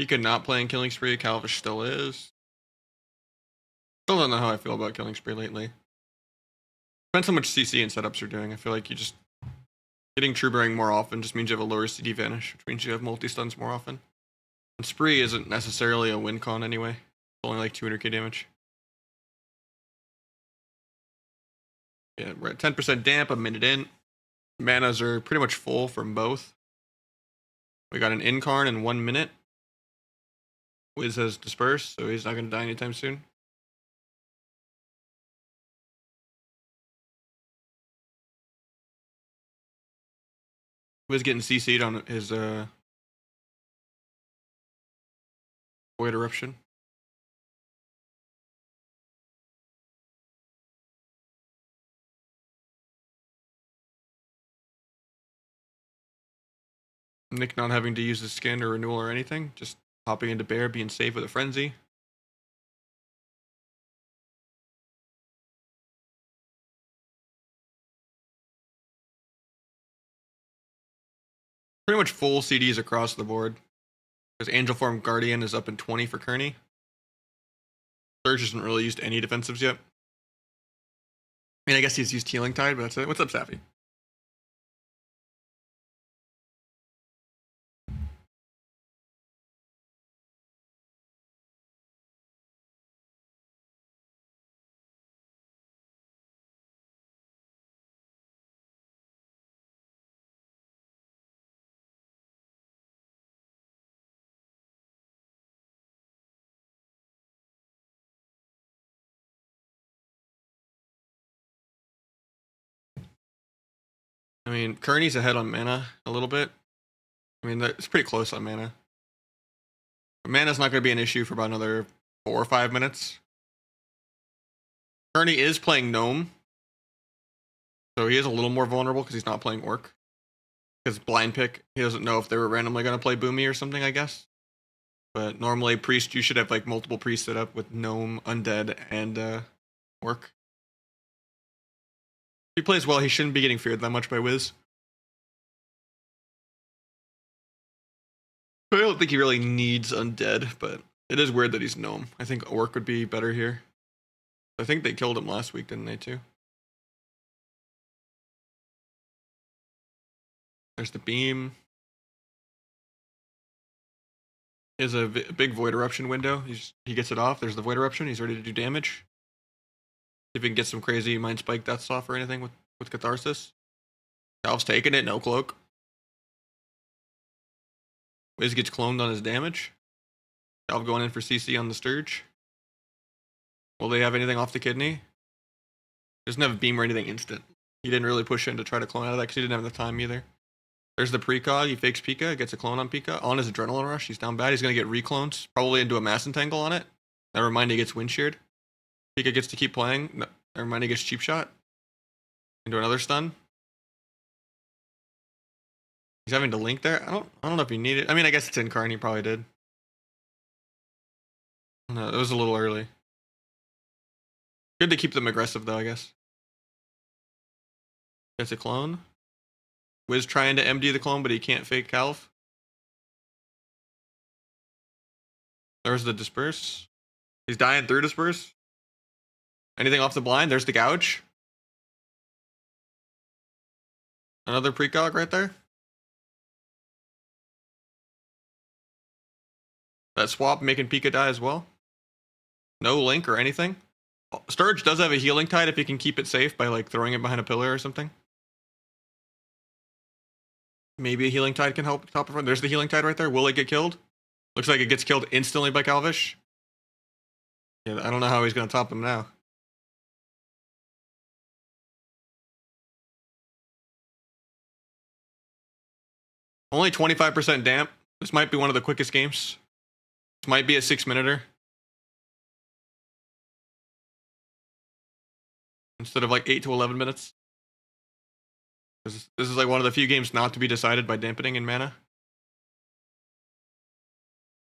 Pika not playing Killing Spree, Calvish still is. Still don't know how I feel about Killing Spree lately. Depends how much CC and setups you're doing. I feel like you just getting True Bearing more often just means you have a lower CD vanish, which means you have multi-stuns more often. And Spree isn't necessarily a win con anyway. It's only like 200k damage. Yeah, we're at 10% damp, a minute in. Manas are pretty much full from both. We got an Incarn in 1 minute. Wiz has dispersed, so he's not going to die anytime soon. Wiz getting CC'd on his Void Eruption. Nick not having to use the skin or renewal or anything, just hopping into Bear, being safe with a Frenzy. Pretty much full CDs across the board. Because Angel Form Guardian is up in 20 for Kearney. Surge hasn't really used any defensives yet. I mean, I guess he's used Healing Tide, but that's it. What's up, Safi? I mean, Kearney's ahead on mana a little bit. I mean, it's pretty close on mana. But mana's not going to be an issue for about another 4 or 5 minutes. Kearney is playing Gnome. So he is a little more vulnerable because he's not playing Orc. Because blind pick, he doesn't know if they were randomly going to play Boomy or something, I guess. But normally, Priest, you should have like multiple Priests set up with Gnome, Undead, and Orc. If he plays well, he shouldn't be getting feared that much by Wiz. I don't think he really needs Undead, but it is weird that he's Gnome. I think Orc would be better here. I think they killed him last week, didn't they, too? There's the beam. He has a big Void Eruption window. He gets it off. There's the Void Eruption. He's ready to do damage. See if he can get some crazy Mind Spike Death off or anything with Catharsis. Calv's taking it. No cloak. Wiz gets cloned on his damage. Calv going in for CC on the Sturge. Will they have anything off the Kidney? Doesn't have a beam or anything instant. He didn't really push in to try to clone out of that because he didn't have the time either. There's the precog. He fakes Pika, gets a clone on Pika. On his Adrenaline Rush. He's down bad. He's going to get reclones. Probably into a Mass Entangle on it. Never mind, he gets Wind Sheared. Pika gets to keep playing. No, never mind, he gets Cheap Shot. Into another stun. He's having to link there. I don't know if he needed. I mean, I guess it's Incarn. He probably did. No, it was a little early. Good to keep them aggressive, though, I guess. Gets a clone. Wiz trying to MD the clone, but he can't fake Calv. There's the Disperse. He's dying through Disperse. Anything off the blind? There's the Gouge. Another precog right there. That swap making Pika die as well. No link or anything. Sturge does have a Healing Tide if he can keep it safe by like throwing it behind a pillar or something. Maybe a Healing Tide can help top of front. There's the Healing Tide right there. Will it get killed? Looks like it gets killed instantly by Calvish. Yeah, I don't know how he's going to top him now. Only 25% damp. This might be one of the quickest games. This might be a 6-minuter. Instead of like 8 to 11 minutes. This is like one of the few games not to be decided by dampening in mana.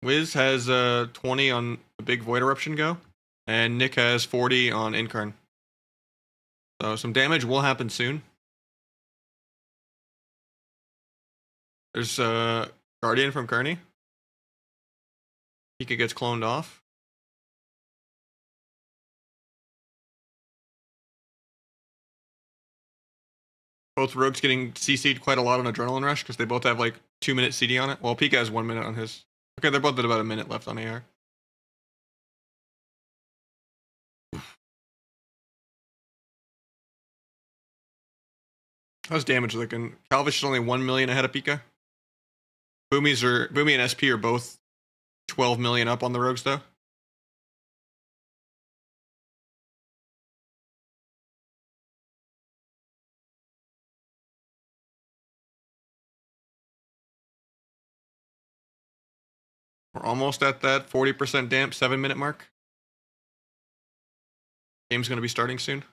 Wiz has 20 on the big Void Eruption go. And Nick has 40 on Incarn. So some damage will happen soon. There's Guardian from Kearney. Pika gets cloned off. Both rogues getting CC'd quite a lot on Adrenaline Rush because they both have like 2-minute CD on it. Well, Pika has 1 minute on his. Okay, they're both at about a minute left on AR. How's damage looking? Calvish is only 1 million ahead of Pika. Boomy and SP are both 12 million up on the rogues though. We're almost at that 40% damp 7-minute mark. Game's going to be starting soon.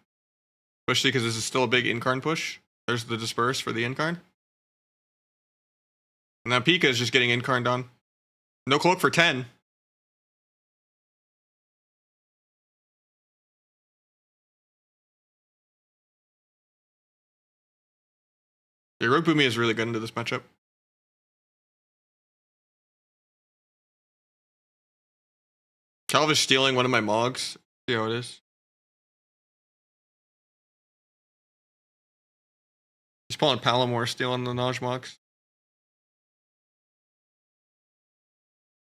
Especially because this is still a big Incarn push. There's the disperse for the Incarn. And now Pika is just getting Incarned on. No cloak for 10. Yeah, Rogue Boomy is really good into this matchup. Calvish stealing one of my Mogs. See how it is. He's pulling Palomore stealing the Naj Mogs.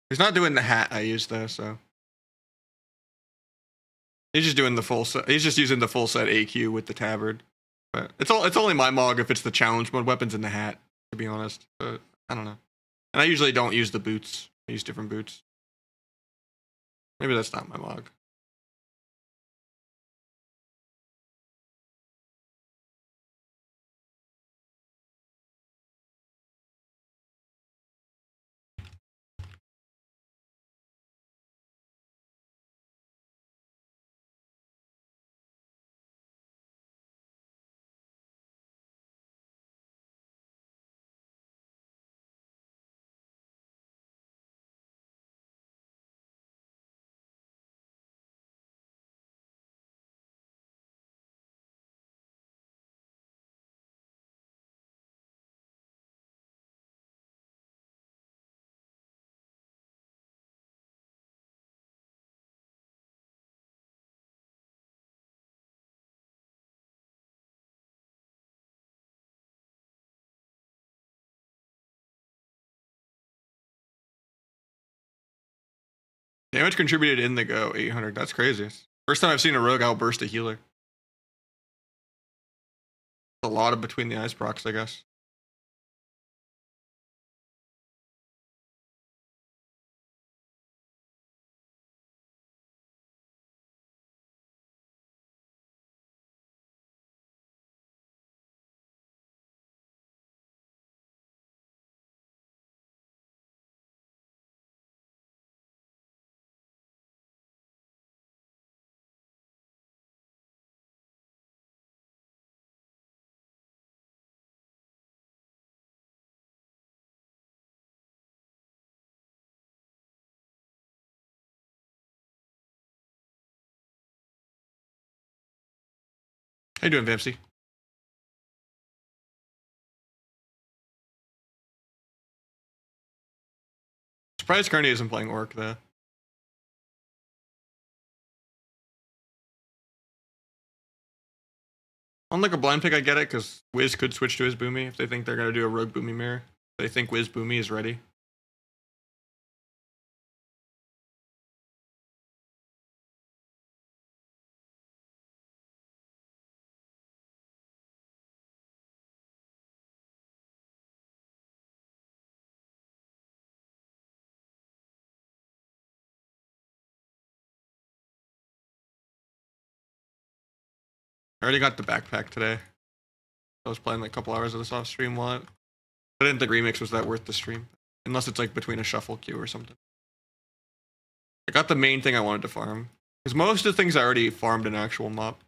He's not doing the hat I used though, so. He's just doing the full set. He's just using the full set AQ with the tabard. But it's only my Mog if it's the challenge mode weapons in the hat, to be honest. But I don't know. And I usually don't use the boots. I use different boots. Maybe that's not my Mog. Damage contributed in the go, 800. That's crazy. First time I've seen a rogue outburst a healer. A lot of between the eyes procs, I guess. How you doing, Vamsy? Surprised Carney isn't playing Orc though. On like a blind pick, I get it because Wiz could switch to his Boomy if they think they're gonna do a rogue Boomy mirror. They think Wiz Boomy is ready. I already got the backpack today. I was playing like a couple hours of this off stream while I didn't think Remix was that worth the stream. Unless it's like between a shuffle queue or something. I got the main thing I wanted to farm. Because most of the things I already farmed in actual mop.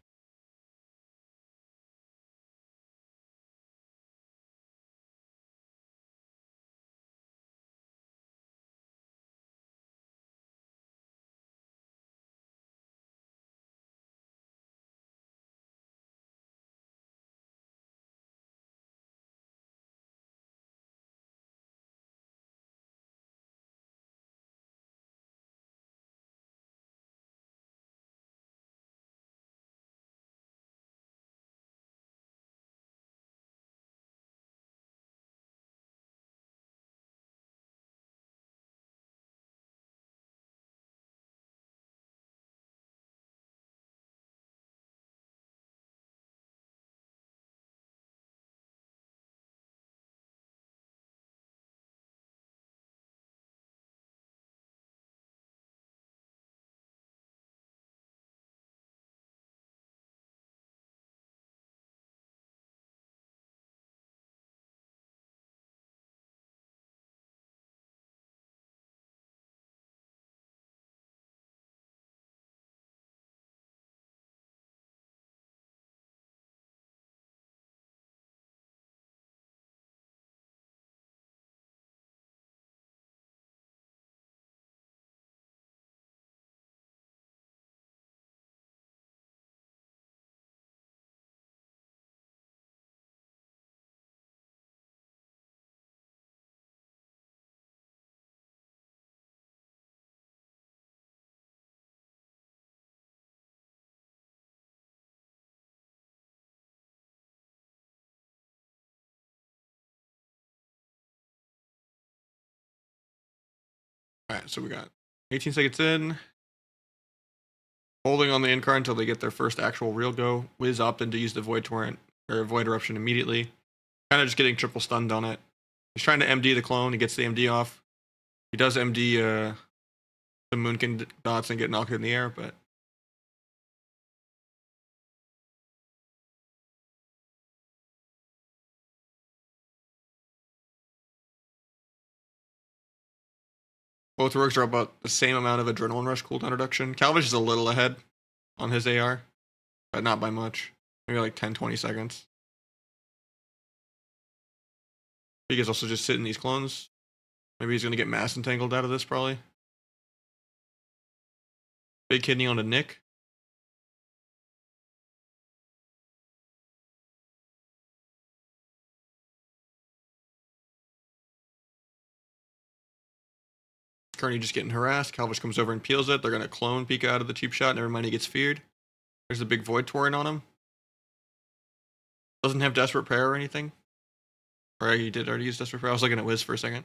Alright, so we got 18 seconds in. Holding on the Incarn until they get their first actual real go. Wiz opted to use the Void Torrent, or Void Eruption immediately. Kind of just getting triple stunned on it. He's trying to MD the clone. He gets the MD off. He does MD the Moonkin dots and get knocked in the air, but both rogues are about the same amount of Adrenaline Rush cooldown reduction. Calvish is a little ahead on his AR, but not by much. Maybe like 10-20 seconds. Pika's also just sitting these clones. Maybe he's going to get mass entangled out of this, probably. Big kidney on a Nick. Kearney just getting harassed. Calvish comes over and peels it. They're going to clone Pika out of the cheap shot. Never mind, he gets feared. There's a big Void Torrent on him. Doesn't have Desperate Prayer or anything. Or he did already use Desperate Prayer. I was looking at Wiz for a second.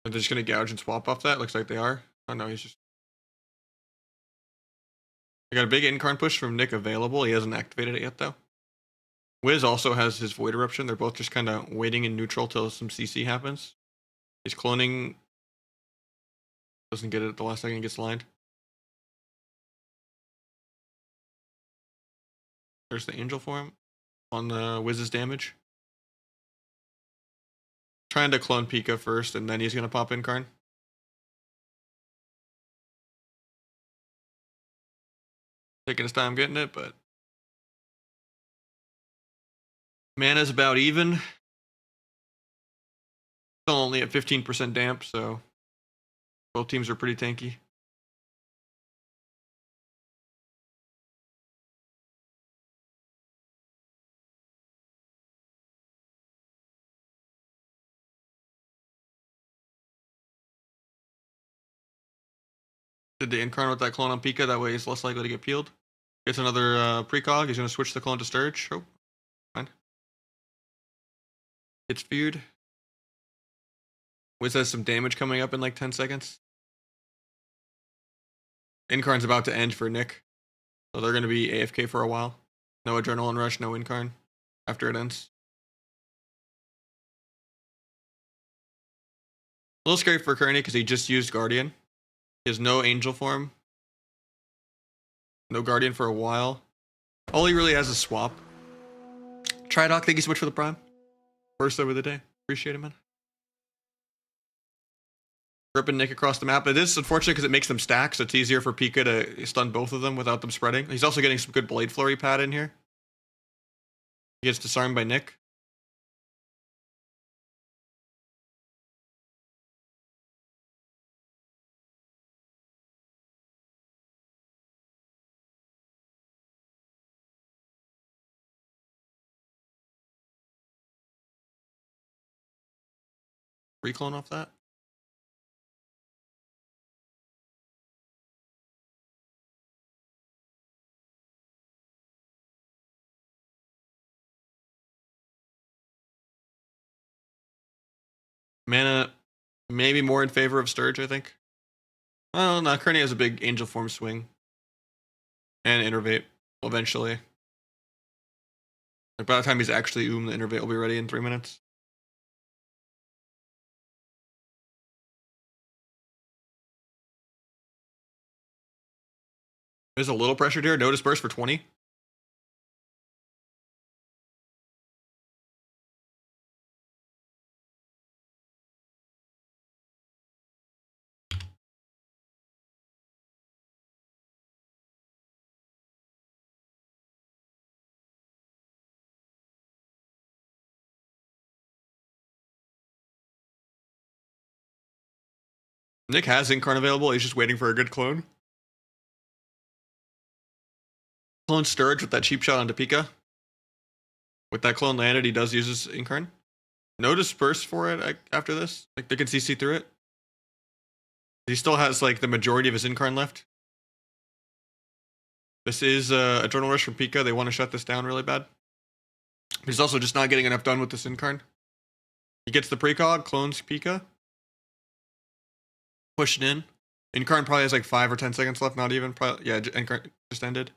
They're just going to gouge and swap off that. Looks like they are. Oh no, he's just... I got a big Incarn push from Nick available. He hasn't activated it yet, though. Wiz also has his Void Eruption. They're both just kind of waiting in neutral till some CC happens. He's cloning. Doesn't get it at the last second, gets lined. There's the Angel form on the Wiz's damage. Trying to clone Pika first, and then he's going to pop Incarn. Taking his time getting it, but mana's about even. Still only at 15% damp, so both teams are pretty tanky. Did the Incarn with that clone on Pika, that way he's less likely to get peeled. Gets another precog, he's going to switch the clone to Sturge. Oh, fine. Gets feared. Wiz has some damage coming up in like 10 seconds. Incarn's about to end for Nick. So they're going to be AFK for a while. No Adrenaline Rush, no Incarn after it ends. A little scary for Kearney because he just used Guardian. He has no Angel form. No Guardian for a while. All he really has is Swap. Tridoc, thank you so much for the Prime. First over the day. Appreciate it, man. Ripping Nick across the map. It is unfortunate because it makes them stack, so it's easier for Pika to stun both of them without them spreading. He's also getting some good Blade Flurry pad in here. He gets disarmed by Nick. Reclone off that. Mana Maybe more in favor of Sturge, I think. Oh, no, Kearney has a big Angel Form swing. And Innervate, eventually. Like by the time he's actually the Innervate will be ready in 3 minutes. There's a little pressure here. No disperse for 20. Nick has Incarn available. He's just waiting for a good clone. Clone Sturge with that cheap shot onto Pika. With that clone landed, he does use his Incarn. No disperse for it after this. Like they can CC through it. He still has like the majority of his Incarn left. This is a Adrenal Rush from Pika. They want to shut this down really bad. He's also just not getting enough done with this Incarn. He gets the precog, clones Pika. Pushing in. Incarn probably has like 5 or 10 seconds left, not even. Probably, yeah, Incarn just ended.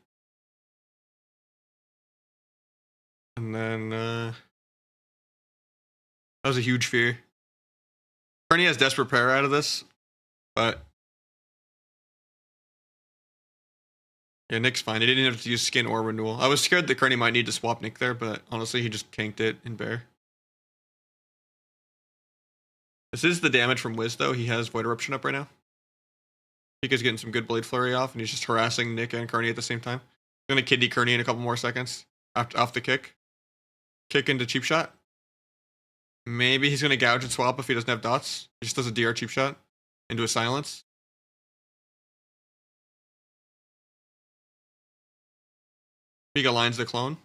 And then, that was a huge fear. Kearney has Desperate Prayer out of this, but yeah, Nick's fine. He didn't have to use Skin or Renewal. I was scared that Kearney might need to swap Nick there, but honestly, he just tanked it in Bear. This is the damage from Wiz, though. He has Void Eruption up right now. Pika's getting some good Blade Flurry off, and he's just harassing Nick and Kearney at the same time. He's going to Kidney Kearney in a couple more seconds off the kick. Kick into Cheap Shot. Maybe he's going to gouge and swap if he doesn't have dots. He just does a DR Cheap Shot into a Silence. Pika lines the clone.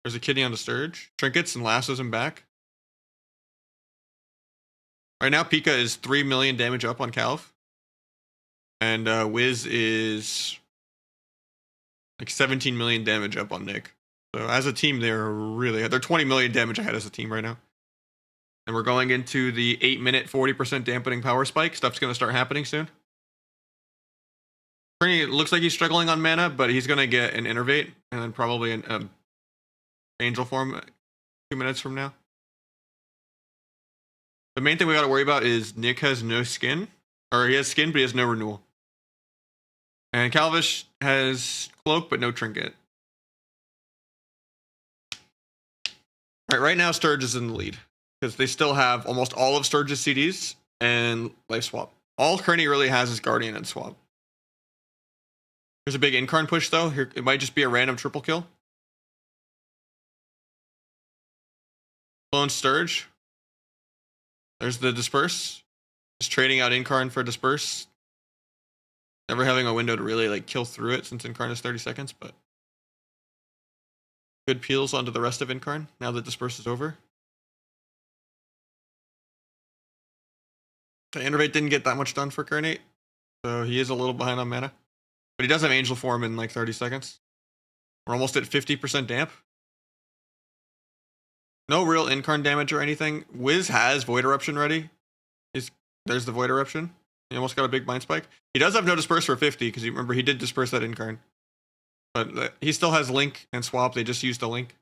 There's a Kidney on the Sturge. Trinkets and lassos him back. Right now, Pika is 3 million damage up on Calv. And Wiz is like 17 million damage up on Nick. So as a team, they're 20 million damage ahead as a team right now. And we're going into the 8-minute 40% dampening power spike. Stuff's going to start happening soon. It looks like he's struggling on mana, but he's going to get an Innervate and then probably an Angel Form 2 minutes from now. The main thing we got to worry about is Nick has no skin. Or he has skin, but he has no renewal. And Calvish has Cloak, but no Trinket. Right now, Sturge is in the lead. Because they still have almost all of Sturge's CDs and Life Swap. All Kearney really has is Guardian and Swap. There's a big Incarn push, though. Here, it might just be a random triple kill. Clone Sturge. There's the Disperse. Just trading out Incarn for Disperse. Never having a window to really like kill through it since Incarn is 30 seconds, but good peels onto the rest of Incarn now that Disperse is over. The Innervate didn't get that much done for Carnate, so he is a little behind on mana. But he does have Angel Form in like 30 seconds. We're almost at 50% damp. No real Incarn damage or anything. Wiz has Void Eruption ready. There's the Void Eruption. He almost got a big Mind Spike. He does have no Disperse for 50, because you remember he did disperse that Incarn. But he still has Link and Swap. They just used the Link.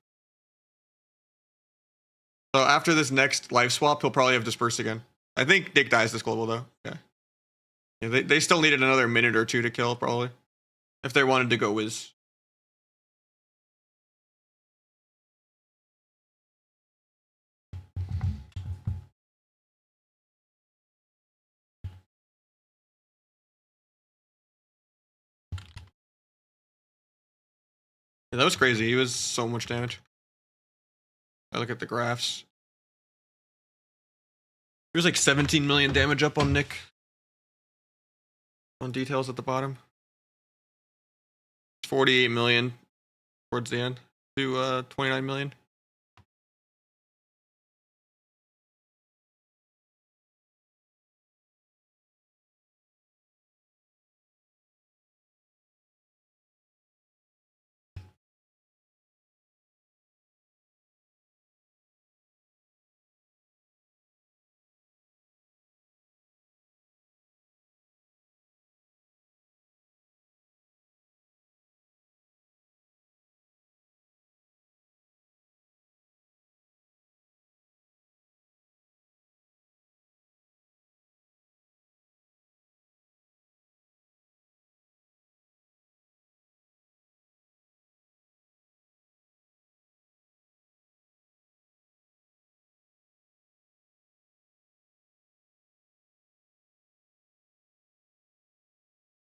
So after this next Life Swap, he'll probably have Disperse again. I think Nick dies this global, though. Yeah, they still needed another minute or two to kill, probably. If they wanted to go Wiz. Yeah, that was crazy. He was so much damage. I look at the graphs. He was like 17 million damage up on Nick. On details at the bottom. 48 million towards the end to 29 million.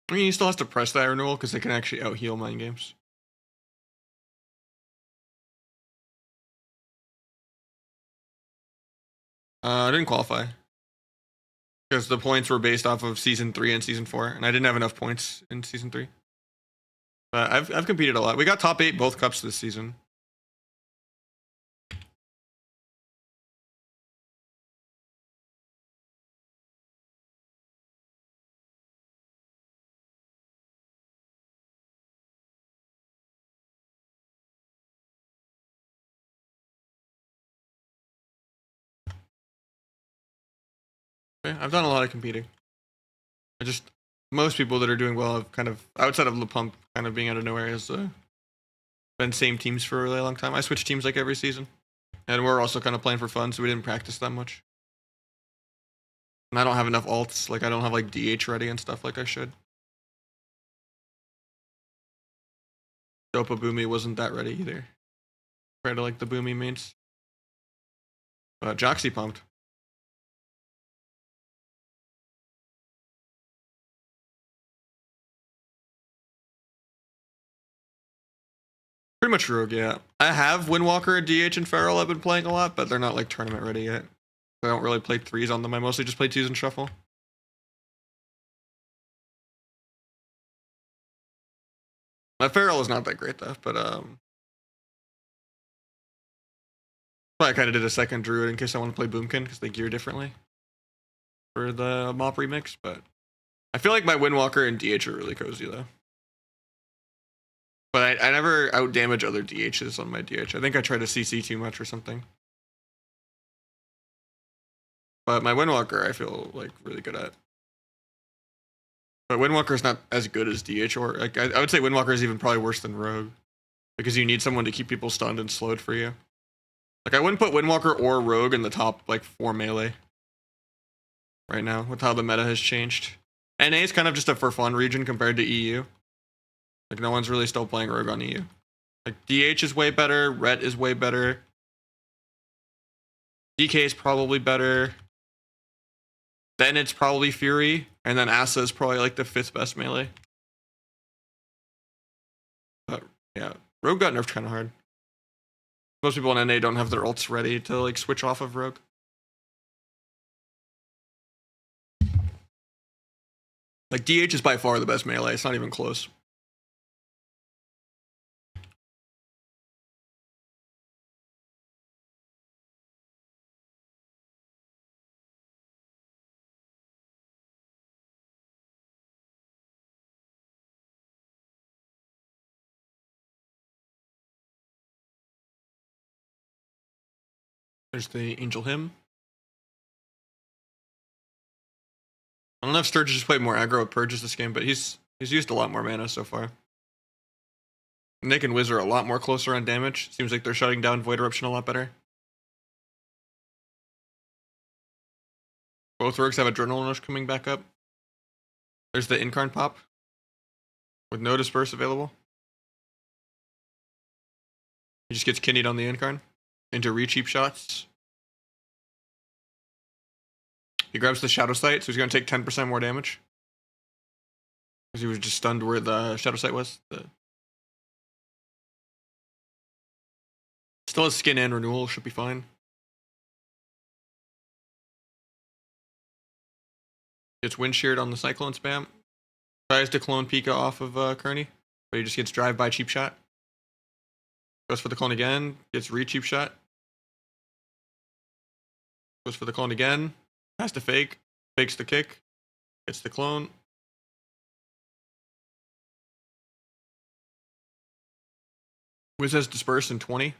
I mean, he still has to press that renewal because they can actually out heal mind games. I didn't qualify because the points were based off of season 3 and season 4, and I didn't have enough points in season 3. But I've competed a lot. We got top 8 both cups this season. Okay, I've done a lot of competing. Most people that are doing well have kind of, outside of LePump kind of being out of nowhere, has been same teams for a really long time. I switch teams like every season. And we're also kind of playing for fun, so we didn't practice that much. And I don't have enough alts. Like, I don't have like DH ready and stuff like I should. Dopa Boomy wasn't that ready either. Compared to like the Boomy mains. But Joxy pumped. Pretty much Rogue, yeah. I have Windwalker, DH, and Feral I've been playing a lot, but they're not like tournament ready yet. I don't really play 3s on them. I mostly just play 2s and shuffle. My Feral is not that great though, but I kind of did a second Druid in case I want to play Boomkin because they gear differently for the Mop remix, but I feel like my Windwalker and DH are really cozy though. But I never outdamage other DHs on my DH. I think I try to CC too much or something. But my Windwalker I feel like really good at. But Windwalker is not as good as DH, or like I would say Windwalker is even probably worse than Rogue. Because you need someone to keep people stunned and slowed for you. Like I wouldn't put Windwalker or Rogue in the top like 4 melee. Right now, with how the meta has changed. NA is kind of just a for fun region compared to EU. Like no one's really still playing Rogue on EU. Like DH is way better, Ret is way better. DK is probably better. Then it's probably Fury, and then Asa is probably like the 5th best melee. But yeah, Rogue got nerfed kind of hard. Most people in NA don't have their ults ready to like switch off of Rogue. Like DH is by far the best melee, it's not even close. There's the Angel Hymn. I don't know if Sturgis just played more aggro with Purges this game, but he's used a lot more mana so far. Nick and Wiz are a lot more closer on damage. Seems like they're shutting down Void Eruption a lot better. Both Rogues have Adrenaline Rush coming back up. There's the Incarn pop with no Disperse available. He just gets kidneyed on the Incarn into re-cheap shots. He grabs the Shadow Sight, so he's going to take 10% more damage. Because he was just stunned where the Shadow Sight was. Still has Skin and Renewal, should be fine. Gets Wind Sheared on the Cyclone spam. Tries to clone Pika off of Kearney, but he just gets Drive by Cheap Shot. Goes for the clone again, gets re-cheap shot. Goes for the clone again, has to fake, fakes the kick, gets the clone. Wiz has Disperse in 20.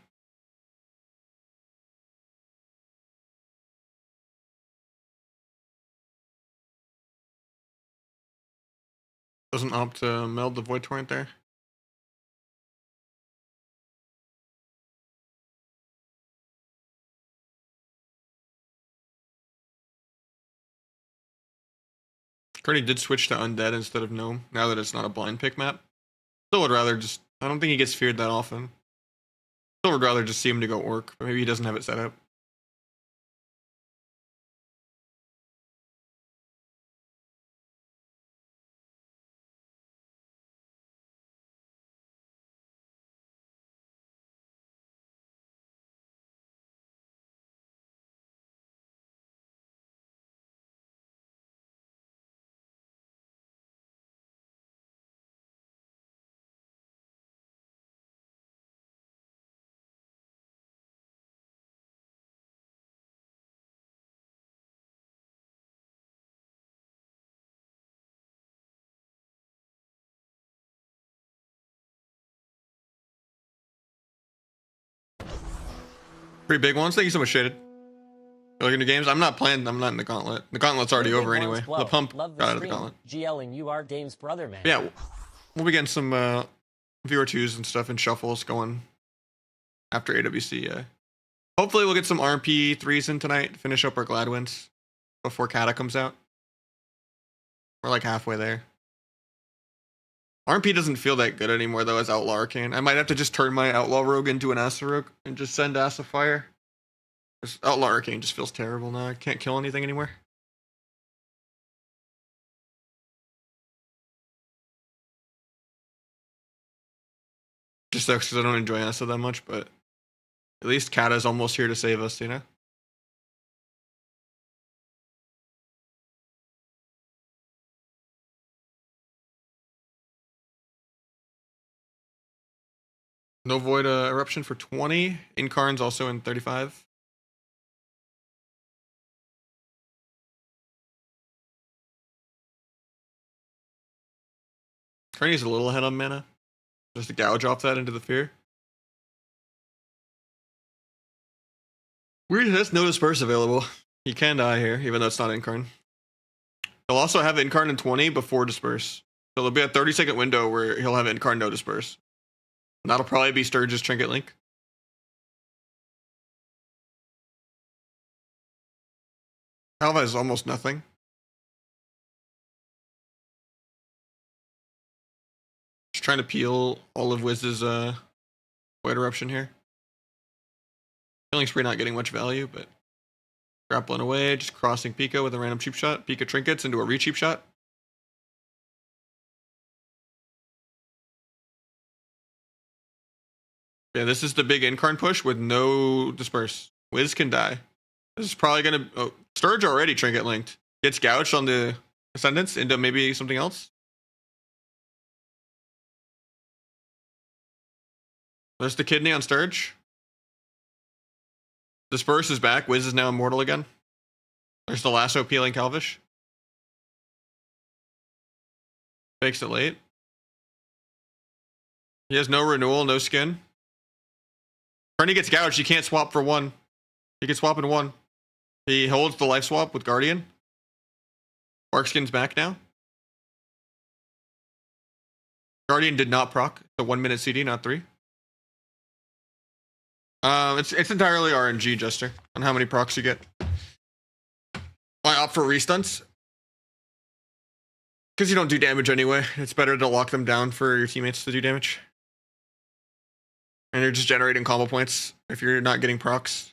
Doesn't opt to meld the Void Torrent there. Kearney did switch to Undead instead of Gnome, now that it's not a blind pick map. Still would rather just, I don't think he gets feared that often. Still would rather just see him to go Orc, but maybe he doesn't have it set up. Pretty big ones. Thank you so much, Shaded. You looking at games? I'm not playing. I'm not in the gauntlet. The gauntlet's already over anyway. The pump got out of the gauntlet. GL and you are Dame's brother, man. Yeah, we'll be getting some viewer twos and stuff and shuffles going after AWC. Yeah. Hopefully we'll get some RMP 3s in tonight. Finish up our Gladwins before Kata comes out. We're like halfway there. RMP doesn't feel that good anymore though as Outlaw Arcane. I might have to just turn my Outlaw Rogue into an Asa Rogue and just send Asa Fire. This Outlaw Arcane just feels terrible now. I can't kill anything anymore. Just sucks because I don't enjoy Asa that much, but at least Kata's almost here to save us, you know? No Void Eruption for 20. Incarn's also in 35. Kearney's a little ahead on mana. Just to gouge off that into the fear. Weird has no disperse available. He can die here, even though it's not Incarn. He'll also have Incarn in 20 before disperse. So there'll be a 30-second window where he'll have Incarn no disperse. And that'll probably be Sturge's Trinket Link. Alva has almost nothing. Just trying to peel all of Wiz's Void Eruption here. Killing Spree not getting much value, but grappling away, just crossing Pika with a random cheap shot. Pika trinkets into a re-cheap shot. Yeah, this is the big Incarn push with no disperse. Wiz can die. This is probably gonna... Oh, Sturge already trinket linked. Gets gouged on the Ascendants into maybe something else. There's the Kidney on Sturge. Disperse is back. Wiz is now immortal again. There's the lasso peeling Calvish. Fakes it late. He has no renewal, no skin. Kearney gets gouged. He can't swap for one. He can swap in one. He holds the life swap with Guardian. Barkskin's back now. Guardian did not proc. It's a 1 minute CD, not 3. It's entirely RNG, Jester, on how many procs you get. Why opt for restunts? Because you don't do damage anyway. It's better to lock them down for your teammates to do damage. And you're just generating combo points if you're not getting procs.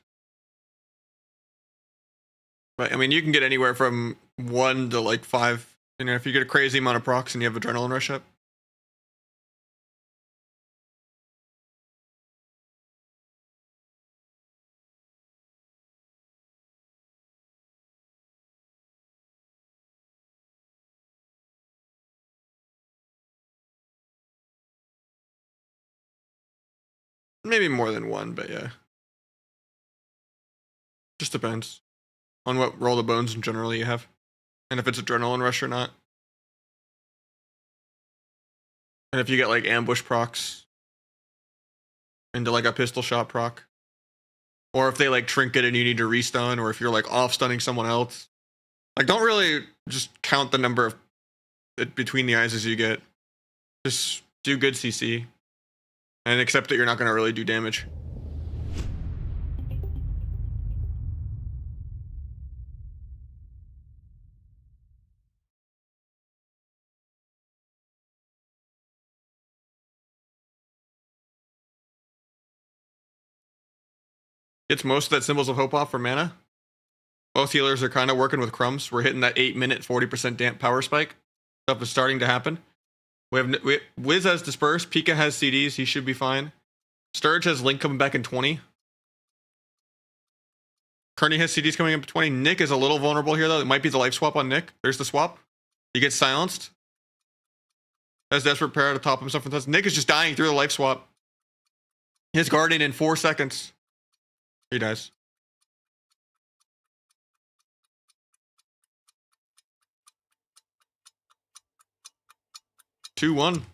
But I mean, you can get anywhere from 1 to like 5. You know, if you get a crazy amount of procs and you have Adrenaline Rush up. Maybe more than 1, but yeah. Just depends on what roll of bones in general you have. And if it's Adrenaline Rush or not. And if you get like ambush procs into like a pistol shot proc. Or if they like trinket and you need to restun, or if you're like off stunning someone else. Like, don't really just count the number of between the eyes as you get. Just do good CC. And accept that you're not going to really do damage. Gets most of that Symbols of Hope off for mana. Both healers are kind of working with crumbs. We're hitting that 8-minute 40% damp power spike. Stuff is starting to happen. Wiz has Disperse. Pika has CDs. He should be fine. Sturge has Link coming back in 20. Kearney has CDs coming up in 20. Nick is a little vulnerable here, though. It might be the life swap on Nick. There's the swap. He gets silenced. Has Desperate Prayer to top himself. Nick is just dying through the life swap. His Guardian in 4 seconds. He dies. Two, 1.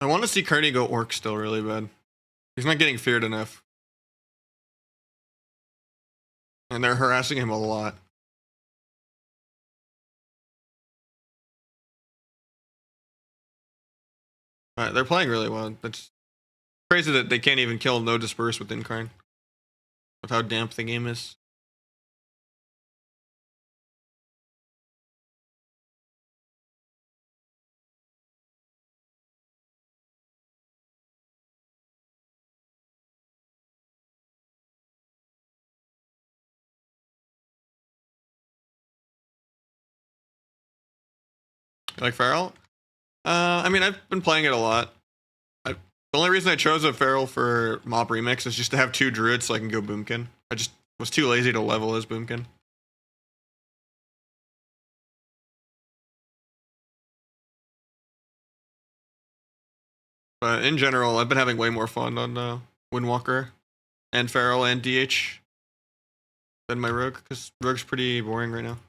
I want to see Carney go Orc still really bad. He's not getting feared enough. And they're harassing him a lot. Alright, they're playing really well. That's crazy that they can't even kill no disperse with Incarn. With how damp the game is. You like Feral? I mean, I've been playing it a lot. The only reason I chose a Feral for Mob Remix is just to have 2 Druids so I can go Boomkin. I just was too lazy to level as Boomkin. But in general, I've been having way more fun on Windwalker and Feral and DH than my Rogue, because Rogue's pretty boring right now.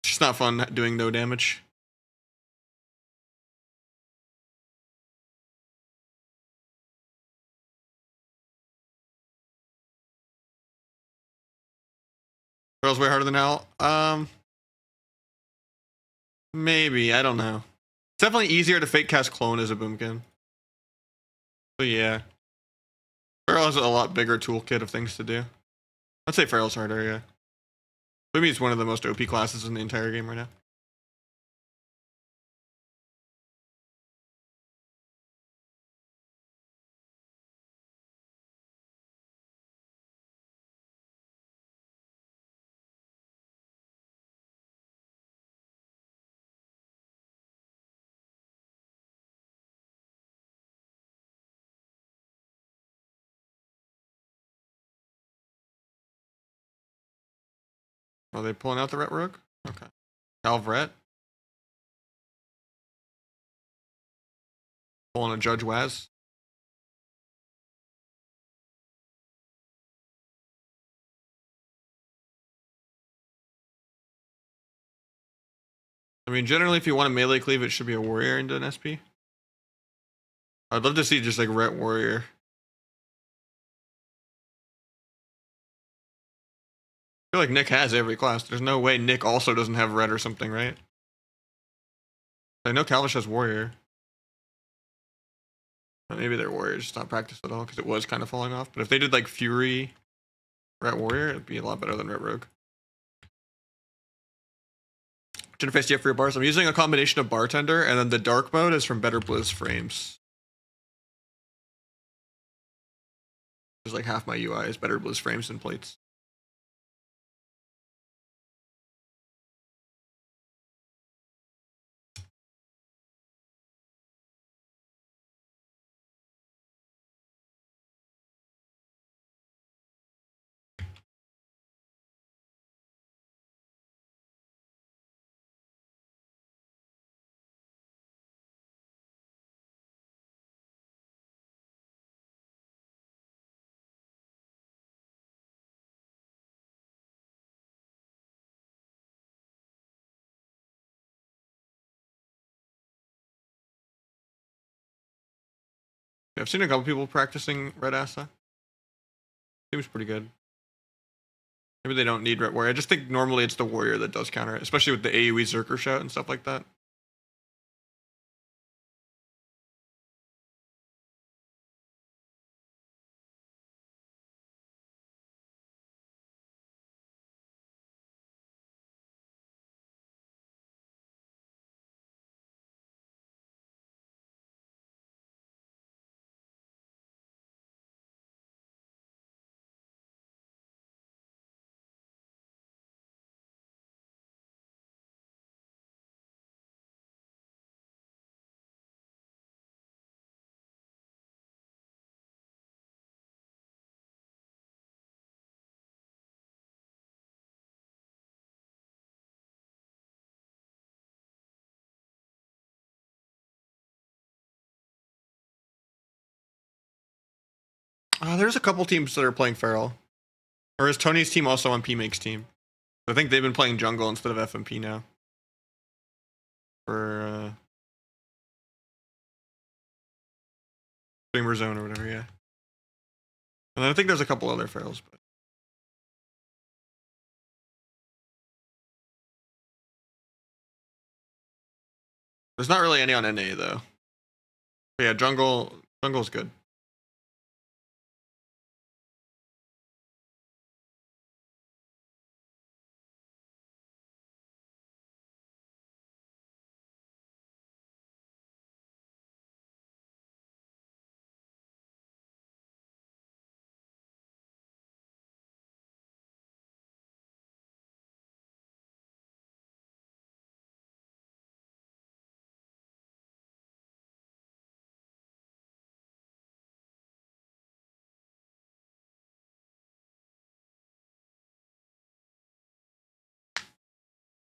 It's just not fun doing no damage. Feral's way harder than Hal. Maybe, I don't know. It's definitely easier to fake cast Clone as a Boomkin. So yeah. Feral has a lot bigger toolkit of things to do. I'd say Feral's harder, yeah. Boomie is one of the most OP classes in the entire game right now. Are they pulling out the Ret Rogue? Okay. Calvret. Pulling a Judge Waz. I mean, generally, if you want to melee cleave, it should be a warrior into an SP. I'd love to see just like Ret Warrior. I feel like Nick has every class. There's no way Nick also doesn't have Ret or something, right? I know Calvish has Warrior. But maybe their Warrior just not practiced at all because it was kind of falling off. But if they did like Fury, Ret Warrior, it'd be a lot better than Ret Rogue. Which interface do you have for your bars? I'm using a combination of Bartender, and then the dark mode is from Better Blizz Frames. There's like half my UI is Better Blizz Frames and plates. Yeah, I've seen a couple people practicing Red Asa. Seems pretty good. Maybe they don't need Ret Warrior. I just think normally it's the Warrior that does counter it, especially with the AoE Zerker Shout and stuff like that. There's a couple teams that are playing Feral. Or is Tony's team also on PMake's team? I think they've been playing jungle instead of FMP now. For Streamer Zone or whatever, yeah. And then I think there's a couple other ferals, but there's not really any on NA though. But yeah, jungle's good.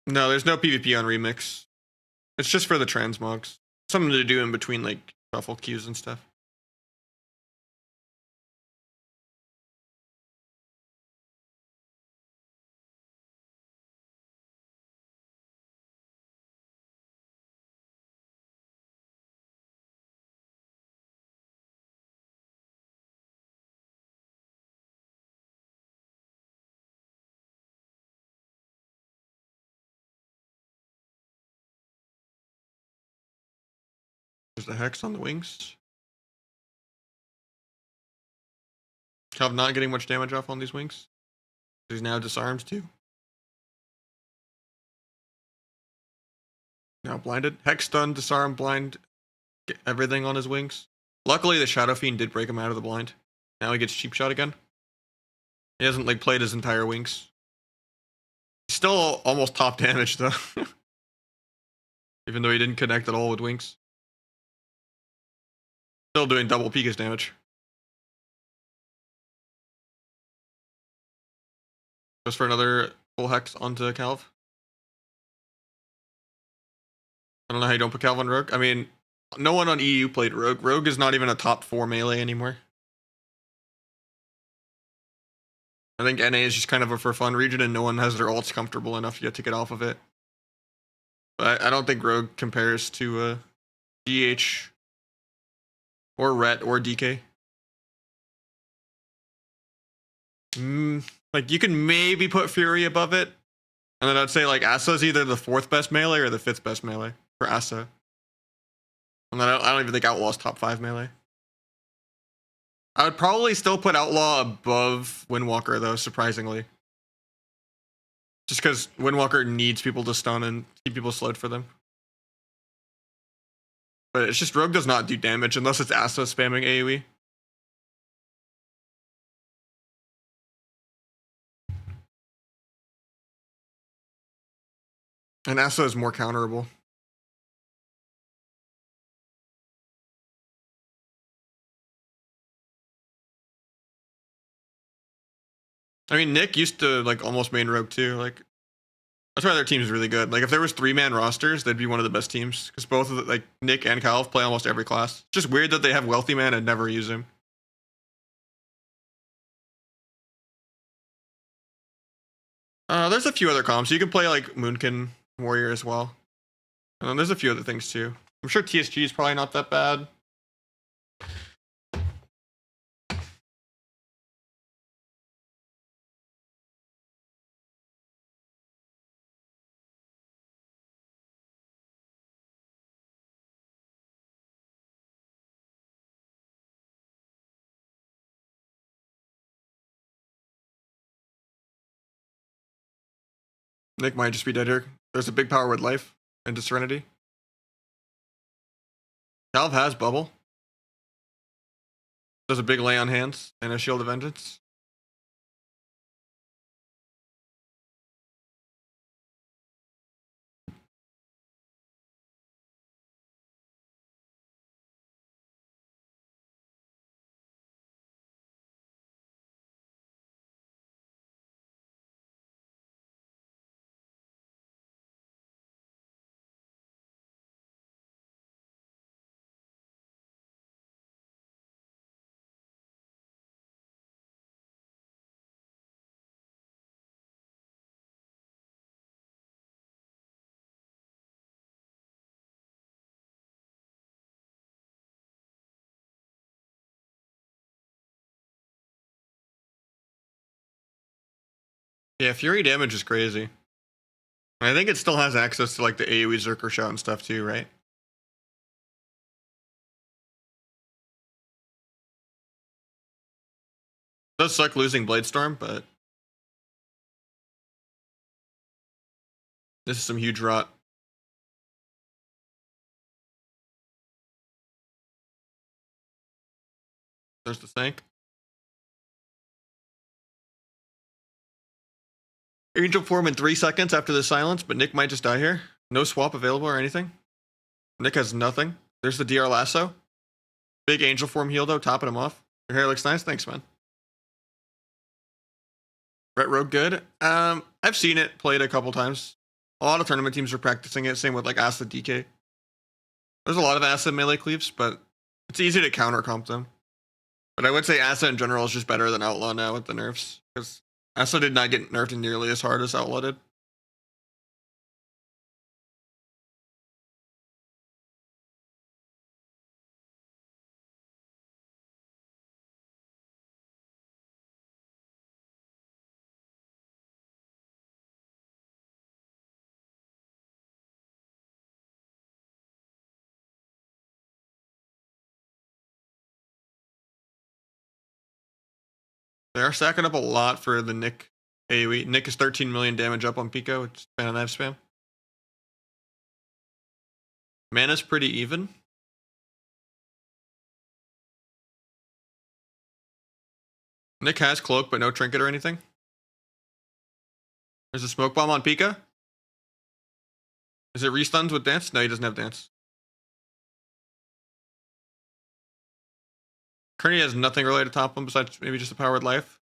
No, there's no PvP on Remix. It's just for the transmogs. Something to do in between like shuffle queues and stuff. There's the Hex on the wings. Calv not getting much damage off on these wings. He's now disarmed too. Now blinded. Hex stun, disarm, blind, get everything on his wings. Luckily the Shadow Fiend did break him out of the blind. Now he gets cheap shot again. He hasn't like played his entire wings. He's still almost top damage though. Even though he didn't connect at all with wings. Still doing double Pika's damage. Goes for another full Hex onto Calv. I don't know how you don't put Calv on Rogue. I mean, no one on EU played Rogue. Rogue is not even a top 4 melee anymore. I think NA is just kind of a for fun region and no one has their ults comfortable enough yet to get off of it. But I don't think Rogue compares to DH or Ret or DK. Like you can maybe put Fury above it. And then I'd say like Asa is either the 4th best melee or the 5th best melee for Asa. And then I don't even think Outlaw's top 5 melee. I would probably still put Outlaw above Windwalker though, surprisingly. Just because Windwalker needs people to stun and keep people slowed for them. But it's just Rogue does not do damage unless it's Asa spamming AoE. And Asa is more counterable. I mean, Nick used to like almost main Rogue too. Like that's why their team is really good. Like if there was 3-man rosters, they'd be one of the best teams because both of the, like Nick and Calv play almost every class. It's just weird that they have Wealthy Man and never use him. There's a few other comps. You can play like Moonkin Warrior as well. And there's a few other things too. I'm sure TSG is probably not that bad. Nick might just be dead here. There's a big power with life into Serenity. Calv has bubble. Does a big lay on hands and a shield of vengeance. Yeah, Fury damage is crazy. I think it still has access to like the AoE Zerker shot and stuff too, right? Does suck losing Bladestorm, but this is some huge rot. There's the Snake. Angel form in 3 seconds after the silence, but Nick might just die here. No swap available or anything. Nick has nothing. There's the DR lasso. Big angel form heal though, topping him off. Your hair looks nice. Thanks, man. Ret Rogue good. I've seen it played a couple times. A lot of tournament teams are practicing it. Same with like Acid DK. There's a lot of Acid melee cleaves, but it's easy to counter comp them. But I would say Acid in general is just better than Outlaw now with the nerfs, because Acid did not get nerfed nearly as hard as Outlaw did. They are stacking up a lot for the Nick AoE. Nick is 13 million damage up on Pico, which is spam and knife spam. Mana's pretty even. Nick has cloak, but no trinket or anything. There's a smoke bomb on Pika. Is it restunned with dance? No, he doesn't have dance. Kearney has nothing really to top him besides maybe just a powered life.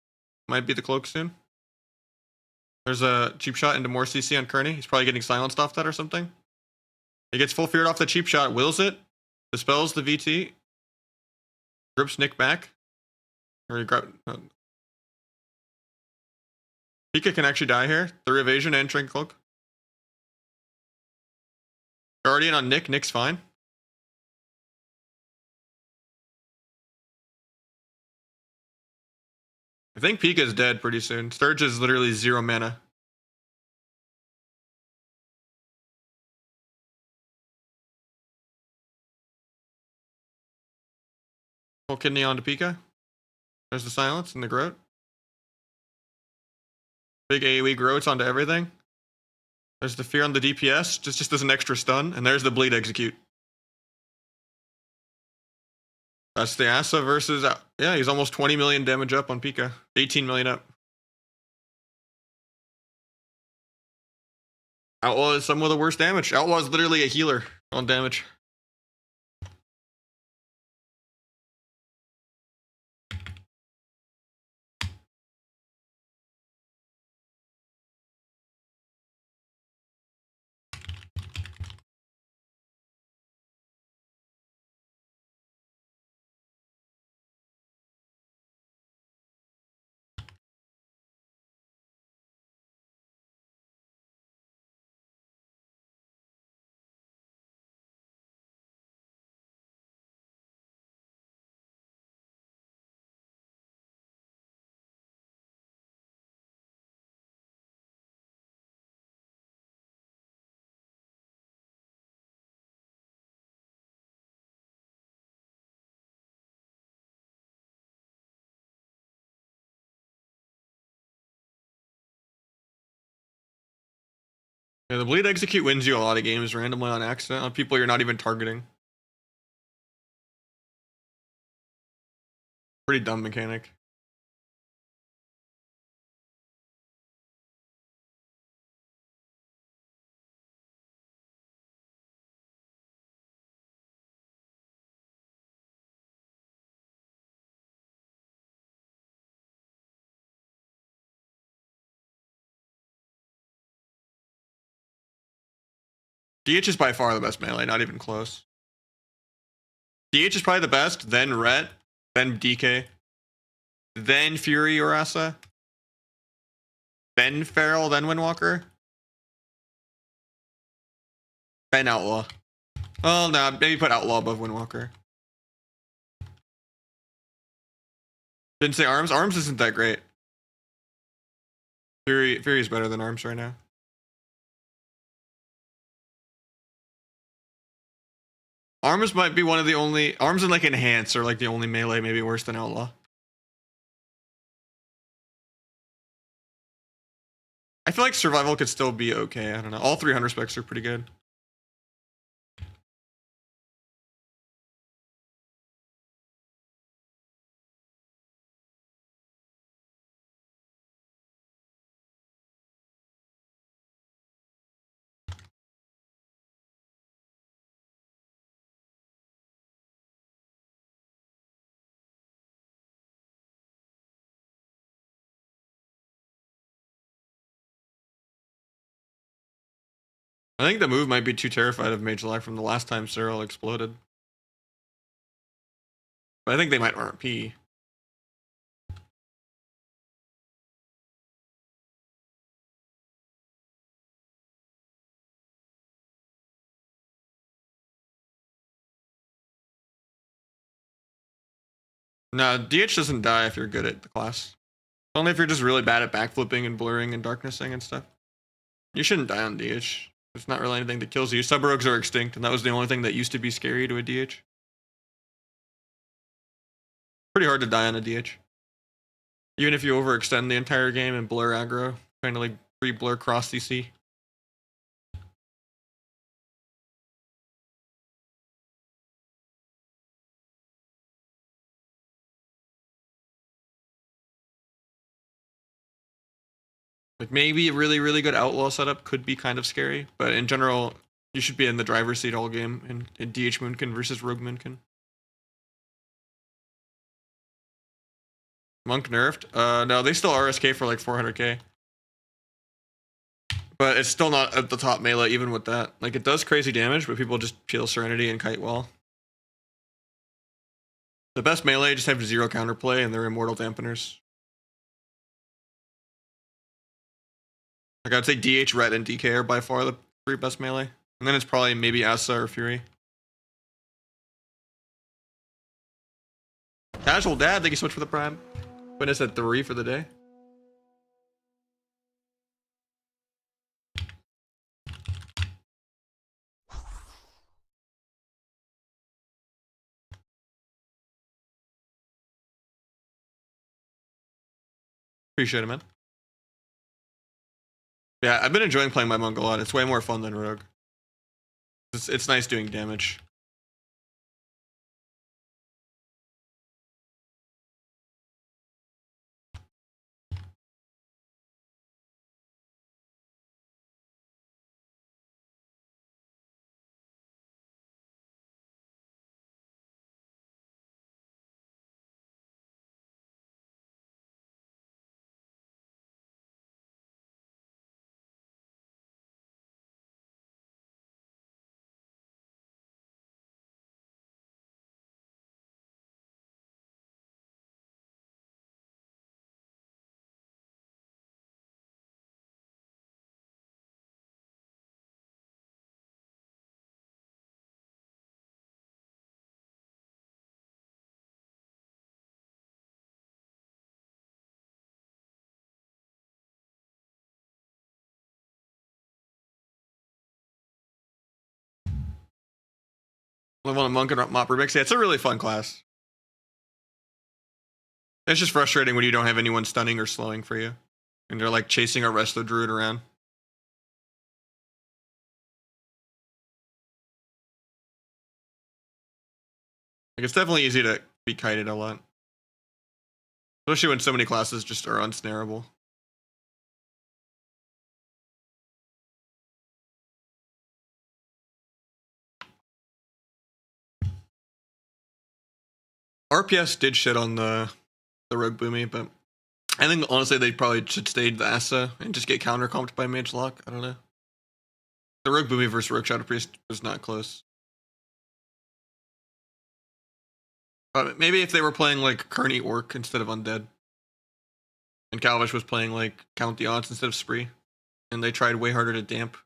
Might be the cloak soon. There's a cheap shot into more CC on Kearney. He's probably getting silenced off that or something. He gets full feared off the cheap shot, wills it, dispels the VT, grips Nick back. Or he grab. Pika can actually die here. 3 evasion and trinket cloak. Guardian on Nick. Nick's fine. I think Pika's dead pretty soon. Sturge is literally 0 mana. Full kidney onto Pika. There's the silence and the Groat. Big AoE Groats onto everything. There's the fear on the DPS. Just as an extra stun. And there's the bleed execute. That's the Asa versus... yeah, he's almost 20 million damage up on Pika. 18 million up. Outlaw is some of the worst damage. Outlaw is literally a healer on damage. Yeah, the bleed execute wins you a lot of games randomly on accident on people you're not even targeting. Pretty dumb mechanic. DH is by far the best melee, not even close. DH is probably the best, then Ret, then DK, then Fury or Asa, then Feral, then Windwalker, then Outlaw. Well, no, maybe put Outlaw above Windwalker. Didn't say Arms. Arms isn't that great. Fury's better than Arms right now. Arms might be one of the only Arms and like Enhance are like the only melee maybe worse than Outlaw. I feel like Survival could still be okay. I don't know. All 300 specs are pretty good. I think the move might be too terrified of Mage Lock from the last time Cyril exploded. But I think they might RP. No, DH doesn't die if you're good at the class. Only if you're just really bad at backflipping and blurring and darknessing and stuff. You shouldn't die on DH. There's not really anything that kills you. Sub-rogues are extinct, and that was the only thing that used to be scary to a DH. Pretty hard to die on a DH. Even if you overextend the entire game and blur aggro, trying to like re-blur cross CC. Like maybe a really, really good outlaw setup could be kind of scary, but in general, you should be in the driver's seat all game in DH Moonkin versus Rogue Moonkin. Monk nerfed? No, they still RSK for like 400k. But it's still not at the top melee even with that. Like it does crazy damage, but people just peel Serenity and kite well. The best melee just have 0 counterplay and they're immortal dampeners. Like I'd say DH, Ret, and DK are by far the 3 best melee. And then it's probably maybe Asa or Fury. Casual Dad, thank you so much for the prime. Witness at 3 for the day. Appreciate it, man. Yeah, I've been enjoying playing my Monk a lot. It's way more fun than Rogue. It's nice doing damage. I want a Monk and Mop Remix. Yeah, it's a really fun class. It's just frustrating when you don't have anyone stunning or slowing for you. And they're like chasing a Resto Druid around. Like it's definitely easy to be kited a lot. Especially when so many classes just are unsnarable. RPS did shit on the Rogue Boomy, but I think honestly they probably should stay the Asa and just get counter comped by Mage Lock. I don't know. The Rogue Boomy versus Rogue Shadow Priest was not close. But maybe if they were playing like Kearney Orc instead of Undead, and Calvish was playing like Count the Odds instead of Spree, and they tried way harder to damp.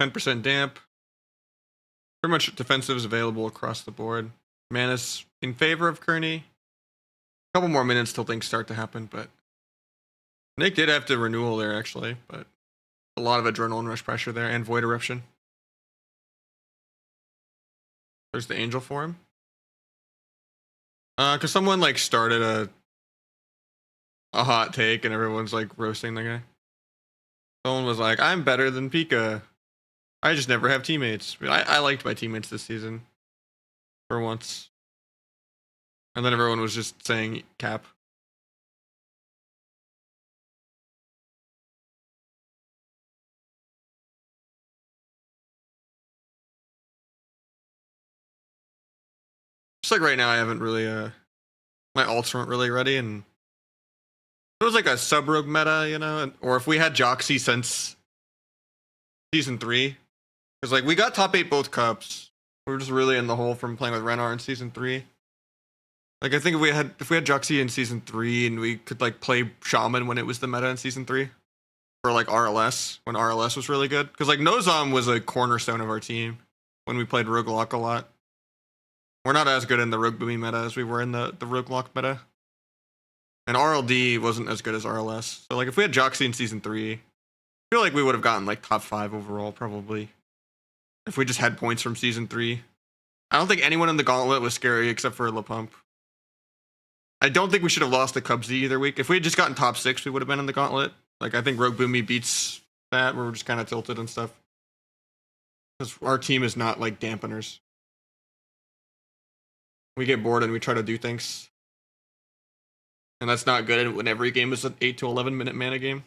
10% damp. Pretty much defensives available across the board. Mana's in favor of Kearney. A couple more minutes till things start to happen, but Nick did have to renewal there actually, but a lot of adrenaline rush pressure there and void eruption. There's the angel for him. Cause someone like started a hot take and everyone's like roasting the guy. Someone was like, "I'm better than Pika. I just never have teammates." I liked my teammates this season for once. And then everyone was just saying cap. Just like right now, I haven't really my alts weren't really ready, and it was like a sub rogue meta, you know, or if we had Joxy since season 3, because like we got top 8 both cups. We were just really in the hole from playing with Renar in season 3. Like I think if we had Joxy in season 3 and we could like play Shaman when it was the meta in season 3, or like RLS when RLS was really good, because like Nozom was a cornerstone of our team when we played Rogue Lock a lot. We're not as good in the Rogue Boomy meta as we were in the Rogue Lock meta. And RLD wasn't as good as RLS. So like if we had Joxy in season 3, I feel like we would have gotten like top 5 overall probably. If we just had points from season 3. I don't think anyone in the gauntlet was scary except for La Pump. I don't think we should have lost to Cubsy either week. If we had just gotten top 6, we would have been in the gauntlet. Like I think Rogue Boomy beats that, where we're just kind of tilted and stuff. Because our team is not like dampeners. We get bored and we try to do things. And that's not good when every game is an 8 to 11 minute mana game.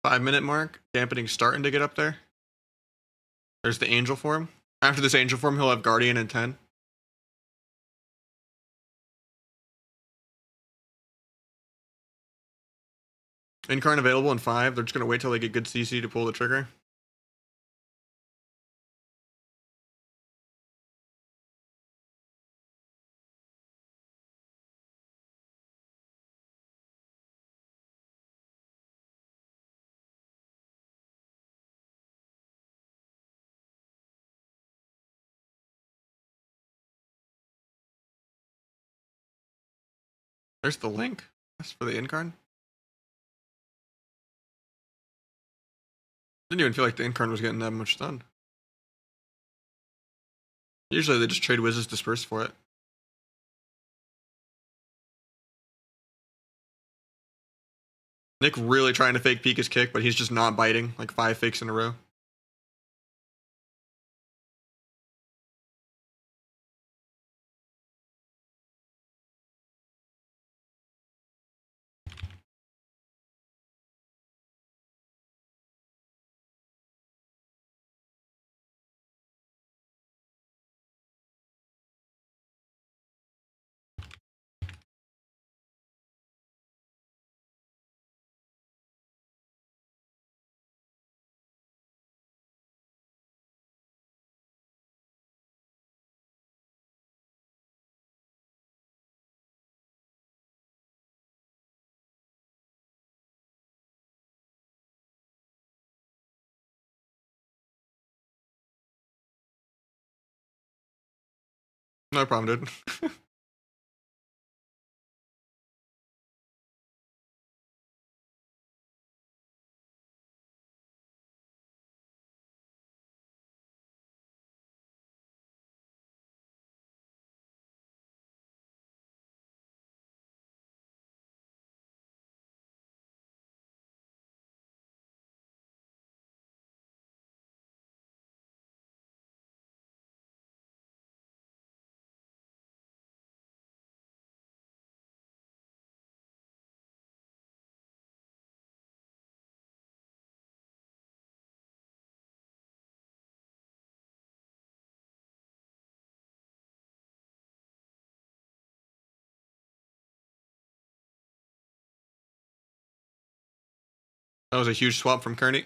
Five-minute mark. Dampening starting to get up there. There's the angel form. After this angel form, he'll have Guardian in 10. Incarn available in 5. They're just going to wait till they get good CC to pull the trigger. There's the link. That's for the Incarn. Didn't even feel like the Incarn was getting that much done. Usually they just trade Wiz's Disperse for it. Nick really trying to fake peek his kick, but he's just not biting. Like 5 fakes in a row. No problem, dude. That was a huge swap from Kearney.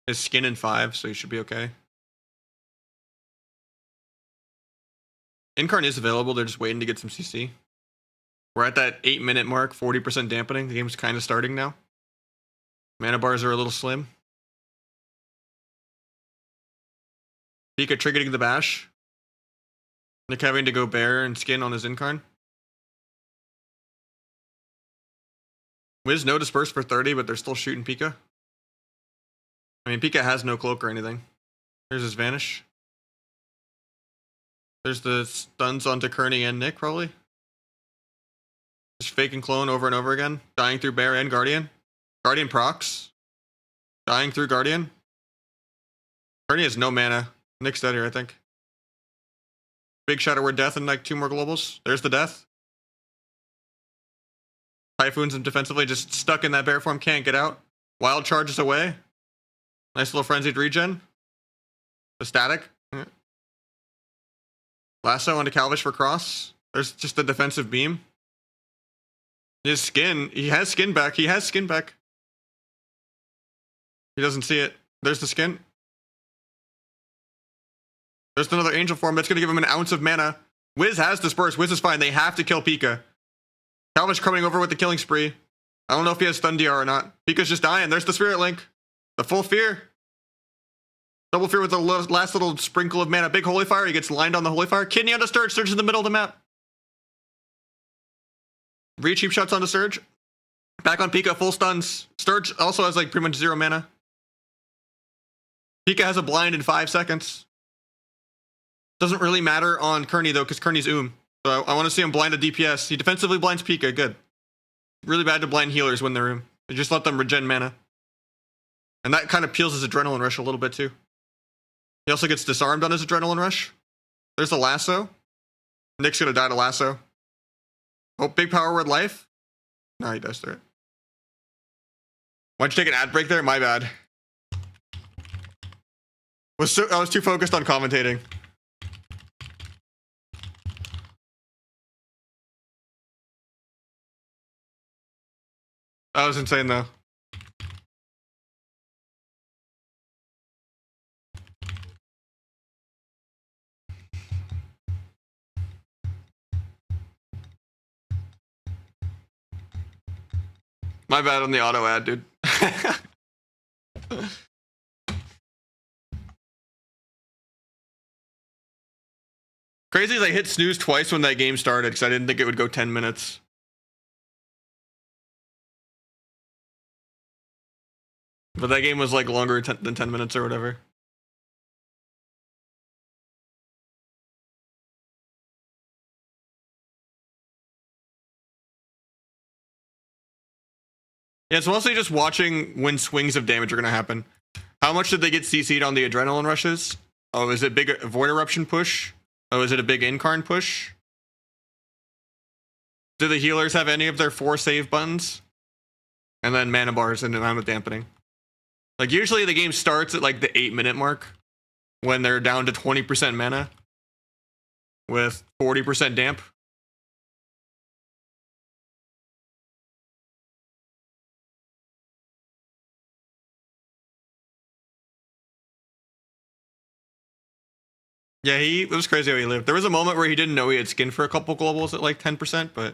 His skin in 5, so he should be okay. Incarn is available. They're just waiting to get some CC. We're at that 8-minute mark, 40% dampening. The game's kind of starting now. Mana bars are a little slim. Pika triggering the bash. Nick having to go bear and skin on his Incarn. Wiz no disperse for 30, but they're still shooting Pika. I mean, Pika has no cloak or anything. Here's his vanish. There's the stuns onto Kearney and Nick, probably. Just fake and clone over and over again. Dying through bear and Guardian. Guardian procs. Dying through Guardian. Kearney has no mana. Nick's dead here, I think. Big Shadow Word death and like 2 more globals. There's the death. Typhoons him defensively, just stuck in that bear form, can't get out. Wild charges away. Nice little frenzied regen. The static. Lasso onto Calvish for cross. There's just the defensive beam. His skin. He has skin back. He has skin back. He doesn't see it. There's the skin. There's another angel form that's going to give him an ounce of mana. Wiz has dispersed. Wiz is fine. They have to kill Pika. Calvish coming over with the killing spree. I don't know if he has stun DR or not. Pika's just dying. There's the Spirit Link. The full fear. Double fear with the last little sprinkle of mana. Big Holy Fire. He gets lined on the Holy Fire. Kidney onto Sturge. Sturge in the middle of the map. Cheap shots onto Surge. Back on Pika. Full stuns. Sturge also has like pretty much 0 mana. Pika has a blind in 5 seconds. Doesn't really matter on Kearney though, because Kearney's So I want to see him blind a DPS. He defensively blinds Pika. Good. Really bad to blind healers when they're They just let them regen mana. And that kind of peels his Adrenaline Rush a little bit too. He also gets disarmed on his Adrenaline Rush. There's the lasso. Nick's gonna die to lasso. Oh, big power word life. No, he does through it. Why'd you take an ad break there? My bad. I was too focused on commentating. That was insane though. My bad on the auto ad, dude. Crazy is I hit snooze twice when that game started because I didn't think it would go 10 minutes. But that game was like longer than 10 minutes or whatever. Yeah, it's mostly just watching when swings of damage are going to happen. How much did they get CC'd on the Adrenaline Rushes? Oh, is it big Void Eruption push? Oh, is it a big Incarn push? Do the healers have any of their 4 save buttons? And then mana bars and amount of dampening. Like usually the game starts at like the 8-minute mark when they're down to 20% mana with 40% damp. Yeah, it was crazy how he lived. There was a moment where he didn't know he had skin for a couple globals at like 10%, but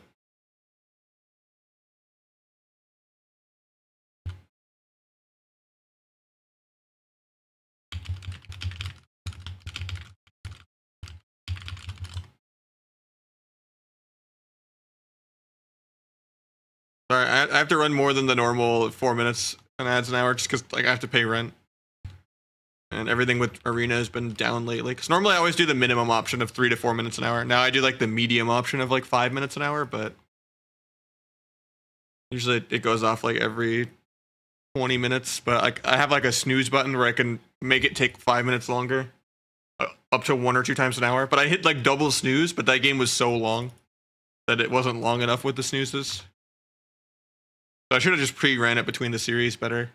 sorry, I have to run more than the normal 4 minutes and adds an hour just because like I have to pay rent. And everything with Arena has been down lately. Because normally I always do the minimum option of 3 to 4 minutes an hour. Now I do like the medium option of like 5 minutes an hour, but usually it goes off like every 20 minutes. But like I have like a snooze button where I can make it take 5 minutes longer, up to 1 or 2 times an hour. But I hit like double snooze, but that game was so long that it wasn't long enough with the snoozes. So I should have just pre-ran it between the series better.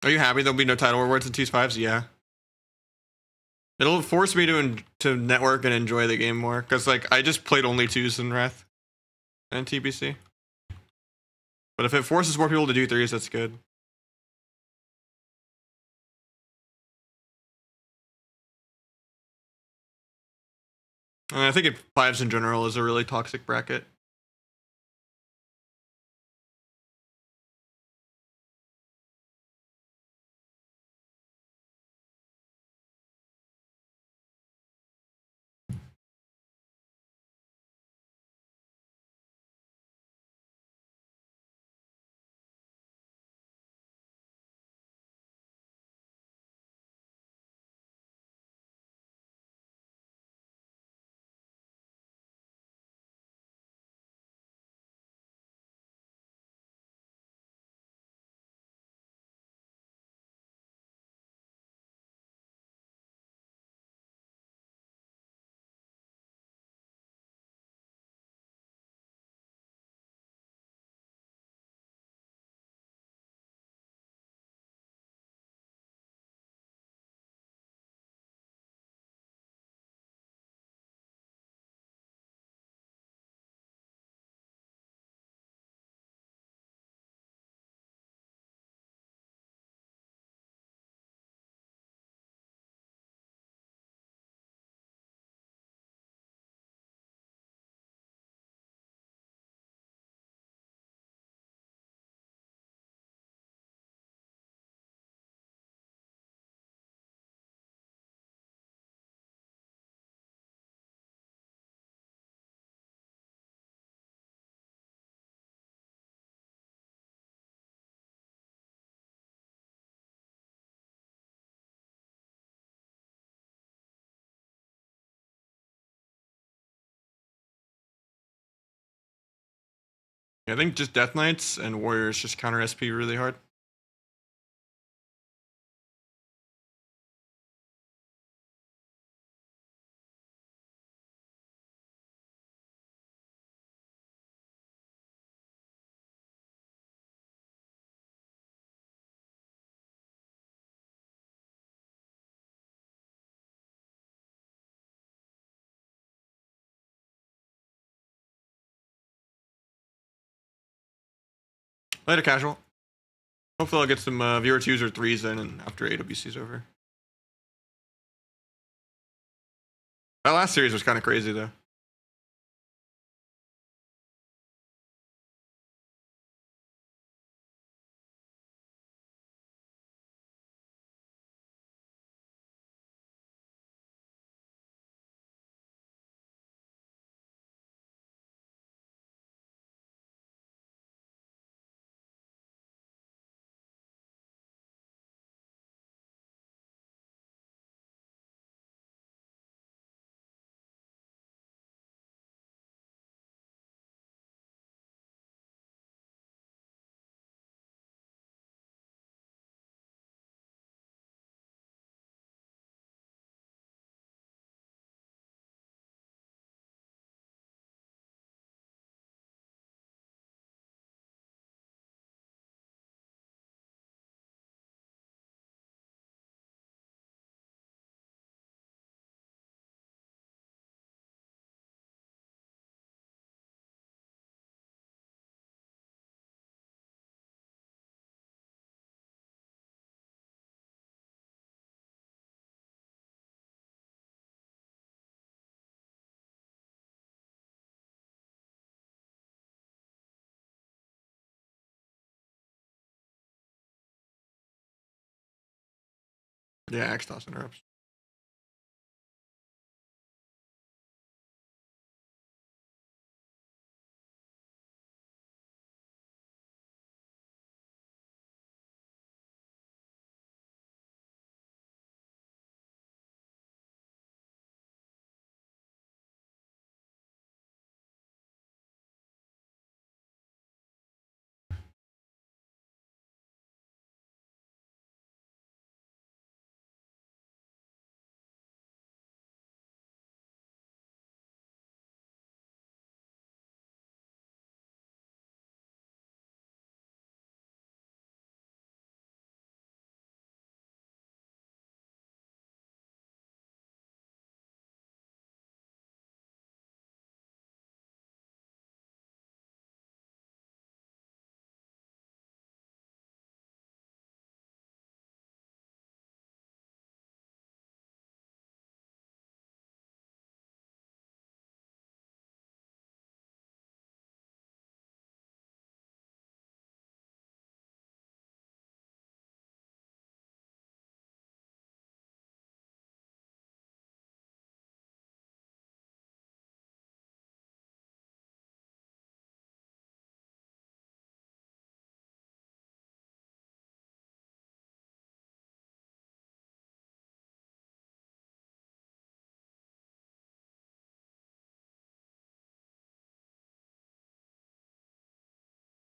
Are you happy there'll be no title rewards in T5s? Yeah. It'll force me to network and enjoy the game more, because like I just played only 2s in Wrath and TBC. But if it forces more people to do 3s, that's good. And I think 5s in general is a really toxic bracket. I think just Death Knights and Warriors just counter SP really hard. Later, casual. Hopefully I'll get some viewer 2s or 3s in and after AWC's over. That last series was kind of crazy though. Yeah, Axe toss interrupts.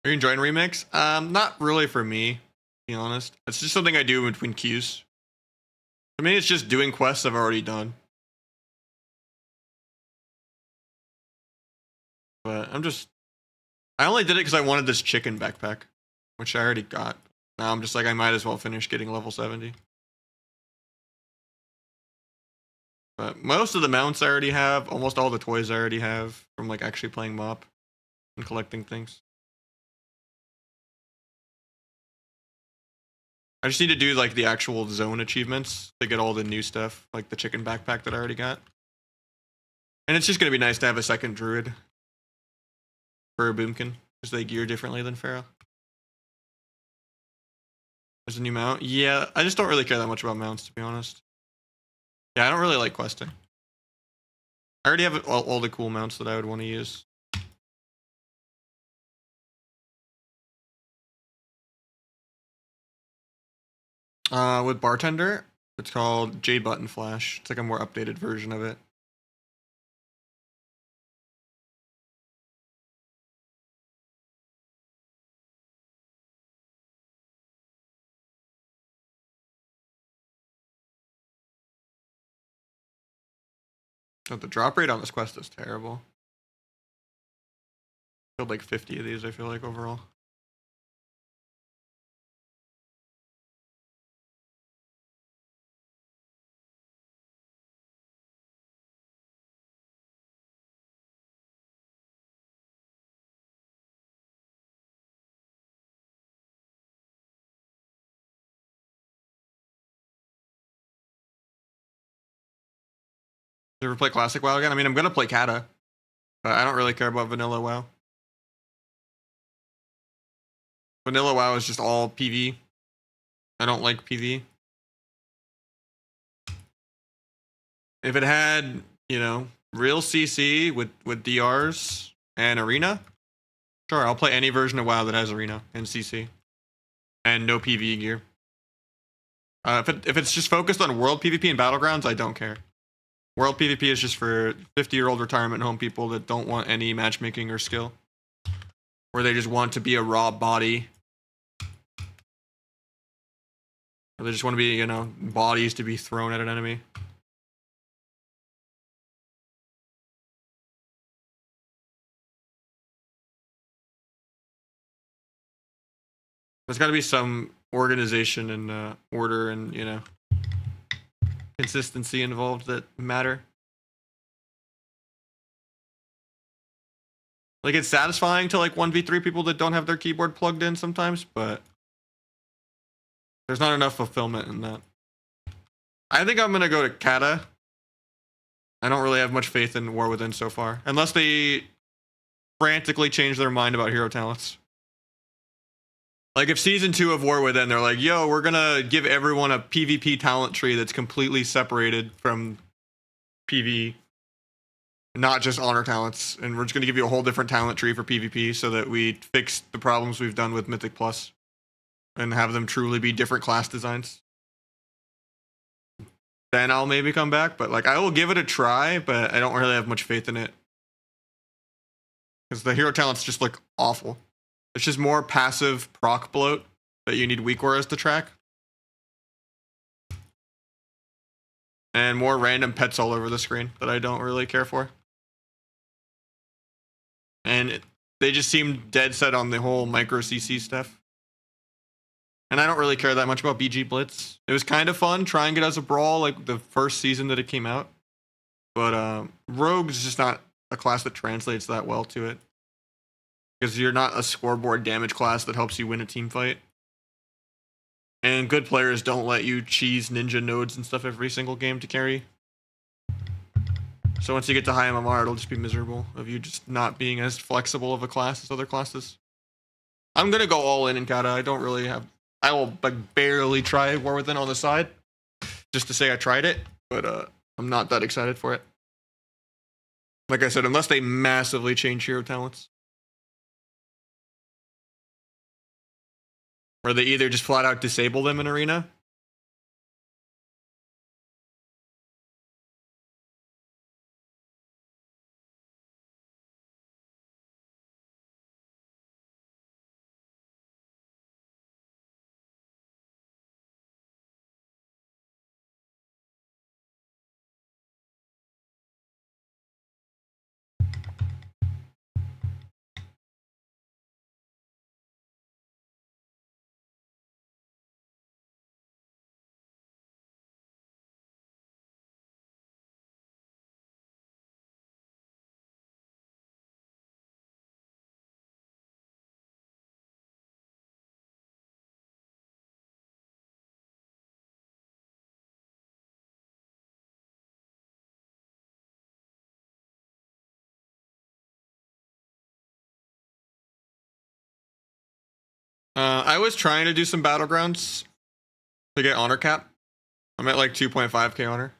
Are you enjoying remakes? Not really for me, to be honest. It's just something I do in between queues. I mean, it's just doing quests I've already done. But I only did it because I wanted this chicken backpack, which I already got. Now I'm just like, I might as well finish getting level 70. But most of the mounts I already have, almost all the toys I already have from like actually playing MoP and collecting things. I just need to do like the actual zone achievements to get all the new stuff, like the chicken backpack that I already got. And it's just gonna be nice to have a second druid for a boomkin, because they gear differently than Pharaoh. There's a new mount. Yeah, I just don't really care that much about mounts, to be honest. Yeah, I don't really like questing. I already have all the cool mounts that I would want to use. With Bartender, it's called Jade Button Flash. It's like a more updated version of it. So the drop rate on this quest is terrible. Killed like 50 of these, I feel like, overall. You ever play Classic WoW again? I mean, I'm gonna play Kata, but I don't really care about Vanilla WoW. Vanilla WoW is just all PV. I don't like PV. If it had, you know, real CC with DRs and Arena, sure, I'll play any version of WoW that has Arena and CC and no PV gear. If it's just focused on World PvP and Battlegrounds, I don't care. World PvP is just for 50-year-old retirement home people that don't want any matchmaking or skill, where they just want to be a raw body, or they just want to be, you know, bodies to be thrown at an enemy. There's got to be some organization and order and, you know, consistency involved that matter. Like, it's satisfying to like 1v3 people that don't have their keyboard plugged in sometimes, but there's not enough fulfillment in that. I think I'm gonna go to Kata. I don't really have much faith in War Within so far, unless they frantically change their mind about hero talents. Like, if season 2 of War Within, they're like, yo, we're gonna give everyone a PvP talent tree that's completely separated from PvE, not just honor talents, and we're just gonna give you a whole different talent tree for PvP so that we fix the problems we've done with Mythic Plus and have them truly be different class designs. Then I'll maybe come back, but like, I will give it a try, but I don't really have much faith in it. Because the hero talents just look awful. It's just more passive proc bloat that you need weak auras to track. And more random pets all over the screen that I don't really care for. And they just seem dead set on the whole micro CC stuff. And I don't really care that much about BG Blitz. It was kind of fun trying it as a brawl like the first season that it came out. But Rogue is just not a class that translates that well to it. Because you're not a scoreboard damage class that helps you win a team fight. And good players don't let you cheese ninja nodes and stuff every single game to carry. So once you get to high MMR, it'll just be miserable of you just not being as flexible of a class as other classes. I'm gonna go all in Kata. I don't really have... I will like barely try War Within on the side. Just to say I tried it. But I'm not that excited for it. Like I said, unless they massively change hero talents. Or they either just flat out disable them in Arena, I was trying to do some battlegrounds to get honor cap. I'm at like 2.5k honor.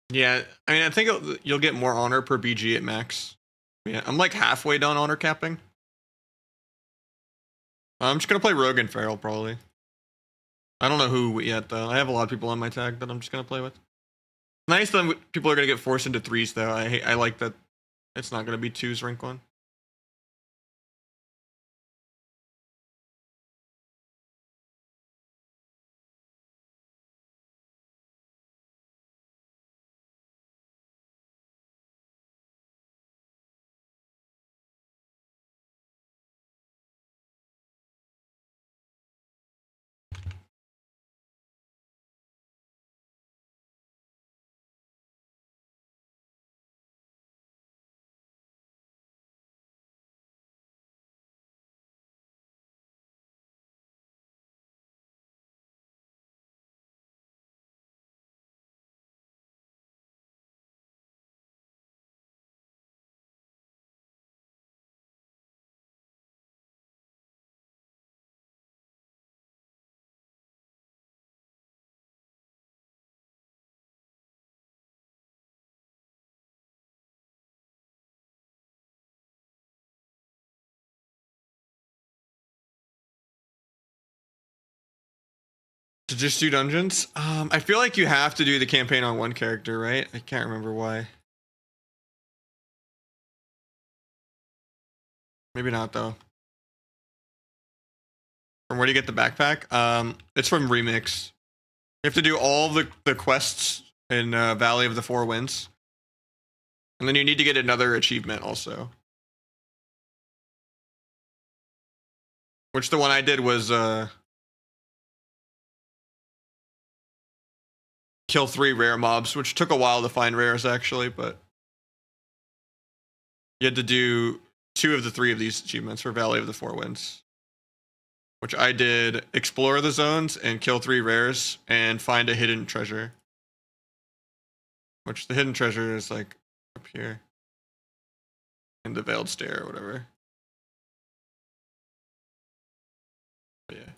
Yeah, I mean, I think you'll get more honor per BG at max. Yeah, I'm like halfway done honor capping. I'm just gonna play Rogue and Feral probably. I don't know who yet though. I have a lot of people on my tag that I'm just gonna play with. Nice that people are gonna get forced into threes though. I like that it's not gonna be twos rank one. To just do dungeons? I feel like you have to do the campaign on one character, right? I can't remember why. Maybe not though. From where do you get the backpack? It's from Remix. You have to do all the quests in Valley of the Four Winds. And then you need to get another achievement also. Which the one I did was kill 3 rare mobs, which took a while to find rares actually, but you had to do 2 of the 3 of these achievements for Valley of the Four Winds. Which I did explore the zones and kill 3 rares and find a hidden treasure. Which the hidden treasure is like up here. In the Veiled Stair or whatever. But yeah.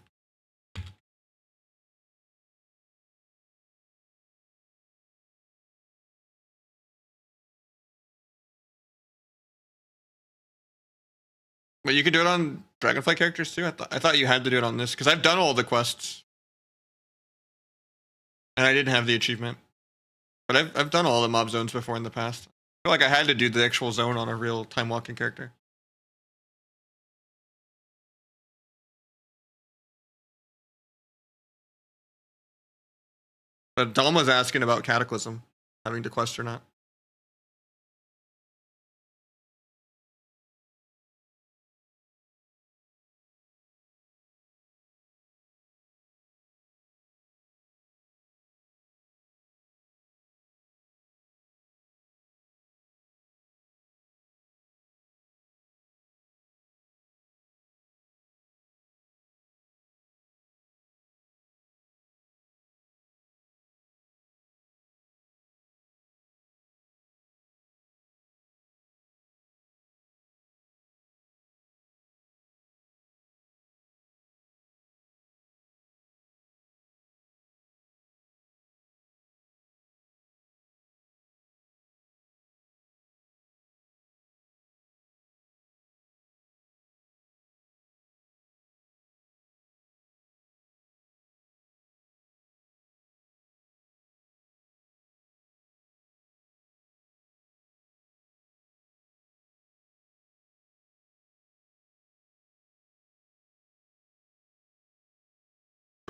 But you can do it on Dragonfly characters too? I thought you had to do it on this, because I've done all the quests. And I didn't have the achievement. But I've done all the mob zones before in the past. I feel like I had to do the actual zone on a real time walking character. But Dom was asking about Cataclysm, having to quest or not.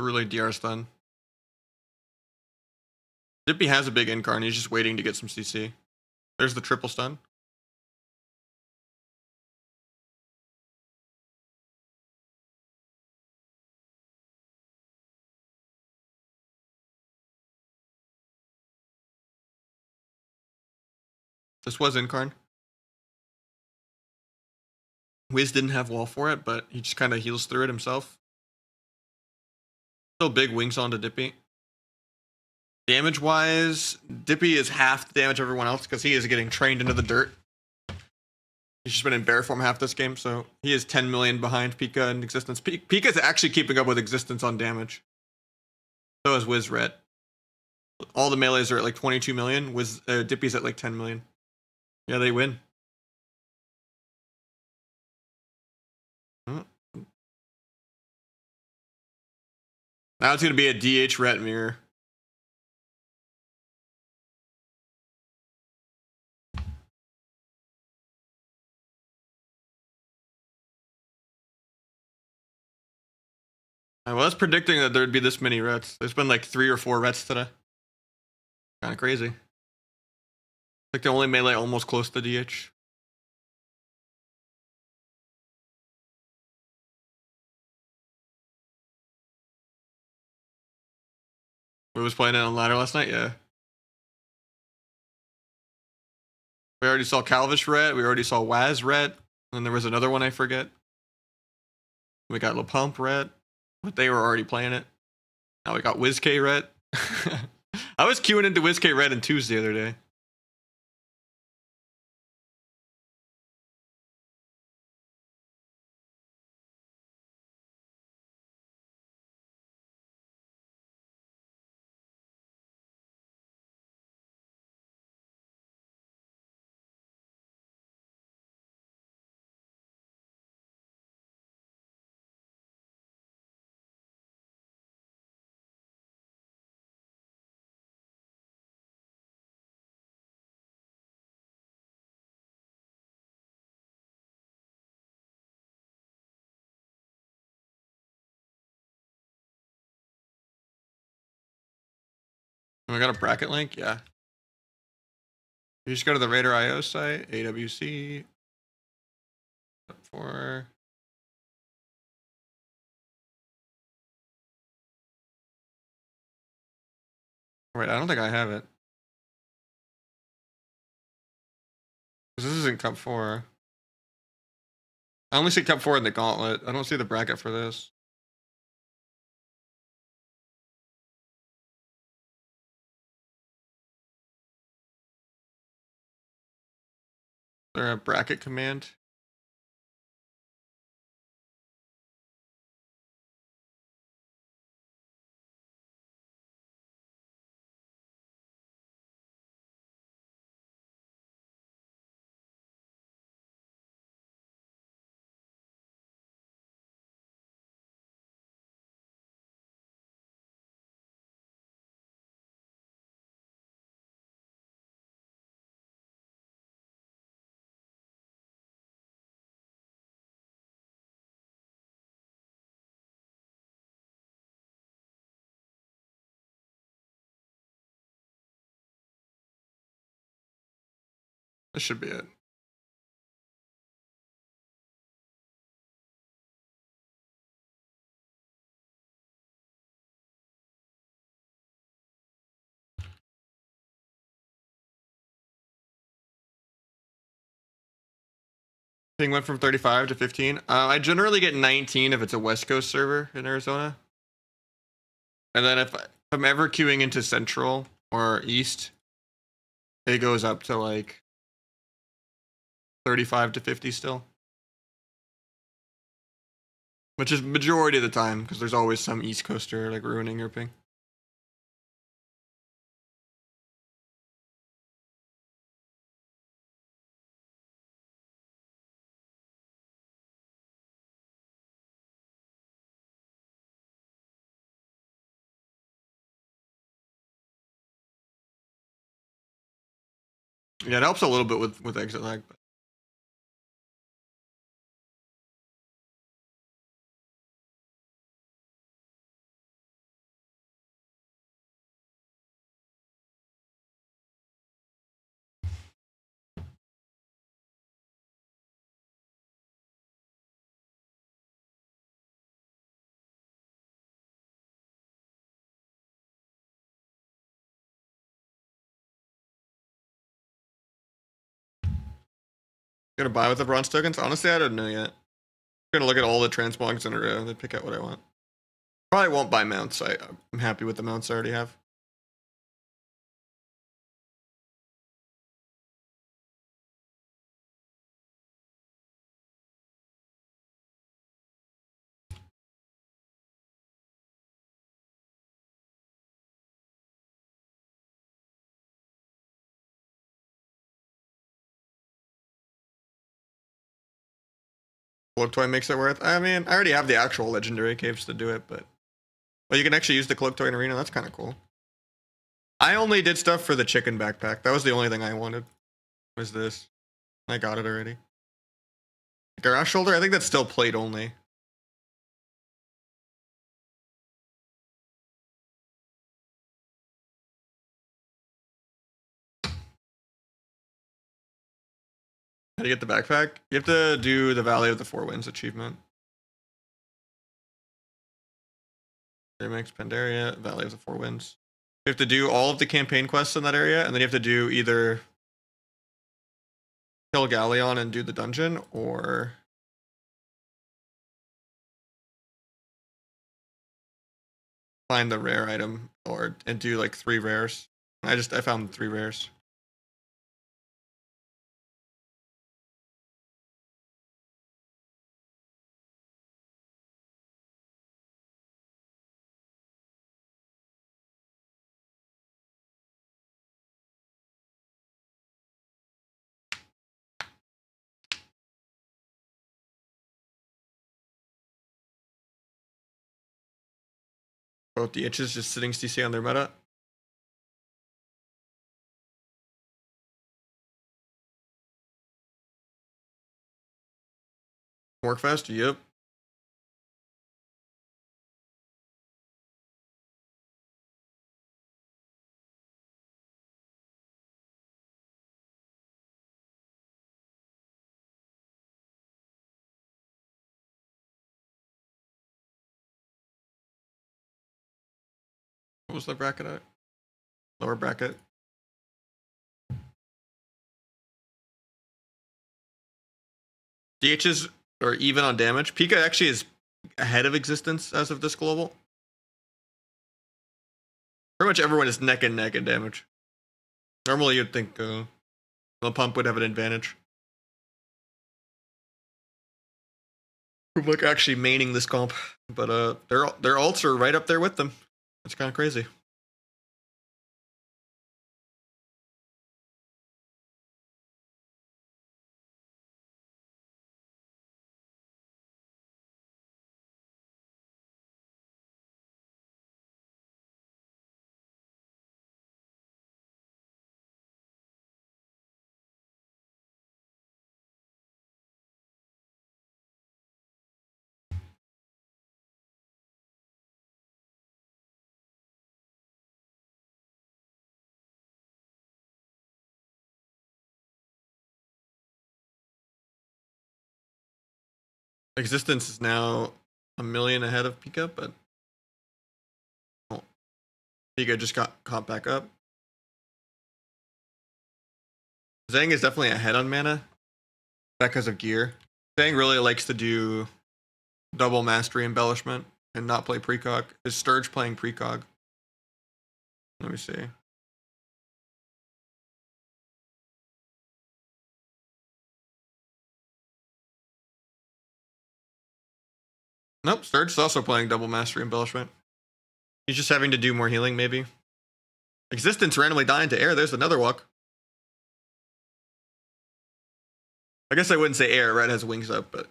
Really DR stun. Dippy has a big incarn. He's just waiting to get some CC. There's the triple stun. This was incarn. Wiz didn't have wall for it, but he just kind of heals through it himself. Still big wings onto Dippy. Damage wise, Dippy is half the damage of everyone else because he is getting trained into the dirt. He's just been in bear form half this game, so he is 10 million behind Pika in existence. Pika's actually keeping up with existence on damage. So is Wiz Red. All the melees are at like 22 million. Dippy's at like 10 million. Yeah, they win. Now it's going to be a DH Ret mirror. I was predicting that there'd be this many Rets. There's been like 3 or 4 Rets today. Kind of crazy. Like the only melee almost close to DH. We was playing it on ladder last night, yeah. We already saw Calvish Ret, we already saw Waz Ret, and there was another one I forget. We got LaPump Ret, but they were already playing it. Now we got WizK Ret. I was queuing into WizK Ret and twos the other day. And we got a bracket link, yeah. You just go to the Raider IO site, AWC. For wait, I don't think I have it. This isn't Cup 4. I only see Cup 4 in the gauntlet. I don't see the bracket for this. Is there a bracket command? This should be it. Ping went from 35 to 15. I generally get 19 if it's a West Coast server in Arizona. And then if I'm ever queuing into Central or East, it goes up to like 35 to 50 still. Which is majority of the time, because there's always some East Coaster like ruining your ping. Yeah, it helps a little bit with exit lag. But Gonna buy with the bronze tokens? Honestly, I don't know yet. I'm gonna look at all the transmogs in a row and then pick out what I want. Probably won't buy mounts. I'm happy with the mounts I already have. Cloak toy makes it worth. I mean, I already have the actual legendary caves to do it, but you can actually use the cloak toy in arena. That's kind of cool. I only did stuff for the chicken backpack. That was the only thing I wanted. Was this? I got it already. Garage shoulder. I think that's still plate only. How do you get the backpack? You have to do the Valley of the Four Winds achievement. Remix, Pandaria, Valley of the Four Winds. You have to do all of the campaign quests in that area, and then you have to do either kill Galleon and do the dungeon, or find the rare item, and do like 3 rares. I found 3 rares. Both the itches just sitting CC on their meta. Work fast? Yep. What was the bracket at? Lower bracket. DHs are even on damage. Pika actually is ahead of existence as of this global. Pretty much everyone is neck and neck in damage. Normally you'd think the pump would have an advantage. Like actually maining this comp, but their ults are right up there with them. That's kind of crazy. Existence is now 1 million ahead of Pika, but Pika just got caught back up. Zhang is definitely ahead on mana because of gear. Zhang really likes to do double mastery embellishment and not play precog. Is Sturge playing precog? Let me see. Nope, Sturge is also playing double mastery embellishment. He's just having to do more healing, maybe. Existence randomly dying to air. There's another walk. I guess I wouldn't say air. Red has wings up, but.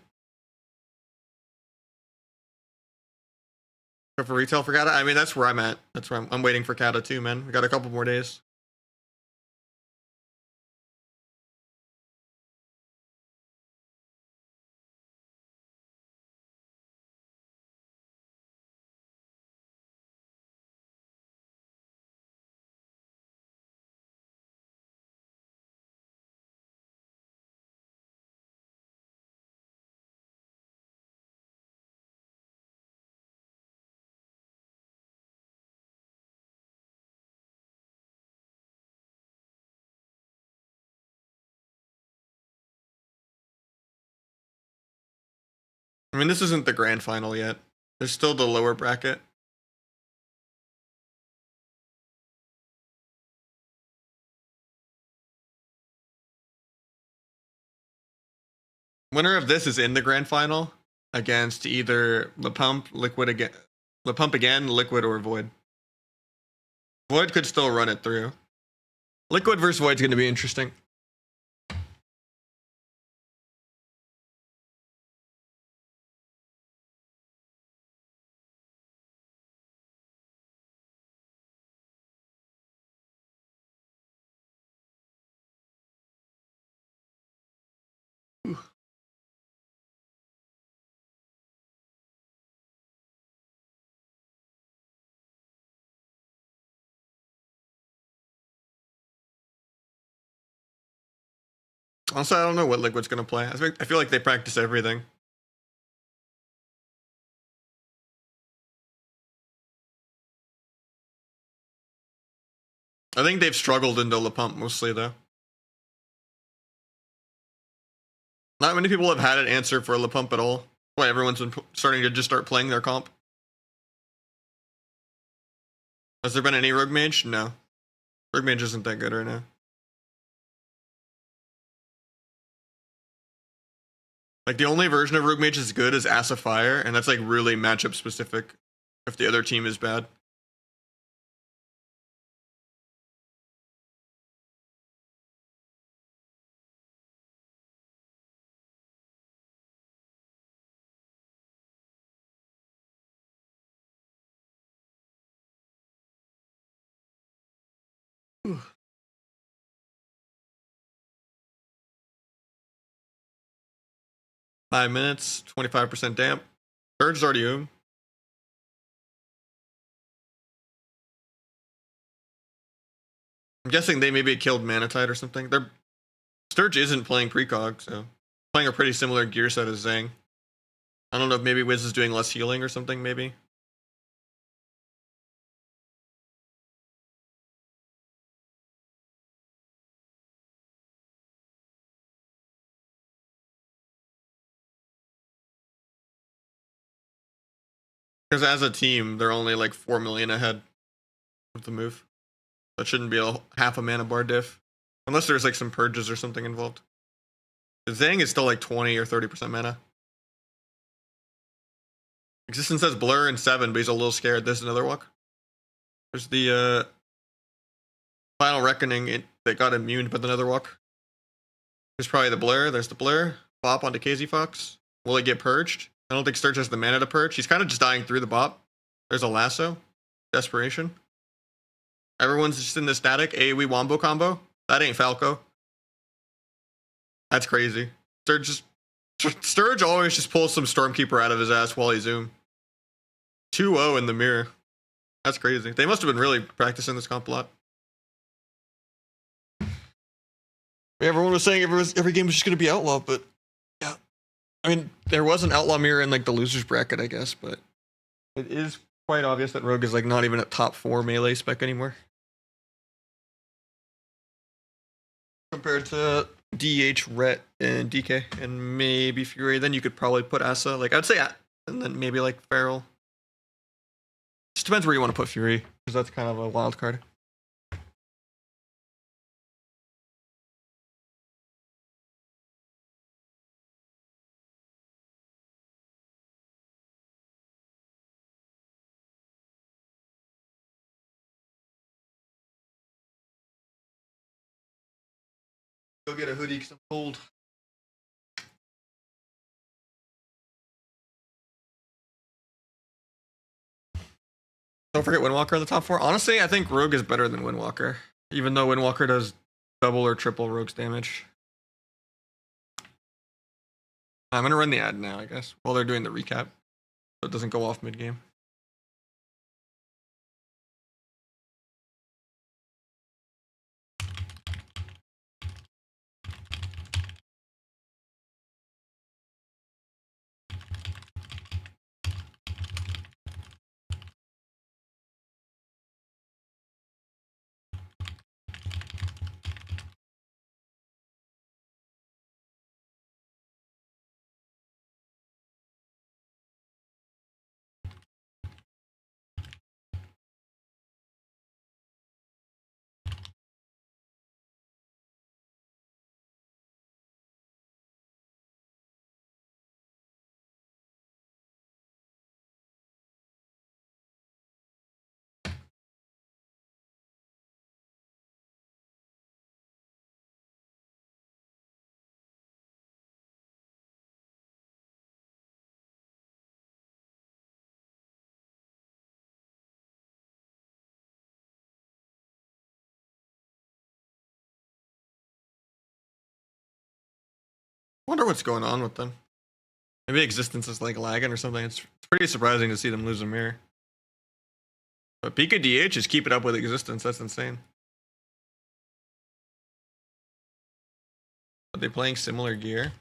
Go for retail for Kata? I mean, that's where I'm at. That's where I'm waiting for Kata too, man. We got a couple more days. I mean, this isn't the grand final yet. There's still the lower bracket. Winner of this is in the grand final against either Lepump, Liquid again, Lepump again, Liquid, or Void. Void could still run it through. Liquid versus Void's going to be interesting. Ooh. Also, I don't know what Liquid's going to play. I feel like they practice everything. I think they've struggled into Lepump mostly, though. Not many people have had an answer for Lepump at all. Why everyone's been starting to just start playing their comp. Has there been any Rogue Mage? No. Rogue Mage isn't that good right now. Like, the only version of Rogue Mage is good is Ass of Fire, and that's like really matchup specific if the other team is bad. Whew. Five minutes, 25% damp. Surge is already home. I'm guessing they maybe killed Manatide or something. Their Sturge isn't playing precog, so playing a pretty similar gear set as Zhang. I don't know if maybe Wiz is doing less healing or something, maybe. Because as a team, they're only like 4 million ahead of the move. That shouldn't be a half a mana bar diff. Unless there's like some purges or something involved. Zhang is still like 20 or 30% mana. Existence has Blur and 7, but he's a little scared. There's another walk. There's the Final Reckoning that got immune by the Nether Walk. There's probably the Blur. There's the Blur. Bop onto KZ Fox. Will it get purged? I don't think Sturge has the mana to purge. He's kind of just dying through the bop. There's a lasso. Desperation. Everyone's just in the static AoE wombo combo. That ain't Falco. That's crazy. Sturge always just pulls some Stormkeeper out of his ass while he zoom. 2-0 in the mirror. That's crazy. They must have been really practicing this comp a lot. Everyone was saying every game was just going to be Outlaw, but yeah. I mean, there was an Outlaw mirror in like the loser's bracket, I guess, but it is quite obvious that Rogue is like not even at top 4 melee spec anymore. Compared to DH, Ret, and DK, and maybe Fury. Then you could probably put Asa. Like, I'd say, and then maybe like Feral. Just depends where you want to put Fury, because that's kind of a wild card. Go get a hoodie because I'm cold. Don't forget Windwalker in the top 4. Honestly, I think Rogue is better than Windwalker, even though Windwalker does double or triple Rogue's damage. I'm going to run the ad now, I guess, while they're doing the recap, so it doesn't go off mid-game. Wonder what's going on with them. Maybe existence is like lagging or something. It's pretty surprising to see them lose a mirror. But Pika DH is keeping up with existence. That's insane. Are they playing similar gear?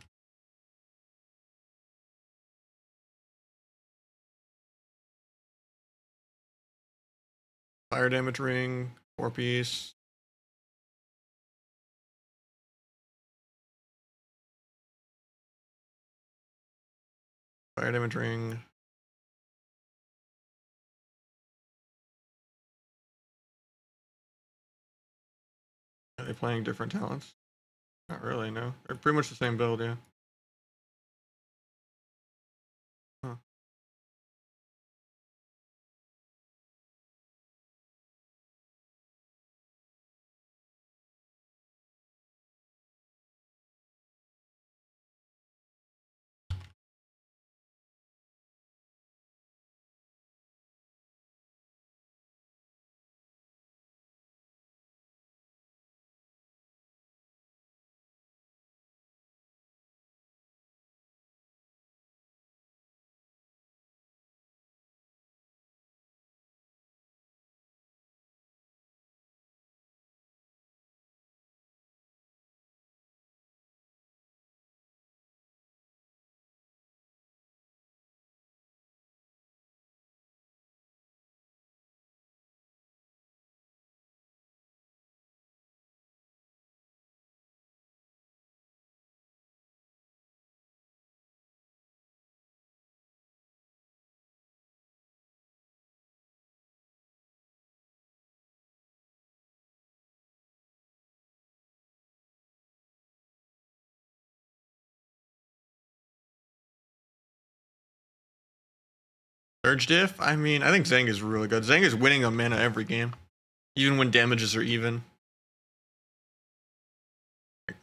Fire damage ring, 4-piece. Fire damage ring. Are they playing different talents? Not really, no. They're pretty much the same build, yeah. Huh. Surge diff? I mean, I think Zang is really good. Zang is winning on mana every game. Even when damages are even.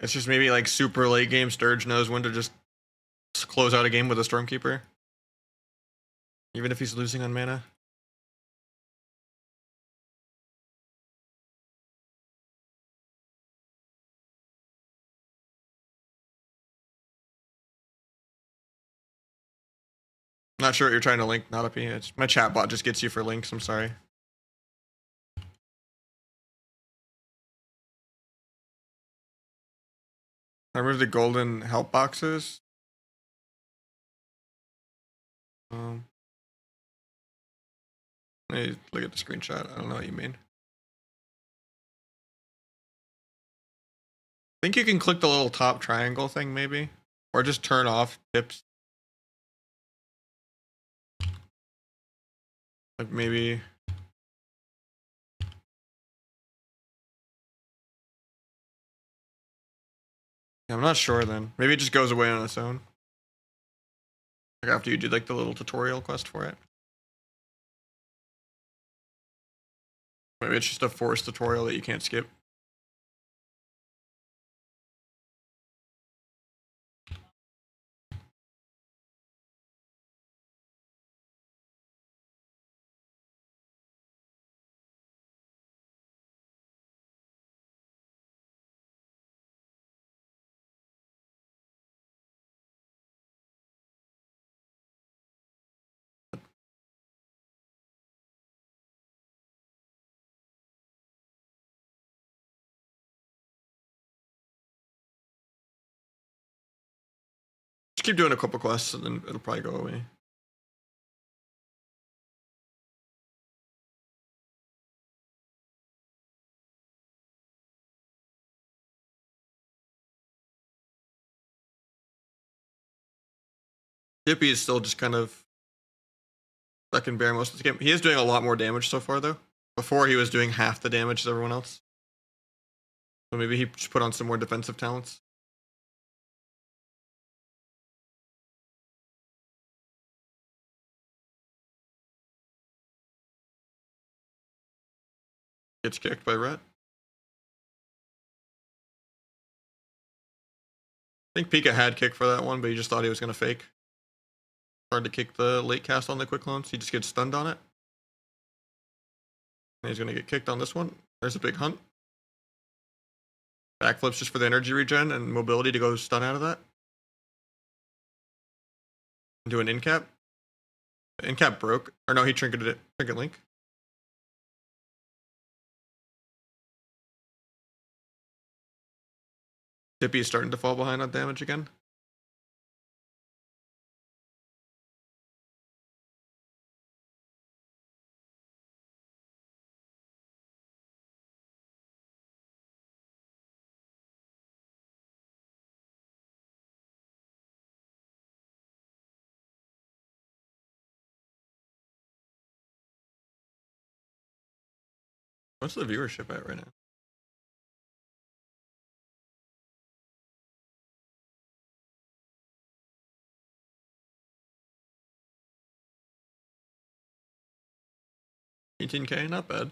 It's just maybe like super late game Sturge knows when to just close out a game with a Stormkeeper. Even if he's losing on mana. Not sure what you're trying to link, not a P. It's, my chatbot just gets you for links, I'm sorry. I removed the golden help boxes. Let me look at the screenshot. I don't know what you mean. I think you can click the little top triangle thing maybe. Or just turn off tips. Like maybe... Yeah, I'm not sure then. Maybe it just goes away on its own. Like after you do like the little tutorial quest for it. Maybe it's just a forced tutorial that you can't skip. Just keep doing a couple quests and then it'll probably go away. Dippy is still just kind of second bear most of the game. He is doing a lot more damage so far though. Before he was doing half the damage as everyone else. So maybe he should put on some more defensive talents. Gets kicked by Rhett. I think Pika had kick for that one, but he just thought he was going to fake. Hard to kick the late cast on the quick clones. He just gets stunned on it. And he's going to get kicked on this one. There's a big hunt. Backflips just for the energy regen and mobility to go stun out of that. Do an incap. Incap broke. Or no, he trinketed it. Trinket link. Dippy is starting to fall behind on damage again. What's the viewership at right now? $18K, not bad.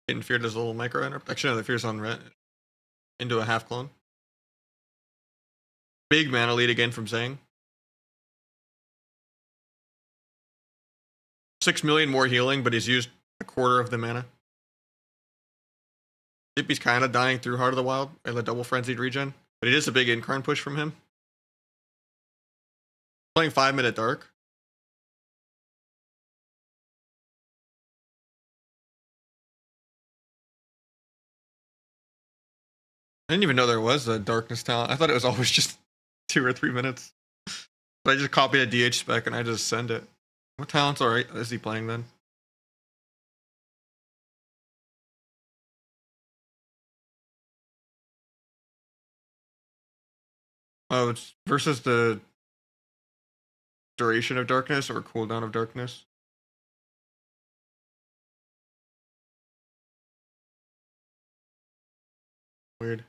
Getting feared as a little micro interrupt. Actually, no, the fear's on red. Into a half clone. Big mana lead again from Zhang. 6 million more healing, but he's used a quarter of the mana. Dippy's kind of dying through Heart of the Wild and the double frenzied regen, but it is a big Incarn push from him. Playing 5-minute Dark. I didn't even know there was a Darkness talent. I thought it was always just 2 or 3 minutes. But I just copied a DH spec and I just send it. What talents is he playing then? Oh, it's versus the duration of darkness or cooldown of darkness. Weird.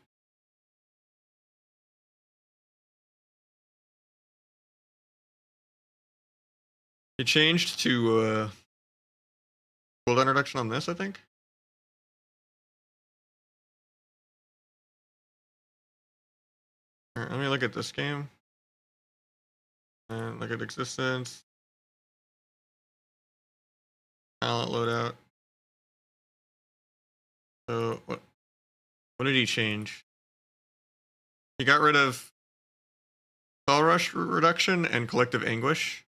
It changed to cooldown reduction on this, I think. Alright, let me look at this game. And look at existence. Talent loadout. So what did he change? He got rid of Spell Rush reduction and Collective Anguish.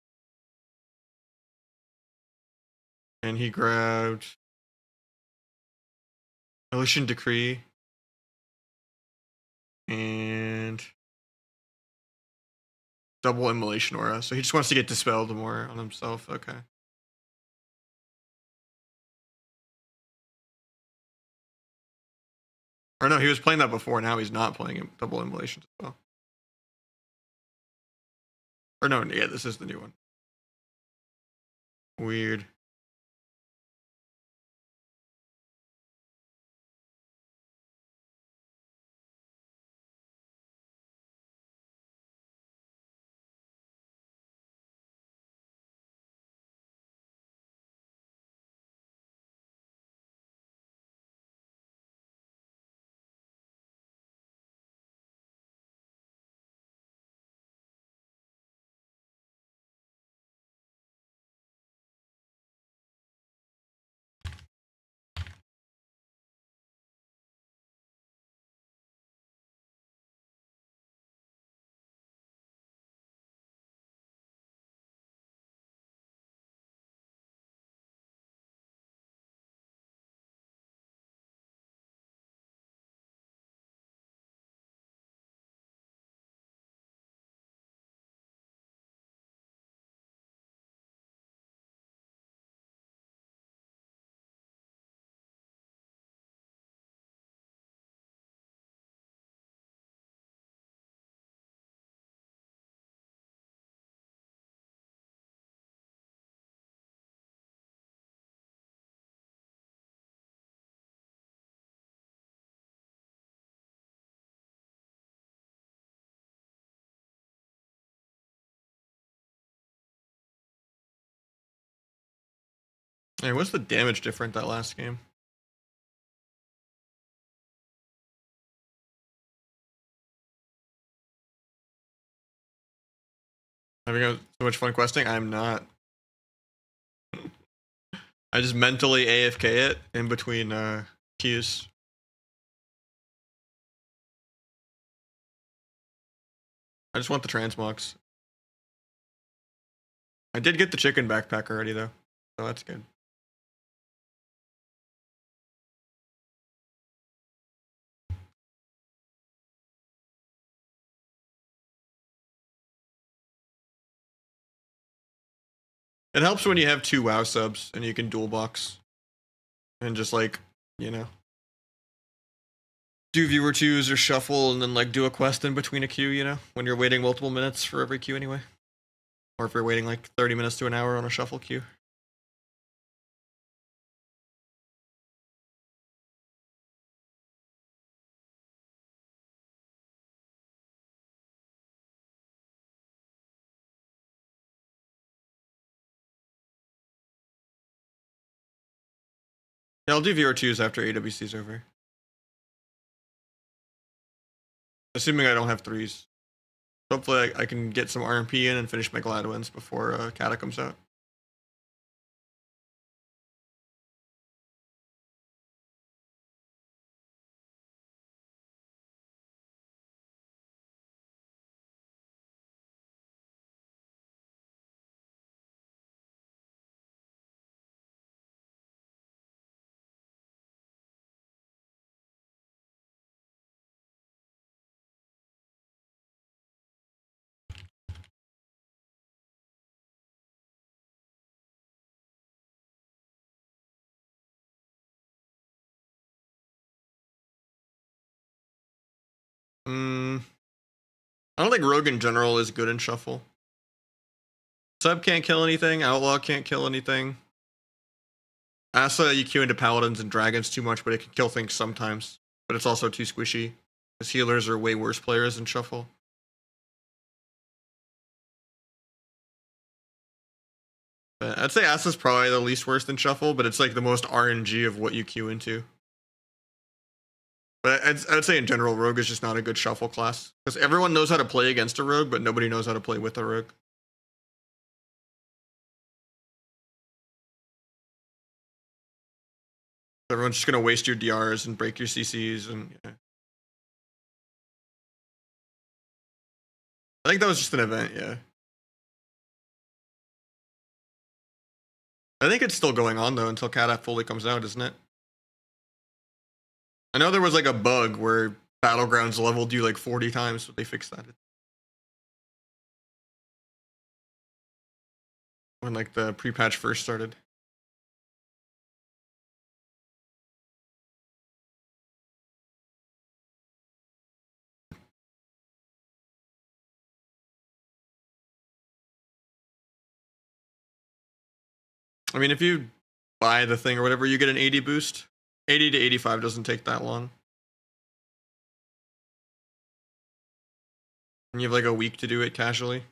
And he grabbed Illusion Decree and double Immolation Aura. So he just wants to get dispelled more on himself. Okay. Or no, he was playing that before. Now he's not playing double Immolation as well. Or no, yeah, this is the new one. Weird. Hey, what's the damage different that last game? Having so much fun questing? I'm not. I just mentally AFK it in between Qs. I just want the transmogs. I did get the chicken backpack already though, so that's good. It helps when you have 2 WoW subs and you can dual box. And just like, you know, do viewer twos or shuffle and then like do a quest in between a queue, you know, when you're waiting multiple minutes for every queue anyway. Or if you're waiting like 30 minutes to an hour on a shuffle queue. Yeah, I'll do viewer twos after AWC's over. Assuming I don't have 3s. Hopefully I can get some RMP in and finish my Gladwins before Kata comes out. I don't think Rogue in general is good in shuffle. Sub can't kill anything, Outlaw can't kill anything. Asa, you queue into Paladins and Dragons too much, but it can kill things sometimes. But it's also too squishy. Because healers are way worse players in shuffle. But I'd say Asa's probably the least worst in shuffle, but it's like the most RNG of what you queue into. But I'd say in general, Rogue is just not a good shuffle class. Because everyone knows how to play against a Rogue, but nobody knows how to play with a Rogue. Everyone's just going to waste your DRs and break your CCs. And yeah. I think that was just an event, yeah. I think it's still going on though until Kata fully comes out, isn't it? I know there was like a bug where Battlegrounds leveled you like 40 times, but they fixed that. When like the pre-patch first started. I mean, if you buy the thing or whatever, you get an 80 boost. 80 to 85 doesn't take that long. And you have like a week to do it casually.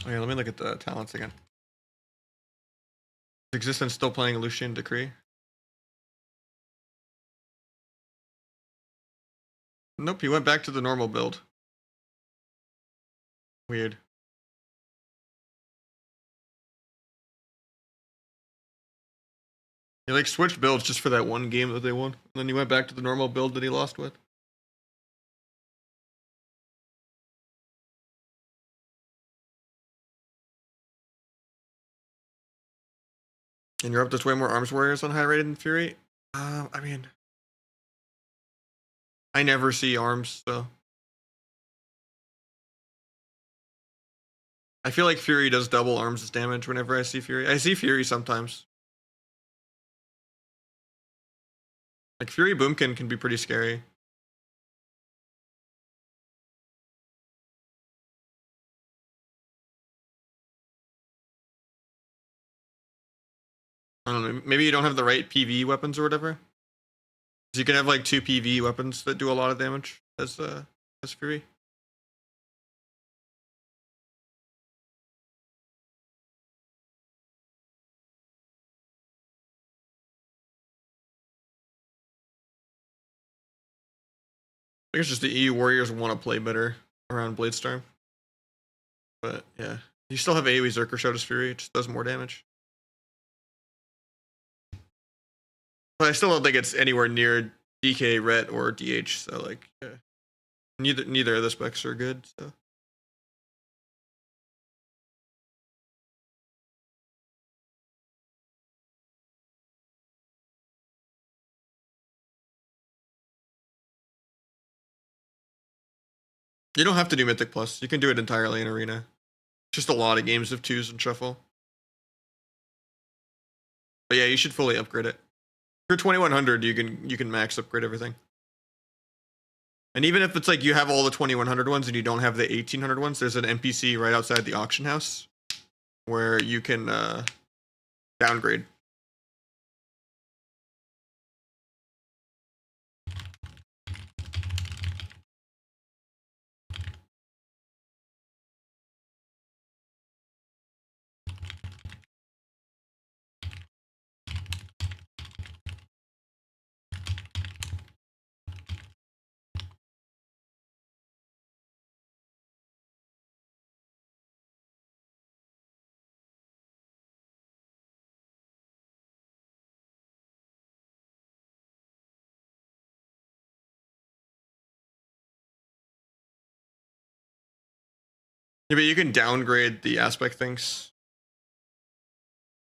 Okay, let me look at the talents again. Is Existence still playing Lucian Decree? Nope, he went back to the normal build. Weird. He like switched builds just for that one game that they won. And then he went back to the normal build that he lost with. And you're up to way more Arms Warriors on high rated than Fury? I mean, I never see Arms, so. I feel like Fury does double Arms' damage whenever I see Fury. I see Fury sometimes. Like Fury Boomkin can be pretty scary. I don't know, maybe you don't have the right PV weapons or whatever. So you can have like 2 PV weapons that do a lot of damage as Fury. think it's just the EU Warriors want to play better around Bladestorm. But yeah, you still have AoE Zerker Showdown Fury, it just does more damage. But I still don't think it's anywhere near DK, Ret, or DH. So like, yeah. neither of the specs are good. So. You don't have to do Mythic Plus. You can do it entirely in Arena. Just a lot of games of 2s and Shuffle. But yeah, you should fully upgrade it. For 2100, you can max upgrade everything. And even if it's like you have all the 2100 ones and you don't have the 1800 ones, there's an NPC right outside the auction house where you can downgrade. Yeah, but you can downgrade the aspect things.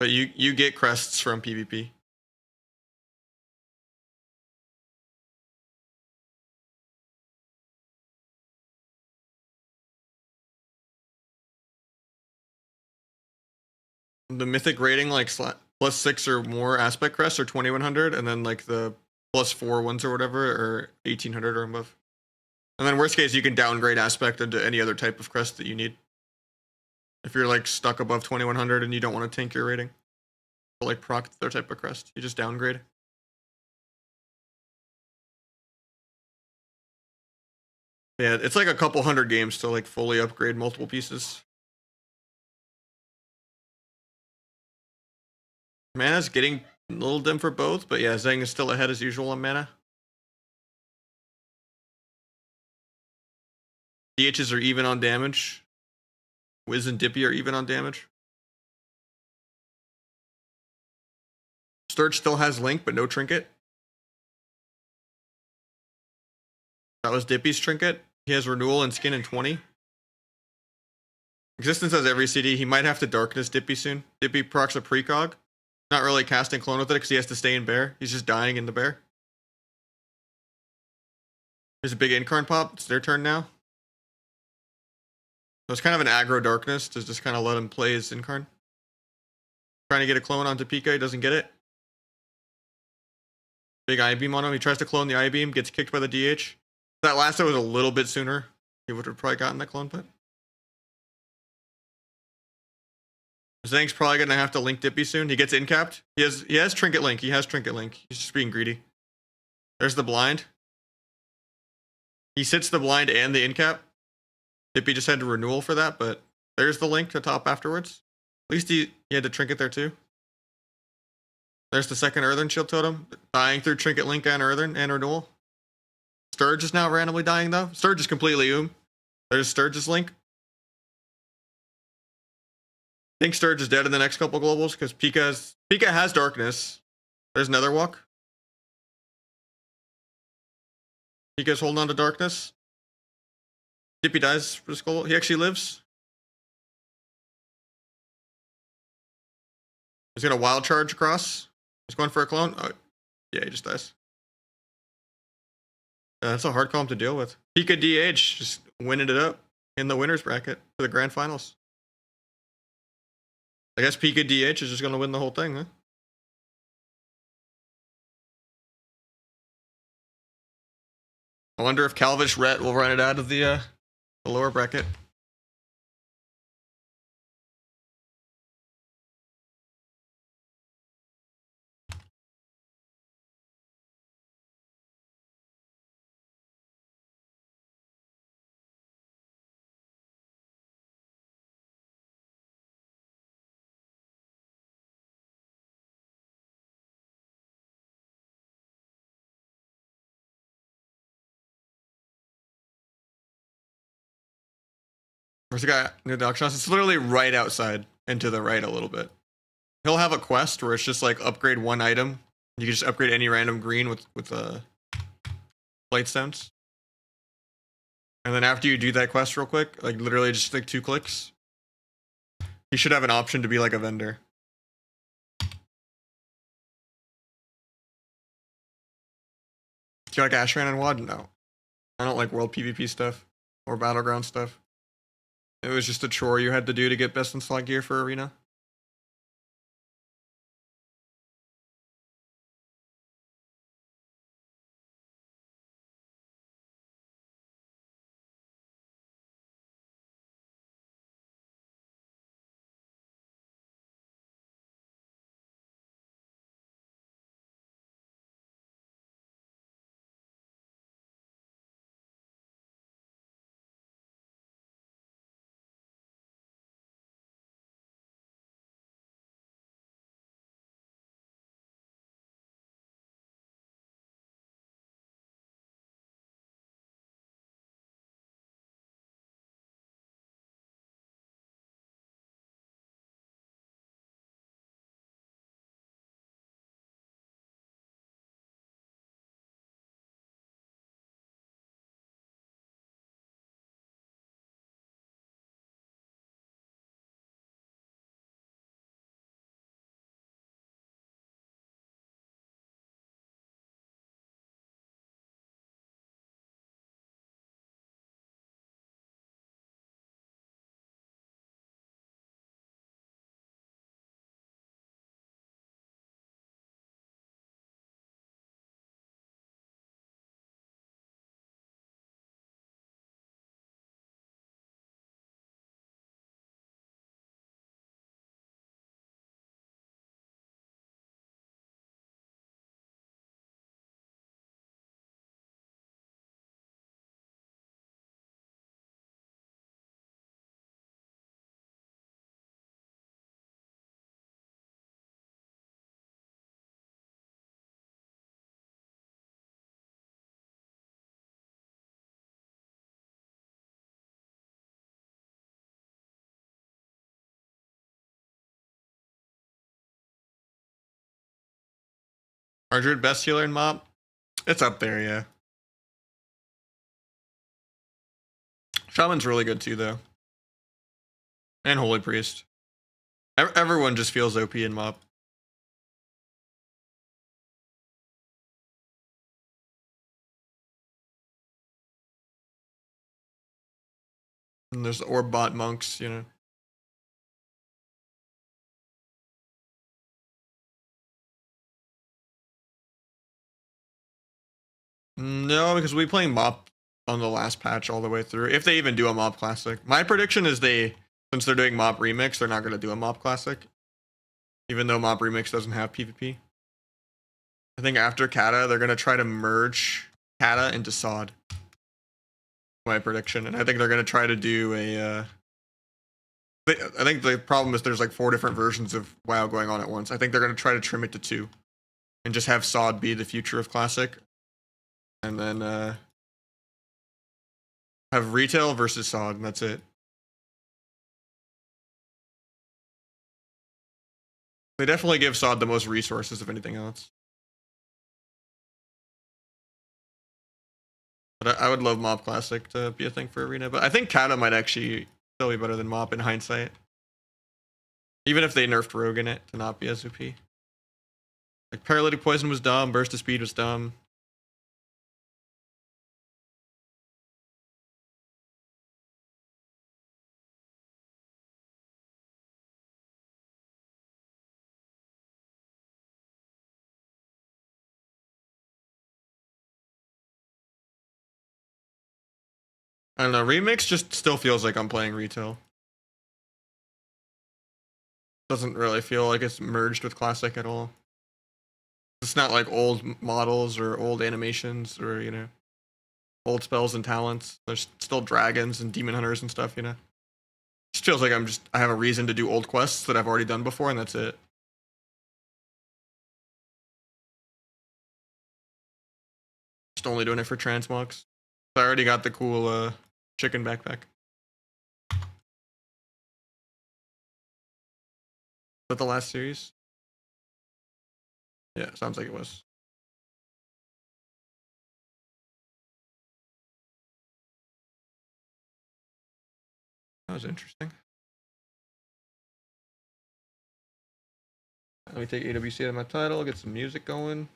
But you get crests from PvP. The mythic rating like +6 or more aspect crests are 2100, and then like the +4 ones or whatever are 1800 or above. And then worst case, you can downgrade aspect into any other type of crest that you need. If you're like stuck above 2100 and you don't want to tank your rating, or like proc their type of crest, you just downgrade. Yeah, it's like a couple hundred games to like fully upgrade multiple pieces. Mana's getting a little dim for both, but yeah, Zheng is still ahead as usual on mana. DHs are even on damage. Wiz and Dippy are even on damage. Sturge still has Link, but no Trinket. That was Dippy's Trinket. He has Renewal and Skin in 20. Existence has every CD. He might have to Darkness Dippy soon. Dippy procs a precog. Not really casting Clone with it because he has to stay in Bear. He's just dying in the Bear. There's a big Incarn pop. It's their turn now. So it's kind of an aggro Darkness to just kind of let him play his Incarn. Trying to get a clone onto Pika, he doesn't get it. Big I-beam on him. He tries to clone the I-beam, gets kicked by the DH. If that last was a little bit sooner, he would have probably gotten that clone put. Zhang's probably gonna have to link Dippy soon. He gets incapped. He has Trinket Link. He has Trinket Link. He's just being greedy. There's the blind. He sits the blind and the incap. Dippy just had to renewal for that, but there's the link to top afterwards. At least he had to Trinket there too. There's the second Earthen Shield Totem. Dying through Trinket Link and Earthen and renewal. Sturge is now randomly dying though. Sturge is completely There's Sturge's Link. I think Sturge is dead in the next couple globals because Pika has Darkness. There's Netherwalk. Pika's holding on to Darkness. Dippy dies for this global. He actually lives. He's gonna wild charge across. He's going for a clone. Oh, yeah, he just dies. That's a hard column to deal with. Pika DH just winning it up in the winners bracket for the grand finals. I guess Pika DH is just going to win the whole thing, huh? I wonder if Calvish Ret will run it out of the lower bracket. Where's the guy near the auction house? It's literally right outside and to the right a little bit. He'll have a quest where it's just like upgrade one item. You can just upgrade any random green with light stones. And then after you do that quest real quick, like literally just like 2 clicks, you should have an option to be like a vendor. Do you like Ashran and WoD? No. I don't like world PvP stuff or battleground stuff. It was just a chore you had to do to get best in slot gear for Arena. Ardred best healer in MoP? It's up there, yeah. Shaman's really good too, though. And Holy Priest. Everyone just feels OP in MoP. And there's orb bot monks, you know. No, because we playing MoP on the last patch all the way through. If they even do a MoP Classic. My prediction is since they're doing MoP Remix, they're not going to do a MoP Classic. Even though MoP Remix doesn't have PvP. I think after Kata, they're going to try to merge Kata into Sod. My prediction. And I think they're going to try to do a... I think the problem is there's like 4 different versions of WoW going on at once. I think they're going to try to trim it to 2. And just have Sod be the future of Classic. And then have retail versus Sod, and that's it. They definitely give Sod the most resources of anything else. But I would love MoP Classic to be a thing for Arena. But I think Kata might actually still be better than MoP in hindsight. Even if they nerfed Rogue in it to not be as OP. Like Paralytic Poison was dumb, Burst of Speed was dumb. I don't know, Remix just still feels like I'm playing retail. Doesn't really feel like it's merged with Classic at all. It's not like old models or old animations or, you know, old spells and talents. There's still dragons and demon hunters and stuff, you know. It just feels like I have a reason to do old quests that I've already done before, and that's it. Just only doing it for transmogs. I already got the cool chicken backpack. that the last series? Yeah, sounds like it was. That was interesting. Let me take AWC out of my title, get some music going.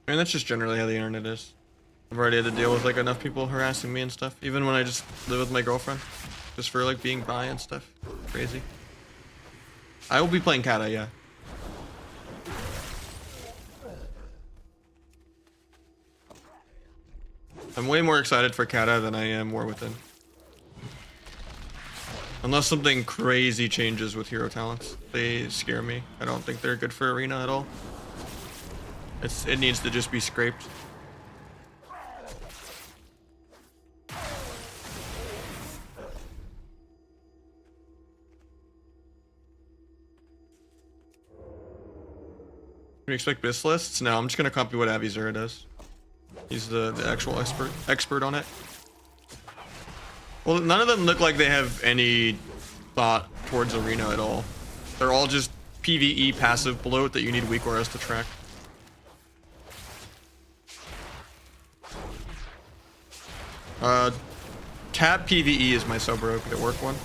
I mean, that's just generally how the internet is. I've already had to deal with like enough people harassing me and stuff, even when I just live with my girlfriend, just for like being bi and stuff. Crazy. I will be playing Kata, yeah. I'm way more excited for Kata than I am War Within. Unless something crazy changes with hero talents. They scare me. I don't think they're good for Arena at all. It needs to just be scraped. Can you expect BIS lists? No, I'm just gonna copy what Avisura does. He's the actual expert on it. Well, none of them look like they have any thought towards Arena at all. They're all just PvE passive bloat that you need weak auras to track. Tap PvE is my sub-rogue at work one.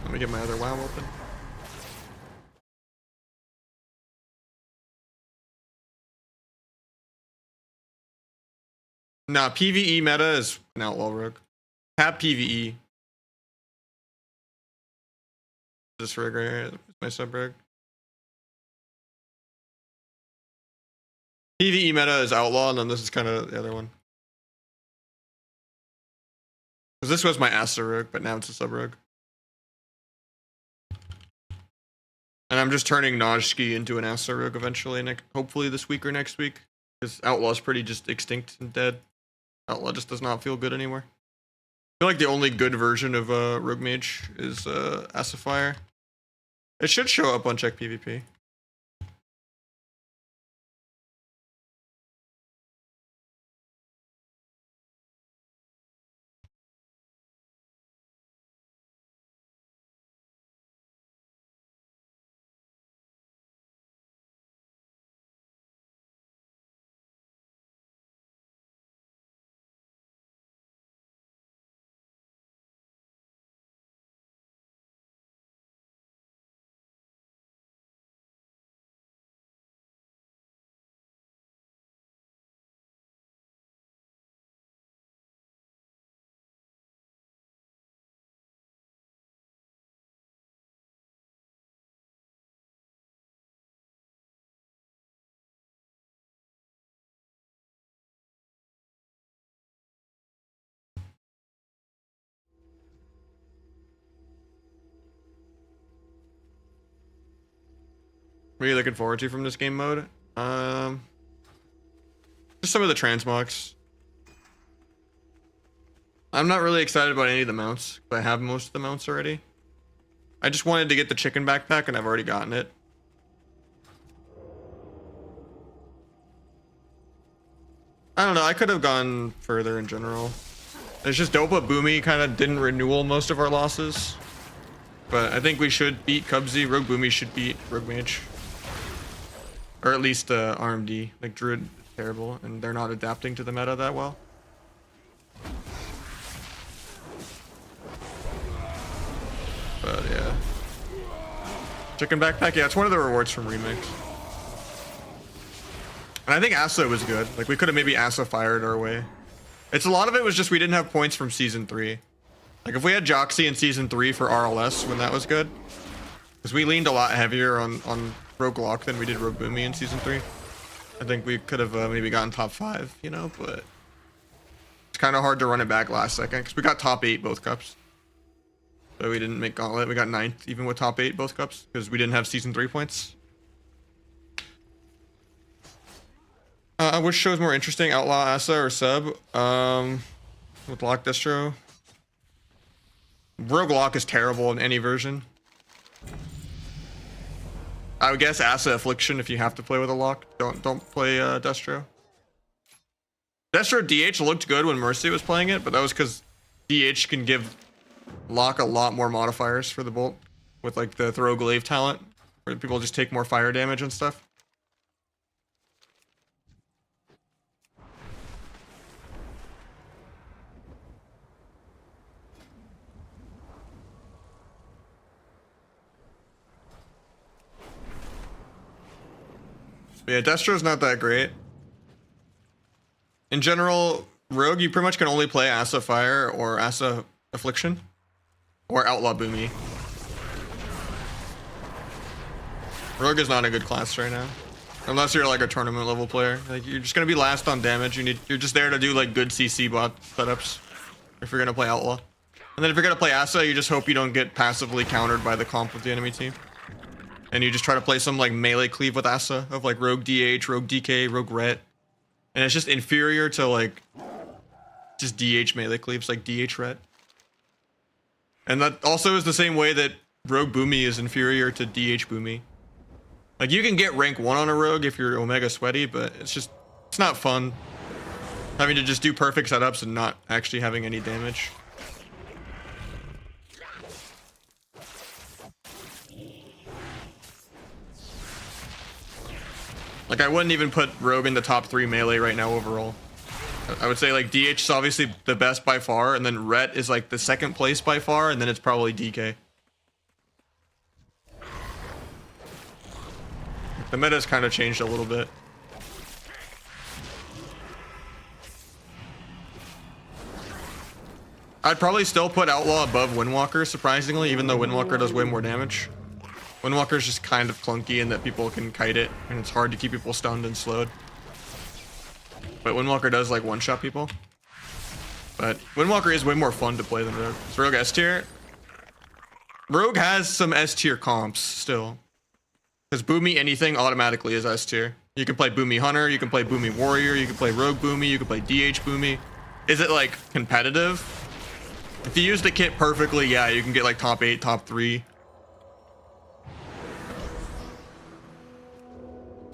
Let me get my other WoW open. Nah, PvE meta is an outlaw rogue. Tap PvE. This rig right here, my sub rig. PvE meta is outlaw, and then this is kind of the other one. Because this was my Asa rig, but now it's a sub rig. And I'm just turning Najski into an Asa rig eventually, hopefully this week or next week. Because Outlaw's pretty just extinct and dead. Outlaw just does not feel good anymore. I feel like the only good version of Rogue Mage is Assifier. It should show up on Check PvP. What are you looking forward to from this game mode? Just some of the transmogs. I'm not really excited about any of the mounts, but I have most of the mounts already. I just wanted to get the chicken backpack, and I've already gotten it. I don't know, I could have gone further in general. It's just Dopa Boomy kind of didn't renewal most of our losses. But I think we should beat Cubsy. Rogue Boomy should beat Rogue Mage. Or at least RMD. Like Druid is terrible, and they're not adapting to the meta that well. But yeah. Chicken backpack, yeah, it's one of the rewards from Remix. And I think Asa was good. Like we could have maybe Asa fired our way. It's a lot of it was just we didn't have points from season 3. Like if we had Joxy in season 3 for RLS when that was good. Because we leaned a lot heavier on Rogue Lock than we did Rogue Boomy in season 3. I think we could have maybe gotten top 5, you know, but it's kind of hard to run it back last second because we got top 8 both cups. So we didn't make Gauntlet. We got 9th even with top 8 both cups because we didn't have season 3 points. Which show is more interesting, Outlaw Asa or Sub? With Lock Destro. Rogue Lock is terrible in any version. I would guess Asa Affliction if you have to play with a lock. Don't play Destro. Destro DH looked good when Mercy was playing it, but that was because DH can give Lock a lot more modifiers for the bolt with like the throw glaive talent, where people just take more fire damage and stuff. But yeah, Destro's not that great. In general, Rogue, you pretty much can only play Asa Fire or Asa Affliction or Outlaw Boomy. Rogue is not a good class right now. Unless you're like a tournament level player. Like you're just gonna be last on damage. You're just there to do like good CC bot setups if you're gonna play Outlaw. And then if you're gonna play Asa, you just hope you don't get passively countered by the comp of the enemy team. And you just try to play some like melee cleave with Asa of like Rogue DH, Rogue DK, Rogue Ret. And it's just inferior to like just DH melee cleaves like DH Ret. And that also is the same way that Rogue Boomy is inferior to DH Boomy. Like you can get rank 1 on a Rogue if you're Omega Sweaty, but it's not fun having to just do perfect setups and not actually having any damage. Like I wouldn't even put Rogue in the top 3 melee right now overall. I would say like DH is obviously the best by far, and then Ret is like the second place by far, and then it's probably DK. The meta's kind of changed a little bit. I'd probably still put Outlaw above Windwalker, surprisingly, even though Windwalker does way more damage. Windwalker is just kind of clunky in that people can kite it, and it's hard to keep people stunned and slowed. But Windwalker does like one-shot people. But Windwalker is way more fun to play than Rogue. Is Rogue S tier? Rogue has some S tier comps still. Because Boomy anything automatically is S tier. You can play Boomy Hunter, you can play Boomy Warrior, you can play Rogue Boomy, you can play DH Boomy. Is it like competitive? If you use the kit perfectly, yeah, you can get like top 8, top 3.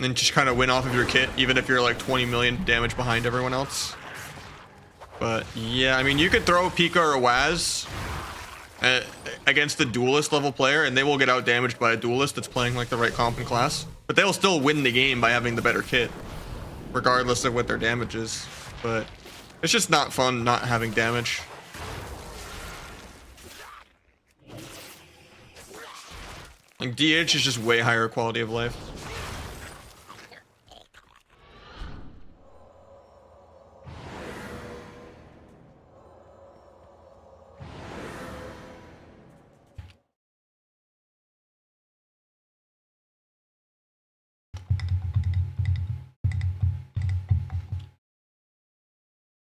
And just kind of win off of your kit, even if you're like 20 million damage behind everyone else. But yeah, I mean, you could throw Pika or Waz against the duelist level player, and they will get out damaged by a duelist that's playing like the right comp and class. But they will still win the game by having the better kit, regardless of what their damage is. But it's just not fun not having damage. Like DH is just way higher quality of life.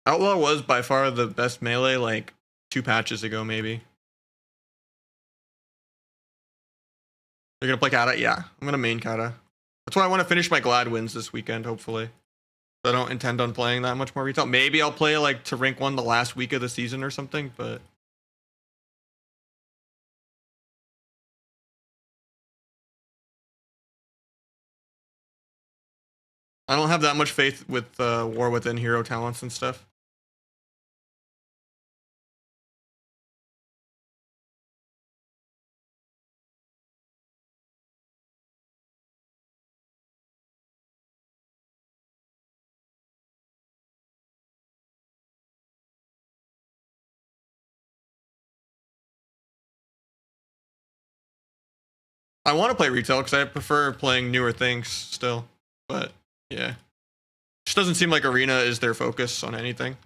Outlaw was by far the best melee like 2 patches ago, maybe. You're gonna play Kata? Yeah, I'm gonna main Kata. That's why I want to finish my Glad wins this weekend, hopefully. I don't intend on playing that much more retail. Maybe I'll play like to rank 1 the last week of the season or something, but I don't have that much faith with War Within hero talents and stuff. I want to play retail because I prefer playing newer things still, but yeah. Just doesn't seem like Arena is their focus on anything.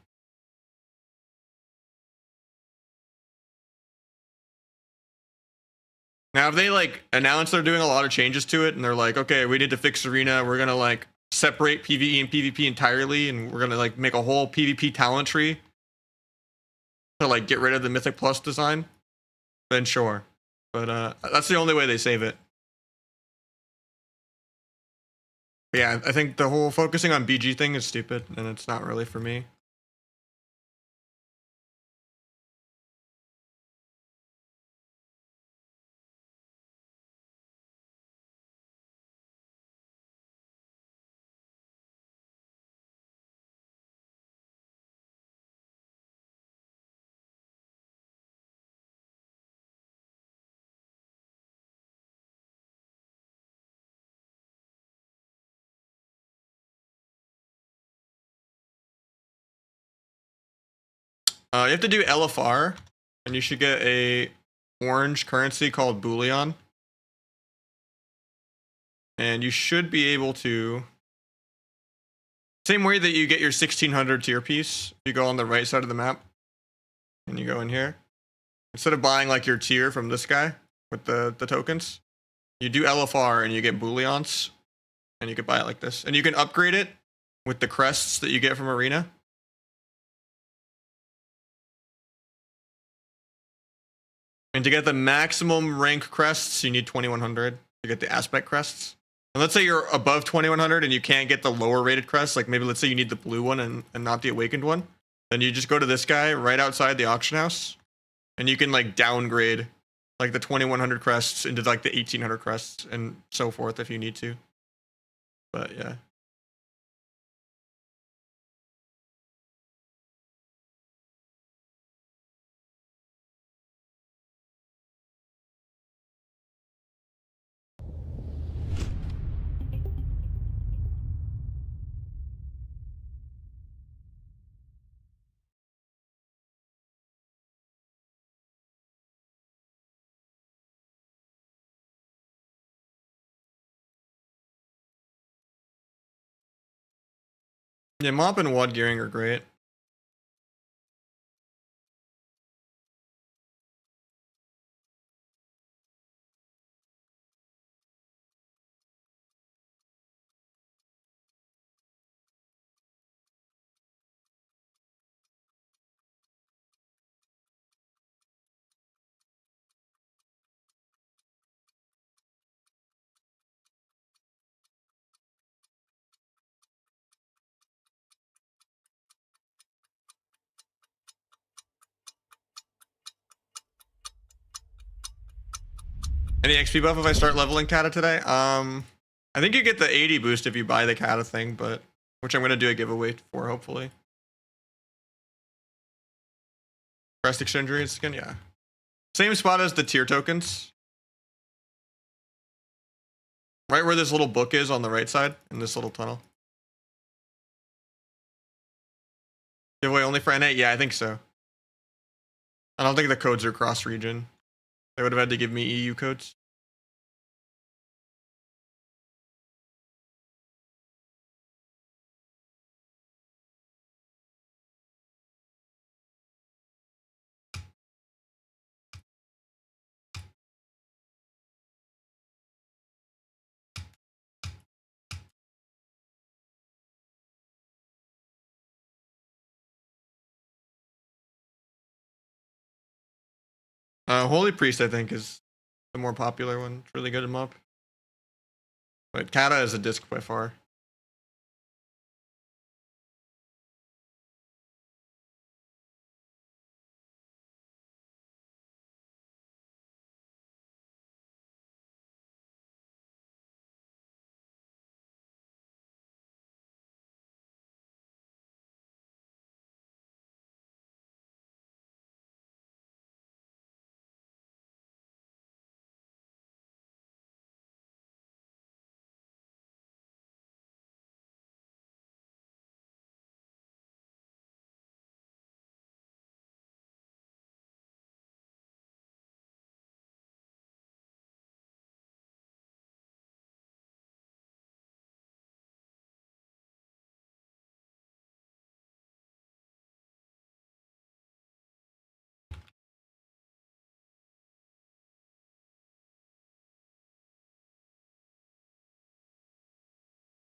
Now, if they like announce they're doing a lot of changes to it and they're like, okay, we need to fix Arena, we're gonna like separate PvE and PvP entirely, and we're gonna like make a whole PvP talent tree to like get rid of the Mythic Plus design, then sure. But that's the only way they save it. Yeah, I think the whole focusing on BG thing is stupid, and it's not really for me. You have to do LFR, and you should get a orange currency called Bullion. And you should be able to... Same way that you get your 1600 tier piece, you go on the right side of the map, and you go in here. Instead of buying like your tier from this guy with the tokens, you do LFR and you get Bullions, and you can buy it like this. And you can upgrade it with the crests that you get from Arena. And to get the maximum rank crests, you need 2100 to get the aspect crests. And let's say you're above 2100 and you can't get the lower rated crests, like maybe let's say you need the blue one and not the awakened one, then you just go to this guy right outside the auction house, and you can like downgrade like the 2100 crests into like the 1800 crests and so forth if you need to. But yeah. Yeah, Mop and Wad Gearing are great. Any XP buff if I start leveling Kata today? I think you get the 80 boost if you buy the Kata thing, but which I'm gonna do a giveaway for hopefully. Crest exchange rate skin, yeah. Same spot as the tier tokens. Right where this little book is on the right side in this little tunnel. Giveaway only for NA? Yeah, I think so. I don't think the codes are cross region. They would have had to give me EU codes. Holy Priest, I think, is the more popular one. It's really good in MUP. But Kata is a disc by far.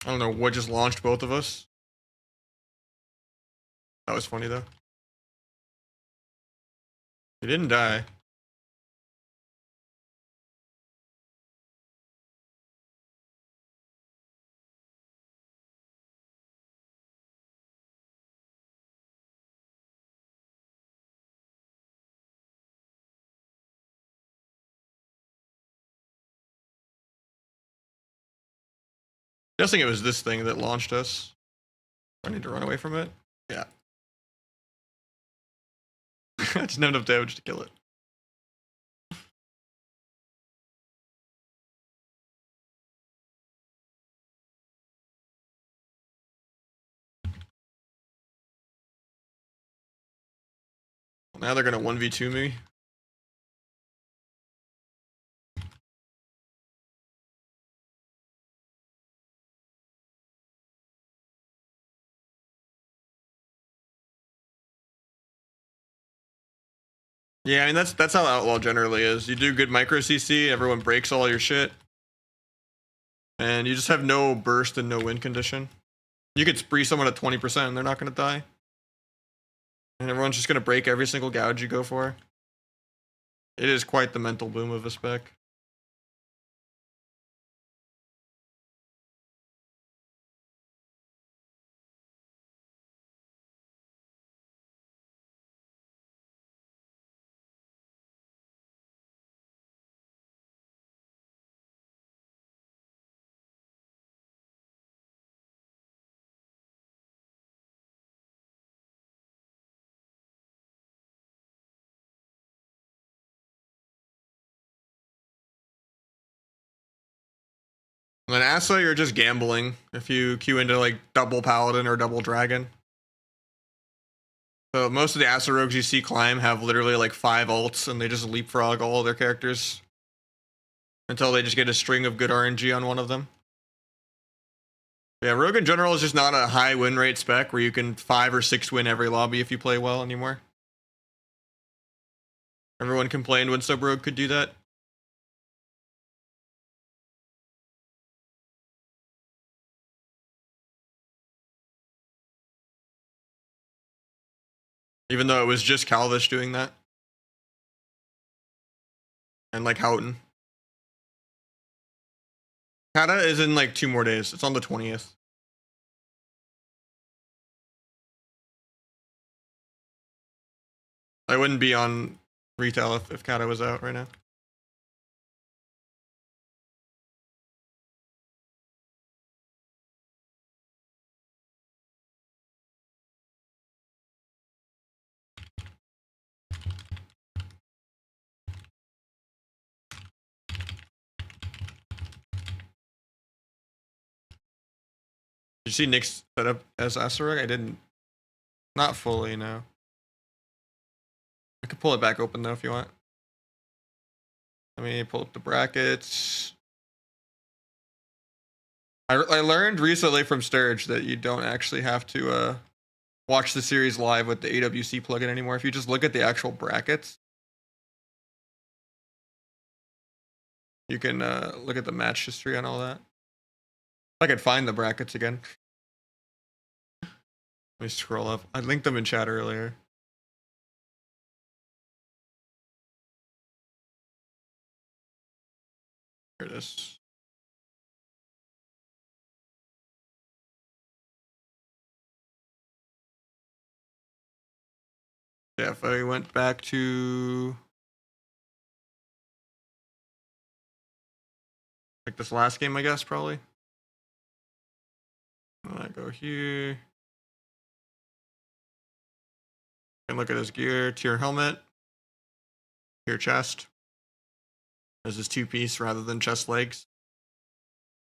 I don't know what just launched both of us. That was funny though. He didn't die. Guessing it was this thing that launched us. I need to run away from it. Yeah. I just have enough damage to kill it. Now they're gonna 1v2 me. Yeah, I mean that's how Outlaw generally is. You do good micro CC, everyone breaks all your shit. And you just have no burst and no win condition. You could spree someone at 20% and they're not gonna die. And everyone's just gonna break every single gouge you go for. It is quite the mental boom of a spec. And then Asa, you're just gambling if you queue into like double Paladin or double Dragon. So most of the Asa rogues you see climb have literally like 5 ults and they just leapfrog all of their characters until they just get a string of good RNG on one of them. Yeah, Rogue in general is just not a high win rate spec where you can 5 or 6 win every lobby if you play well anymore. Everyone complained when Sub Rogue could do that. Even though it was just Calvish doing that. And like Houghton. Kata is in like 2 more days. It's on the 20th. I wouldn't be on retail if Kata was out right now. you see Nick's set up as Asurok? I didn't. Not fully, no. I could pull it back open though if you want. Let me pull up the brackets. I learned recently from Sturge that you don't actually have to watch the series live with the AWC plugin anymore. If you just look at the actual brackets, you can look at the match history and all that. I could find the brackets again. Let me scroll up. I linked them in chat earlier. Here it is. Yeah, if I went back to like this last game, I guess, probably. I go here. And look at his gear, tier helmet, tier chest. This is 2-piece rather than chest legs.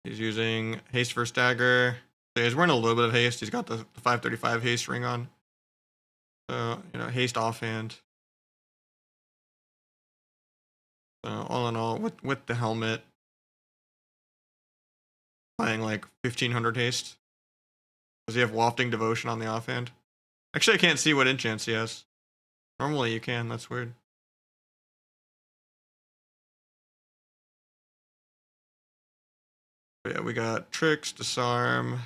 He's using haste for stagger. So he's wearing a little bit of haste. He's got the 535 haste ring on. So, haste offhand. So all in all, with the helmet, playing like 1500 haste. Does he have wafting devotion on the offhand? Actually, I can't see what enchants he has. Normally you can, that's weird. But yeah, we got tricks, disarm.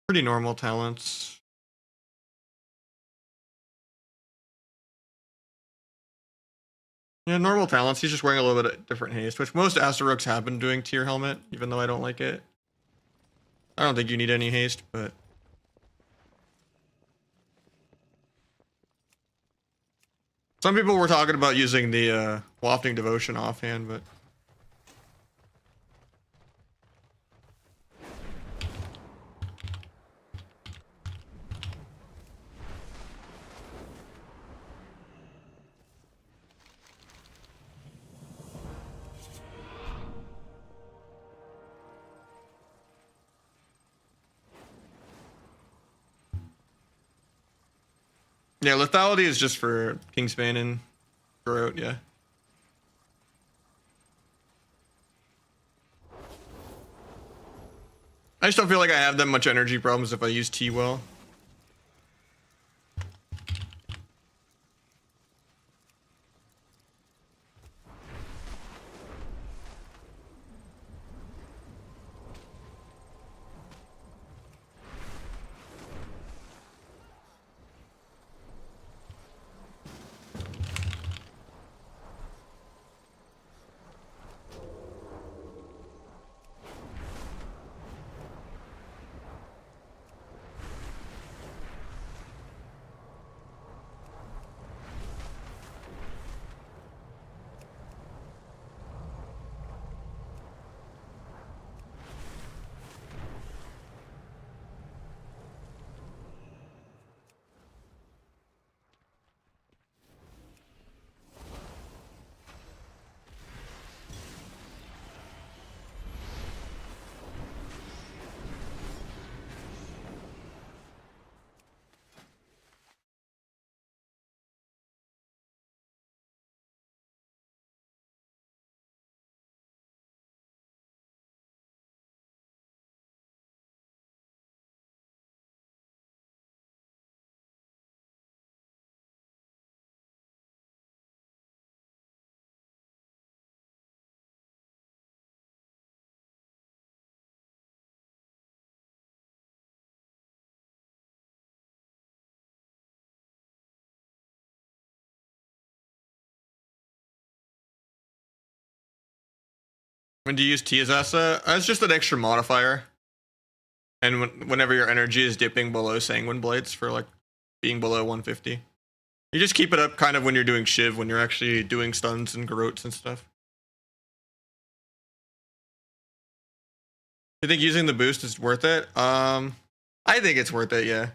Pretty normal talents. Yeah, normal talents. He's just wearing a little bit of different haste, which most Asurooks have been doing tier helmet, even though I don't like it. I don't think you need any haste, but some people were talking about using the wafting devotion offhand, but yeah, lethality is just for Kingspan and Garrote, yeah. I just don't feel like I have that much energy problems if I use T well. When do you use Tiazasa? It's just an extra modifier. And whenever your energy is dipping below Sanguine Blades for like being below 150. You just keep it up kind of when you're doing Shiv, when you're actually doing stuns and Garrotes and stuff. You think using the boost is worth it? I think it's worth it, yeah.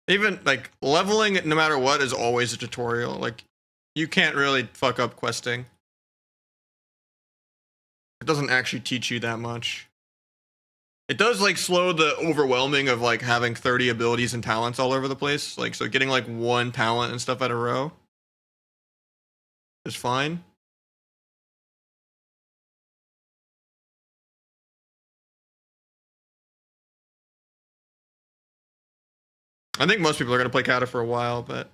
Even like leveling, no matter what, is always a tutorial. Like you can't really fuck up questing. It doesn't actually teach you that much. It does like slow the overwhelming of like having 30 abilities and talents all over the place. Like so getting like one talent and stuff at a row is fine. I think most people are going to play Kata for a while, but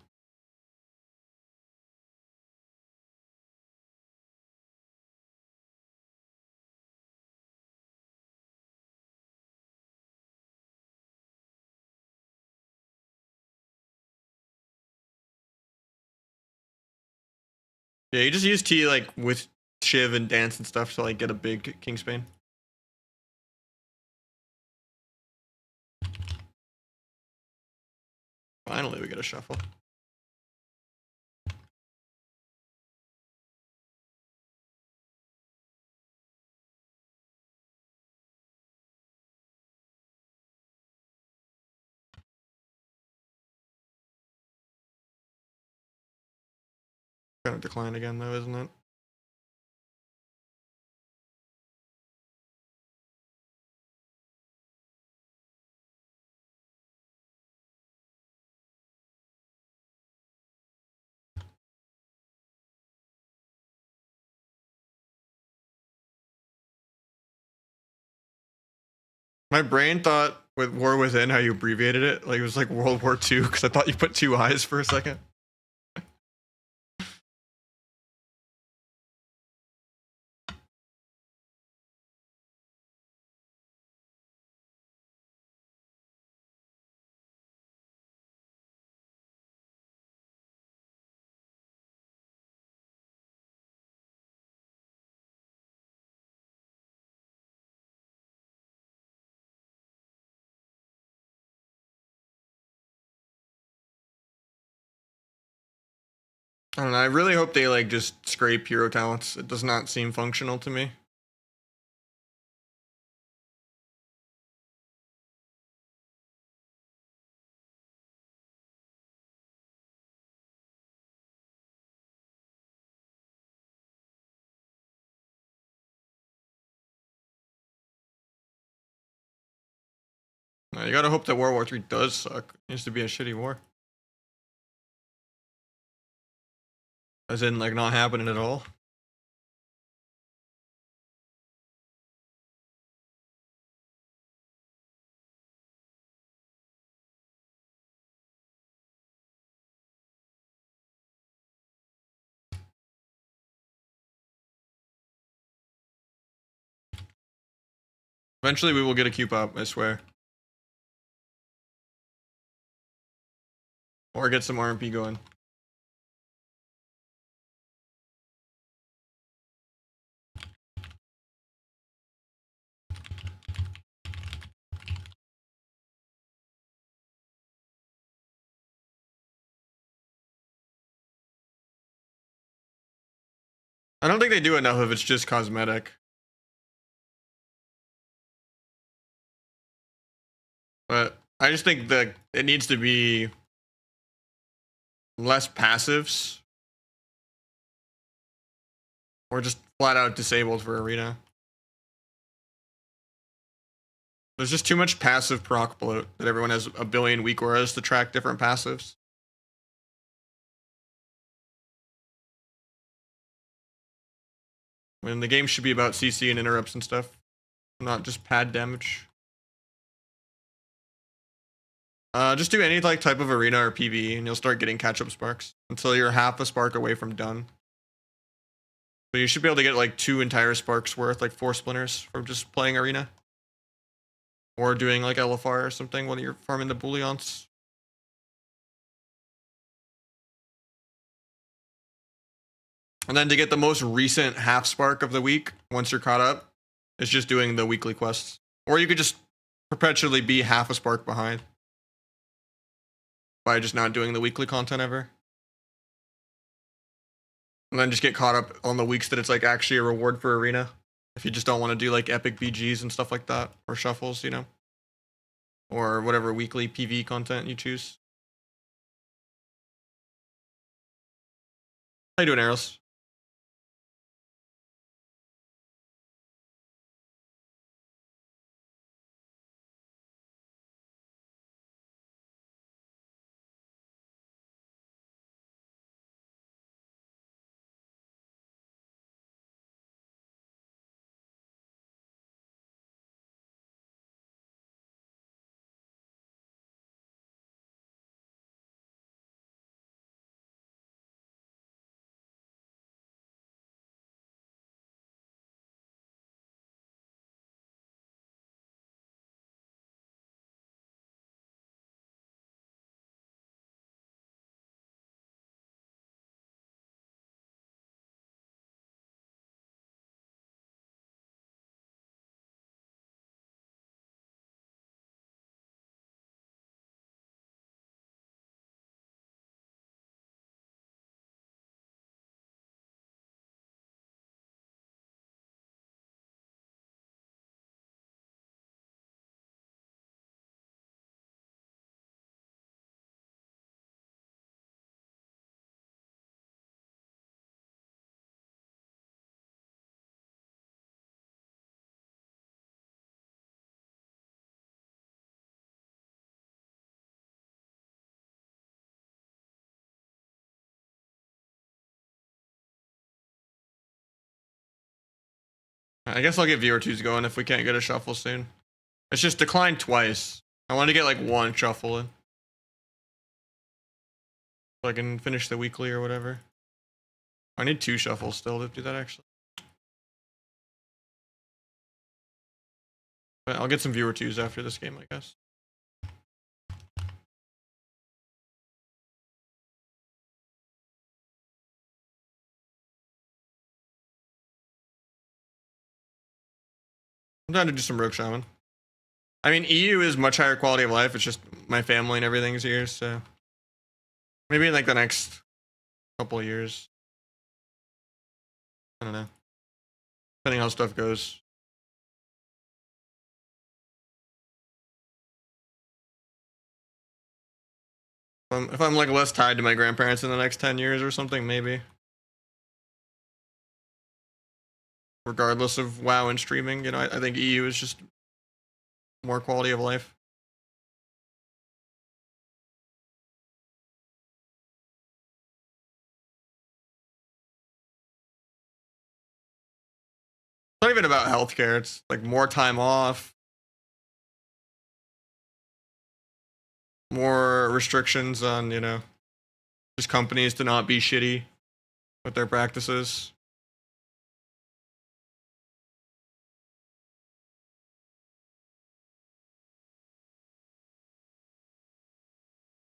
yeah, you just use T like with Shiv and Dance and stuff to like get a big Kingsbane. Finally, we get a shuffle. Kind of decline again, though, isn't it? My brain thought with War Within how you abbreviated it, like it was like World War II, because I thought you put two I's for a second. I don't know. I really hope they like just scrape hero talents. It does not seem functional to me. You gotta hope that World War III does suck. It needs to be a shitty war. As in, like, not happening at all. Eventually, we will get a Q pop, I swear. Or get some RMP going. I don't think they do enough if it's just cosmetic. But I just think that it needs to be less passives. Or just flat out disabled for arena. There's just too much passive proc bloat that everyone has a billion weak auras to track different passives. When the game should be about CC and interrupts and stuff, not just pad damage. Just do any like type of arena or PvE, and you'll start getting catch-up sparks until you're half a spark away from done. But you should be able to get like 2 entire sparks worth, like 4 splinters from just playing arena, or doing like LFR or something when you're farming the bouillons. And then to get the most recent half spark of the week, once you're caught up, it's just doing the weekly quests. Or you could just perpetually be half a spark behind by just not doing the weekly content ever. And then just get caught up on the weeks that it's like actually a reward for arena. If you just don't want to do like epic BGs and stuff like that, or shuffles, you know, or whatever weekly PV content you choose. How you doing, Arrows? I guess I'll get VR2s going if we can't get a shuffle soon. It's just declined twice. I want to get like one shuffle in. So I can finish the weekly or whatever. I need 2 shuffles still to do that actually. But I'll get some viewer 2s after this game, I guess. I'm trying to do some Rogue Shaman. I mean, EU is much higher quality of life. It's just my family and everything's here, so maybe in like the next couple of years. I don't know. Depending how stuff goes. If I'm like less tied to my grandparents in the next 10 years or something, maybe. Regardless of WoW and streaming, you know, I think EU is just more quality of life. It's not even about healthcare. It's like more time off, more restrictions on, you know, just companies to not be shitty with their practices.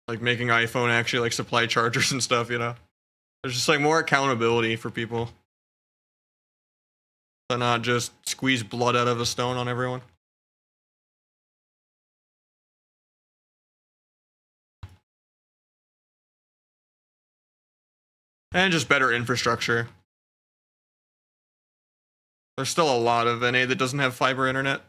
Like making iPhone actually like supply chargers and stuff, you know. There's just like more accountability for people. To not just squeeze blood out of a stone on everyone. And just better infrastructure. There's still a lot of NA that doesn't have fiber internet.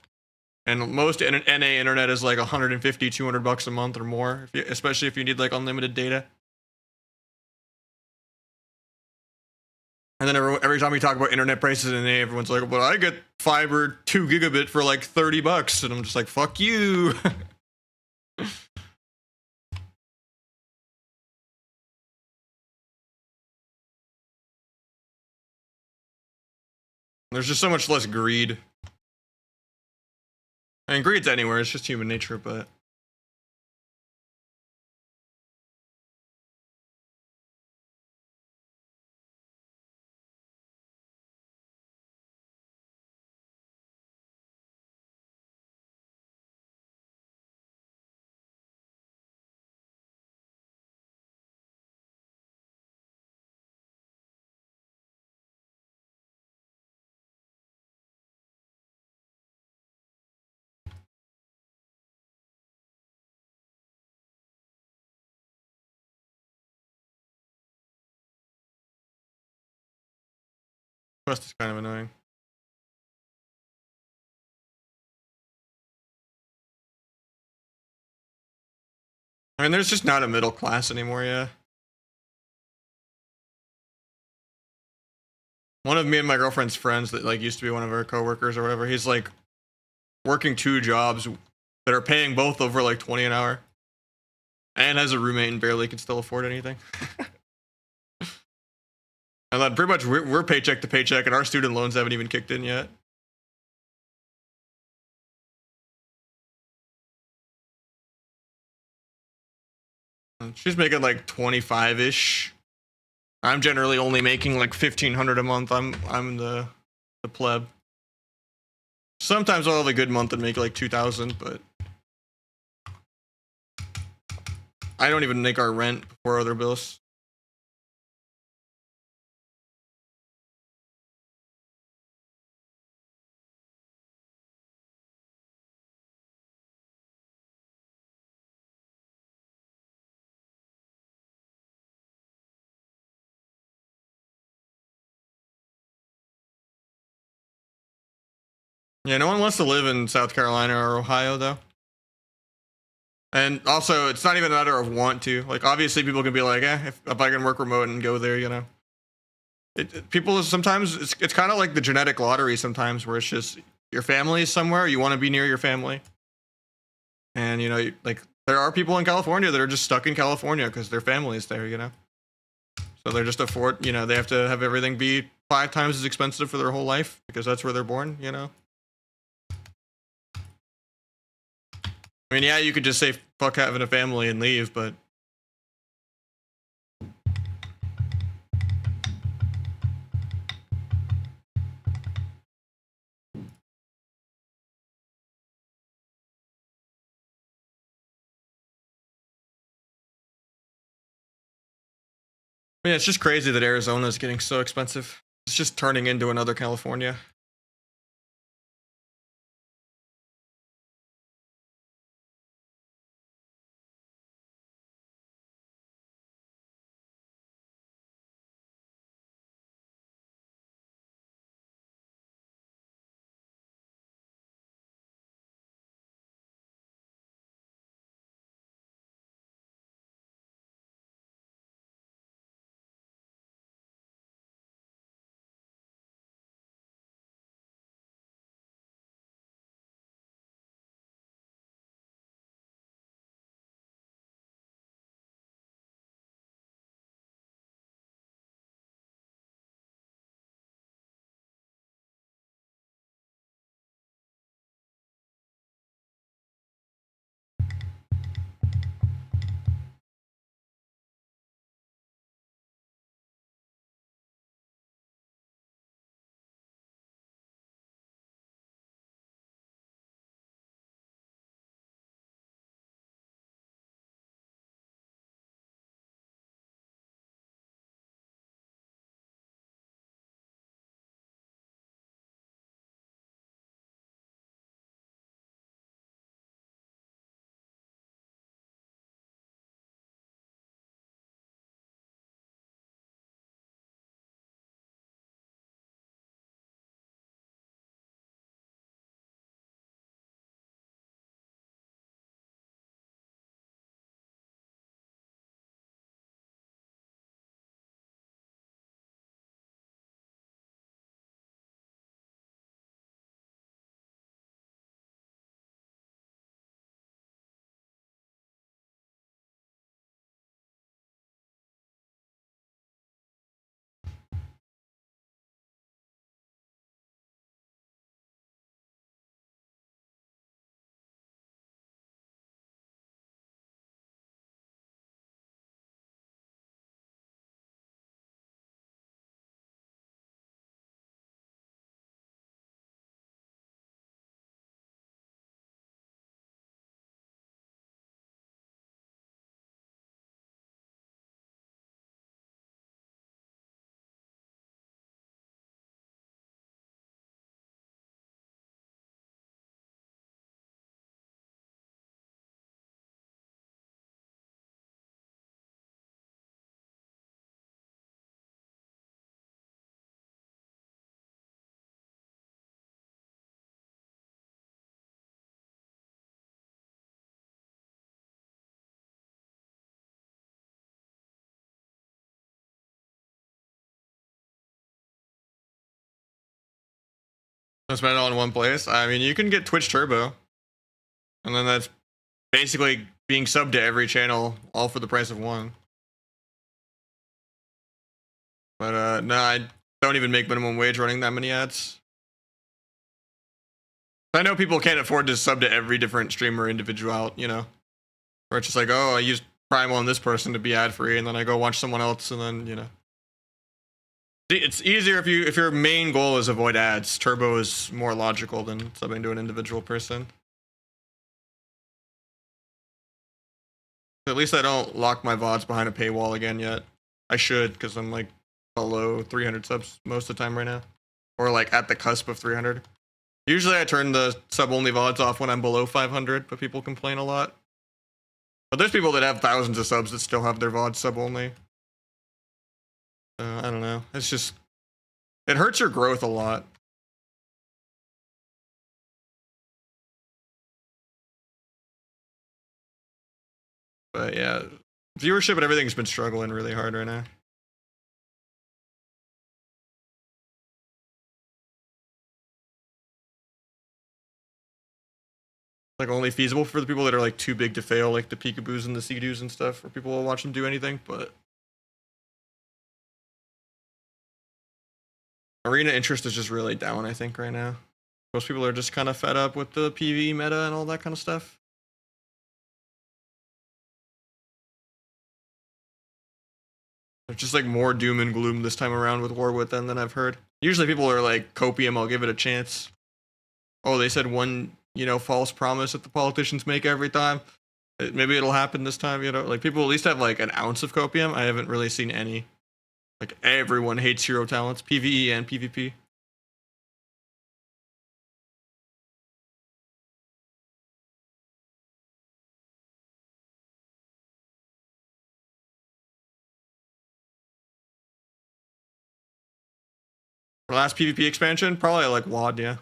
And most NA internet is like 150, 200 bucks a month or more, especially if you need like unlimited data. And then every time we talk about internet prices in NA, everyone's like, well, I get fiber 2 gigabit for like 30 bucks. And I'm just like, fuck you. There's just so much less greed. I mean, greed's anywhere. It's just human nature, but... Quest is kind of annoying. I mean, there's just not a middle class anymore, yeah. One of me and my girlfriend's friends that like used to be one of our coworkers or whatever, he's like working 2 jobs that are paying both over like 20 an hour, and has a roommate and barely can still afford anything. And then pretty much we're paycheck to paycheck, and our student loans haven't even kicked in yet. She's making like 25-ish. I'm generally only making like 1,500 a month. I'm the pleb. Sometimes I'll have a good month and make like 2,000, but I don't even make our rent before other bills. Yeah, no one wants to live in South Carolina or Ohio though. And also, it's not even a matter of want to. Like, obviously, people can be like, if I can work remote and go there, you know. People sometimes it's kind of like the genetic lottery sometimes, where it's just your family is somewhere, you want to be near your family, and you know, like there are people in California that are just stuck in California because their family is there, you know. So they're just you know, they have to have everything be 5 times as expensive for their whole life because that's where they're born, you know. I mean, yeah, you could just say fuck having a family and leave, but yeah, it's just crazy that Arizona is getting so expensive. It's just turning into another California. Spend it all in one place. I mean, you can get Twitch Turbo, and then that's basically being subbed to every channel, all for the price of one. But no, I don't even make minimum wage running that many ads. I know people can't afford to sub to every different streamer individual, you know, where it's just like, oh, I used Prime on this person to be ad free, and then I go watch someone else, and then, you know. It's easier if your main goal is avoid ads. Turbo is more logical than subbing to an individual person. At least I don't lock my VODs behind a paywall again yet. I should, because I'm like below 300 subs most of the time right now. Or like at the cusp of 300. Usually I turn the sub-only VODs off when I'm below 500, but people complain a lot. But there's people that have thousands of subs that still have their VODs sub-only. I don't know. It's just... it hurts your growth a lot. But yeah, viewership and everything's been struggling really hard right now. Like only feasible for the people that are like too big to fail, like the Peekaboos and the Sea-Doos and stuff, where people will watch them do anything, but... arena interest is just really down, I think, right now. Most people are just kind of fed up with the PvE meta and all that kind of stuff. There's just like more doom and gloom this time around with War Within than I've heard. Usually people are like, copium, I'll give it a chance. Oh, they said one, you know, false promise that the politicians make every time. Maybe it'll happen this time, you know? Like people at least have like an ounce of copium. I haven't really seen any. Like, everyone hates hero talents, PvE and PvP. The last PvP expansion? Probably like WoD, yeah.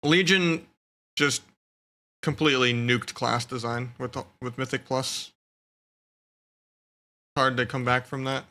Legion just completely nuked class design with Mythic Plus. Hard to come back from that.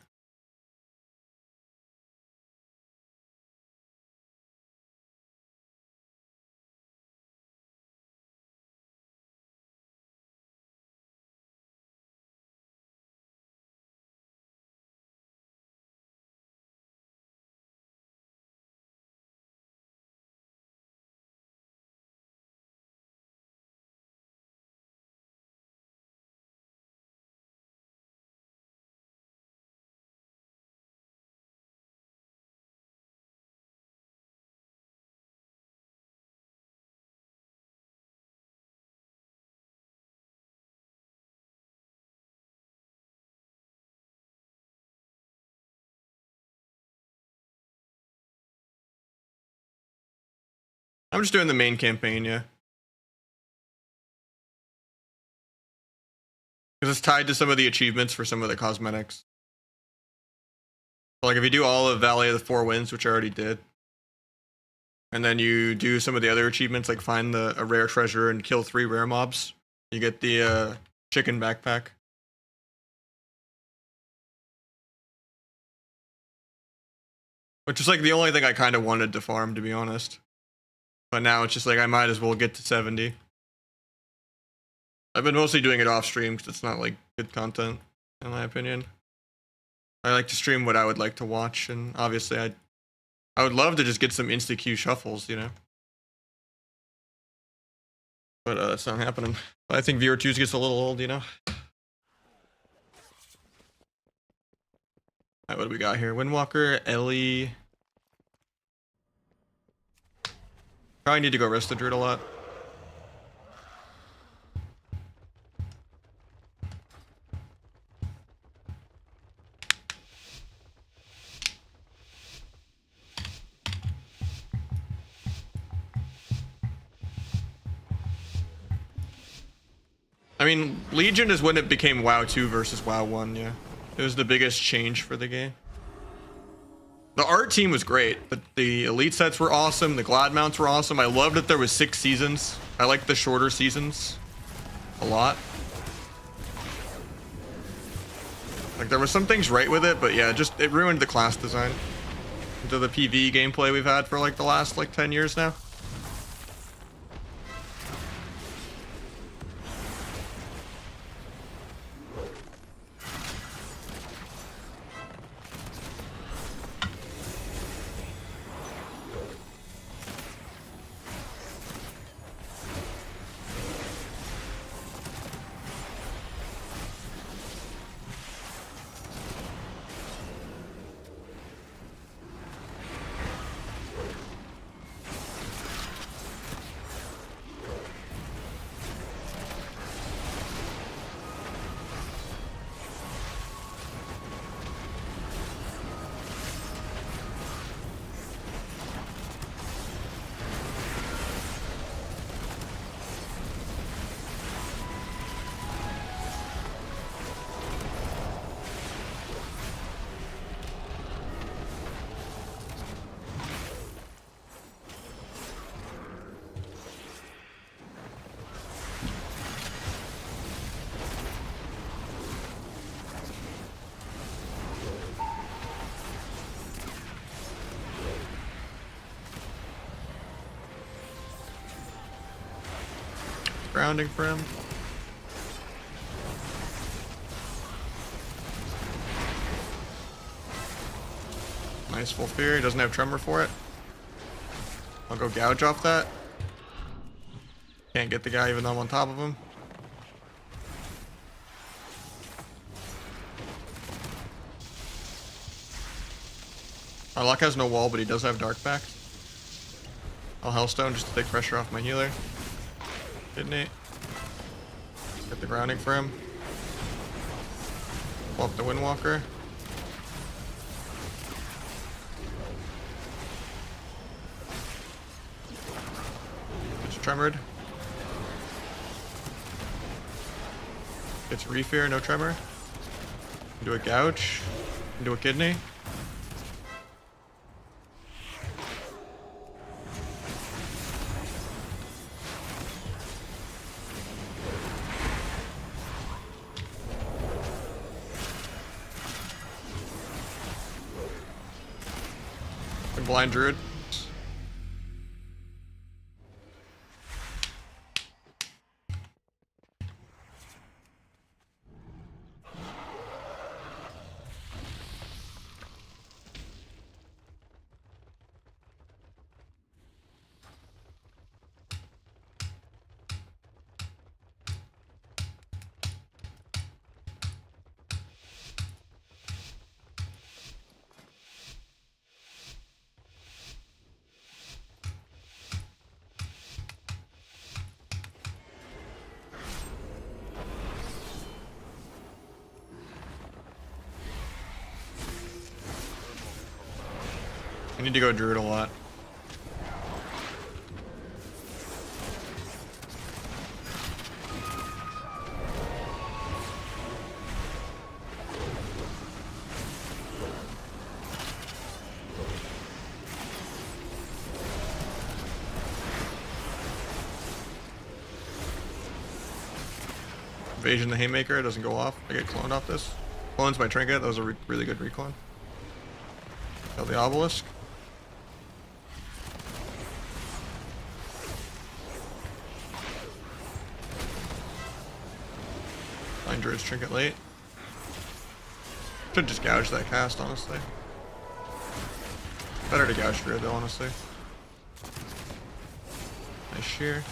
I'm just doing the main campaign, yeah. Because it's tied to some of the achievements for some of the cosmetics. Like if you do all of Valley of the Four Winds, which I already did, and then you do some of the other achievements, like find a rare treasure and kill 3 rare mobs, you get the chicken backpack. Which is like the only thing I kind of wanted to farm, to be honest. But now it's just like I might as well get to 70. I've been mostly doing it off stream because it's not like good content, in my opinion. I like to stream what I would like to watch, and obviously I would love to just get some insta-queue shuffles, you know? But that's not happening. I think viewer 2s gets a little old, you know? Alright, what do we got here? Windwalker, Ellie. Probably need to go rest the Druid a lot. I mean, Legion is when it became WoW 2 versus WoW 1, yeah. It was the biggest change for the game. The art team was great. The elite sets were awesome. The glad mounts were awesome. I loved that there was 6 seasons. I liked the shorter seasons a lot. Like, there was some things right with it, but yeah, just it ruined the class design into the PvE gameplay we've had for like the last like 10 years now. Grounding for him. Nice full fear. He doesn't have tremor for it. I'll go gouge off that. Can't get the guy even though I'm on top of him. Arlok has no wall, but he does have dark back. I'll Hellstone just to take pressure off my healer. Kidney. Get the grounding for him. Pull up the Windwalker. Gets tremored. Gets Refear, no tremor. Do a gouge. Do a kidney. Blind Druid. I need to go Druid a lot. Invasion the Haymaker, it doesn't go off. I get cloned off this. Clones my Trinket, that was a really good reclone. Kill the Obelisk. Find Druid's Trinket late. Should just gouge that cast, honestly. Better to gouge Druid though, honestly. Nice shear.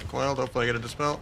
Coiled, hopefully I get a Dispel.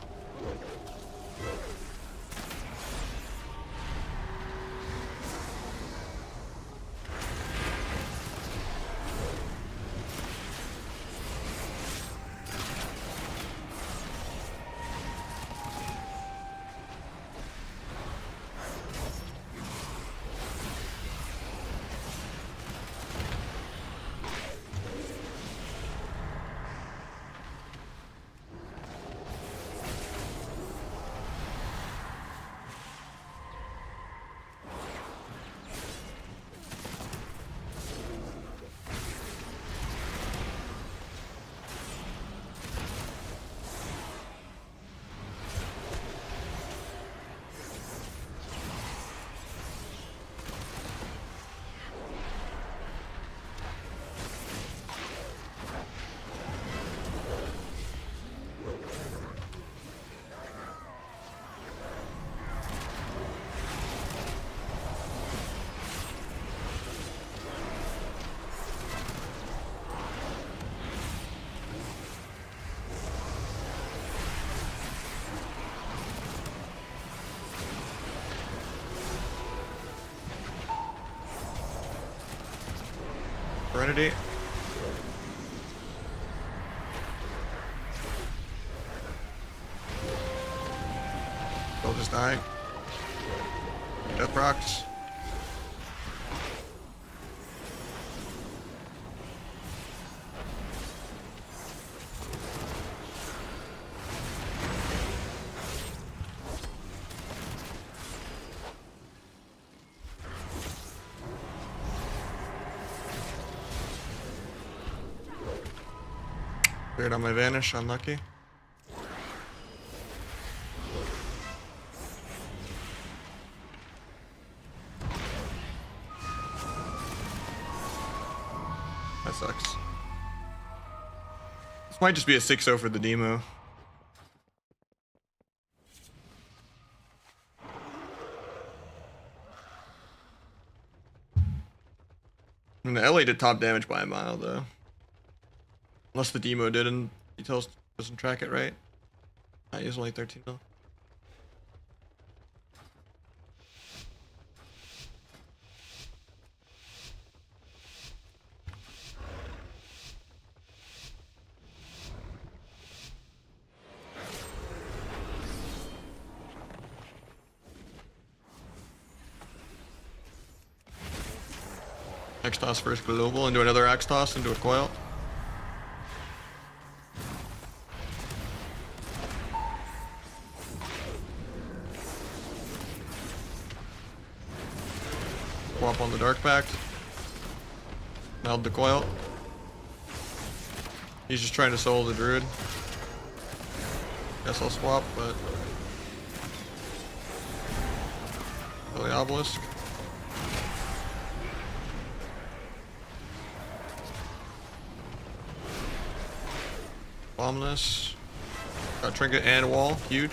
Serenity. They'll just die. Death procs. Weird on my vanish, unlucky. That sucks. This might just be a 6-0 for the demo. I mean, the LA did top damage by a mile though. Unless the demo did and details doesn't track it right. He was only 13 though. X-Toss first global into another X-Toss into a coil. Swap on the Dark Pact. Meld the coil. He's just trying to solo the Druid. Guess I'll swap, but kill the Obelisk. Bombness. Got Trinket and Wall. Huge.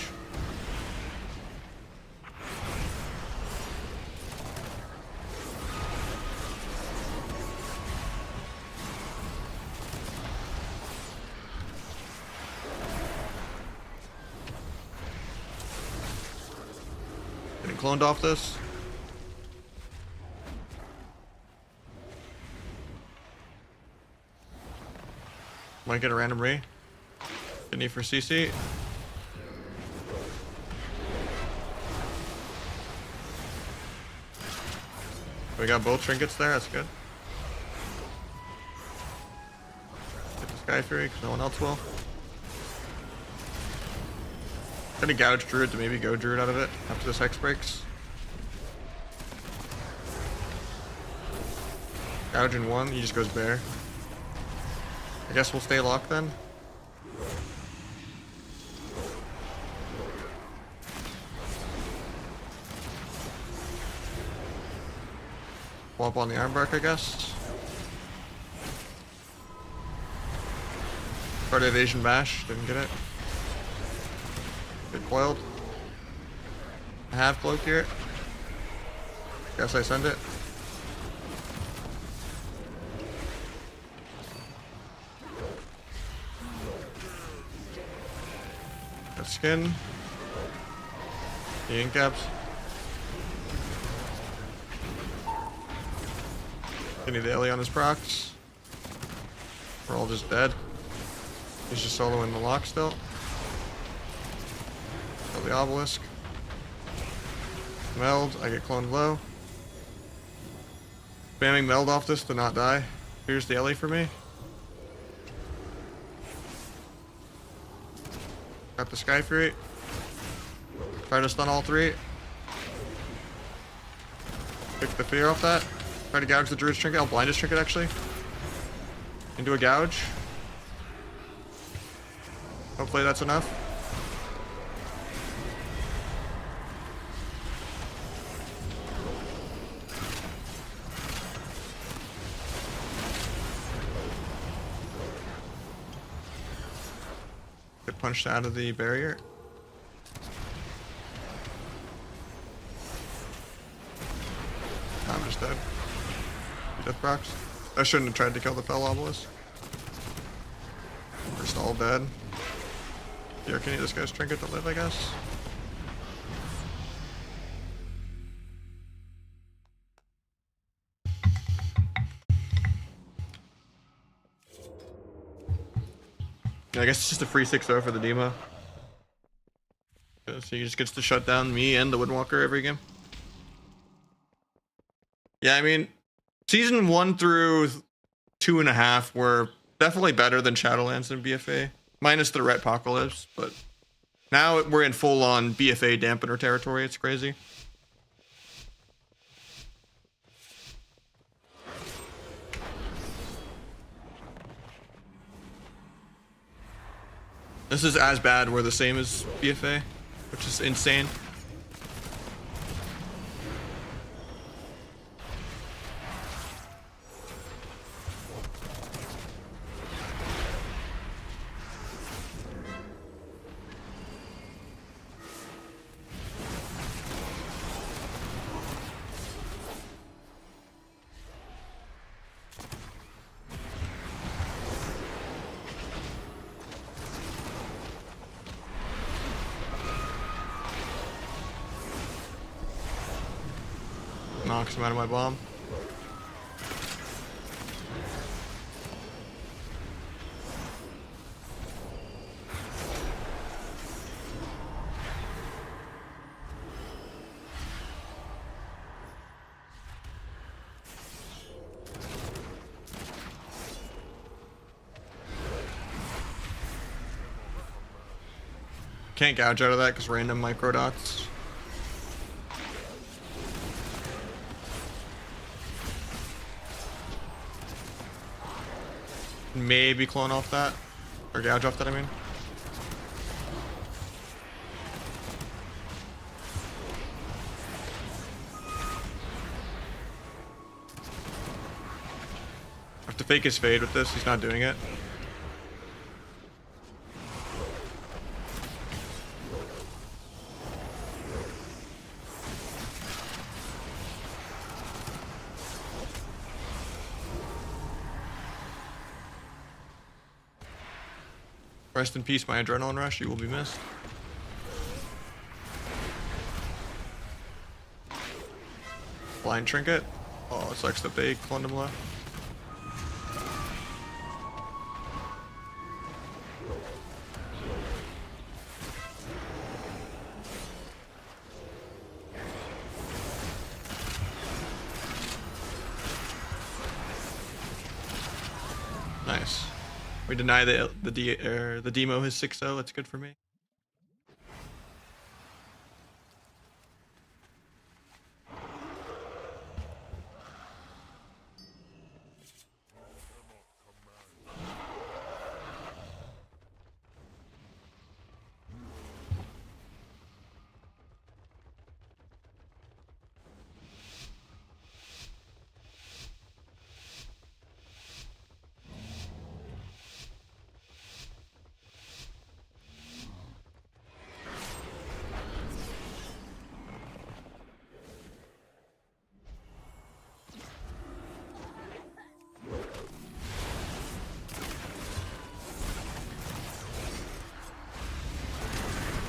Getting cloned off this. Might get a random Ray. Need for CC. We got both trinkets there, that's good. Get the Sky Fury, because no one else will. Gonna gouge Druid to maybe go Druid out of it after this Hex breaks. Gouge in one, he just goes Bear. I guess we'll stay locked then. Swap on the Ironbark, I guess. Part of Evasion Bash, didn't get it. Get coiled. I have Cloak here. Guess I send it. Got Skin. The Ink Caps. Any daily on his procs. We're all just dead. He's just soloing the lock still. Kill the Obelisk. Meld, I get cloned low. Spamming meld off this to not die. Here's the Ellie for me. Got the Sky Fury. Try to stun all three. Pick the fear off that. Try to gouge the Druid's Trinket. I'll blind his Trinket actually. Into a gouge. Hopefully that's enough. Get punched out of the barrier. I'm just dead. Death procs. I shouldn't have tried to kill the Fel Obelisk. We're still all dead. Yeah, can you this guy's Trinket to live, I guess? I guess it's just a free 6-0 for the Demo. So he just gets to shut down me and the Windwalker every game. Yeah, I mean, season 1 through 2.5 were definitely better than Shadowlands and BFA, minus the Ret Apocalypse, but now we're in full-on BFA dampener territory. It's crazy. This is as bad. We're the same as BFA, which is insane. Knocks him out of my bomb. Can't gouge out of that because random micro dots. Maybe clone off that. Or gouge off that, I mean. I have to fake his fade with this. He's not doing it. Rest in peace, my adrenaline rush. You will be missed. Blind trinket. Oh, it sucks that they cloned him low. Nice. We deny the demo his 6-0. That's good for me.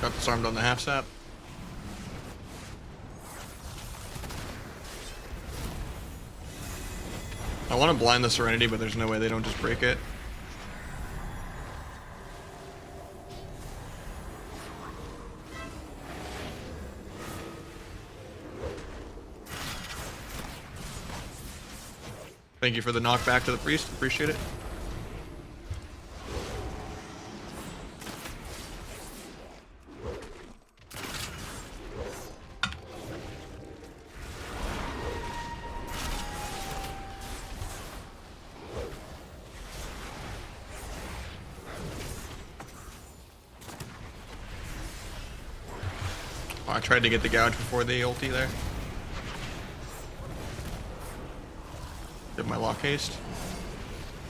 Got disarmed on the half sap. I want to blind the Serenity, but there's no way they don't just break it. Thank you for the knockback to the priest. Appreciate it. Oh, I tried to get the gouge before the ulti there. Did my lock haste.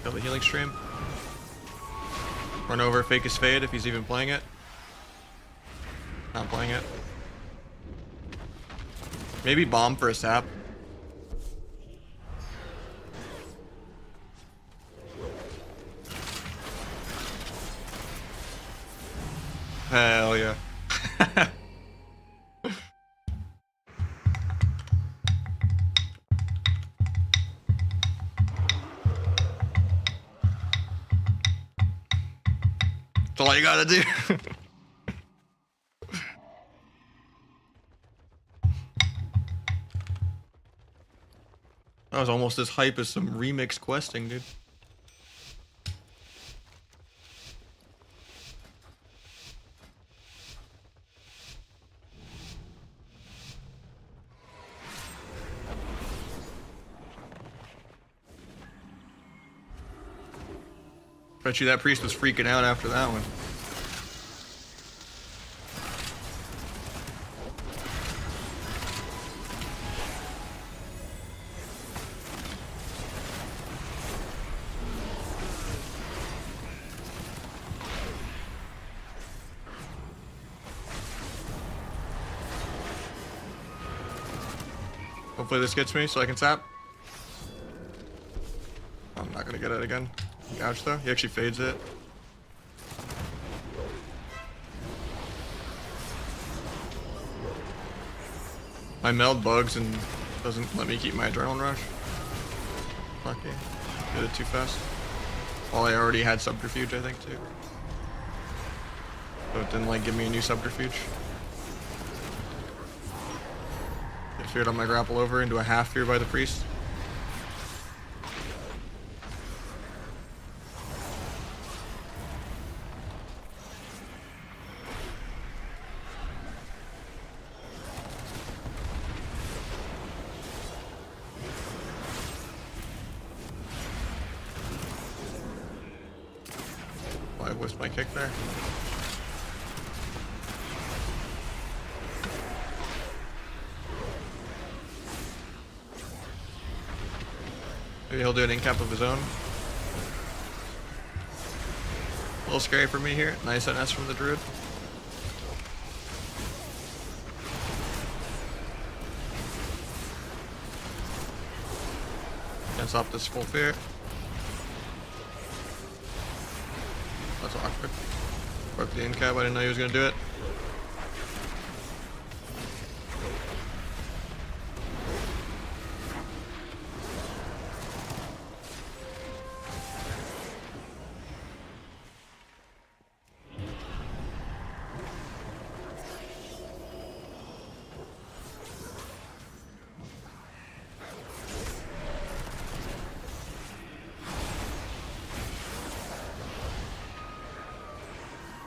Kill the healing stream. Run over, fake his fade if he's even playing it. Not playing it. Maybe bomb for a sap. Hell yeah. all you gotta do. That was almost as hype as some remix questing, dude. Bet you that priest was freaking out after that one. Hopefully this gets me so I can tap. I'm not gonna get it again. Gouge though. He actually fades it. My meld bugs and doesn't let me keep my adrenaline rush. Lucky. Did it too fast. Well, I already had subterfuge, I think, too. So it didn't like give me a new subterfuge. Get feared on my grapple over into a half fear by the priest. I whiffed my kick there. Maybe he'll do an incap of his own. A little scary for me here. Nice NS from the druid. Can't stop this full fear. That's awkward. Broke the incap, I didn't know he was gonna do it.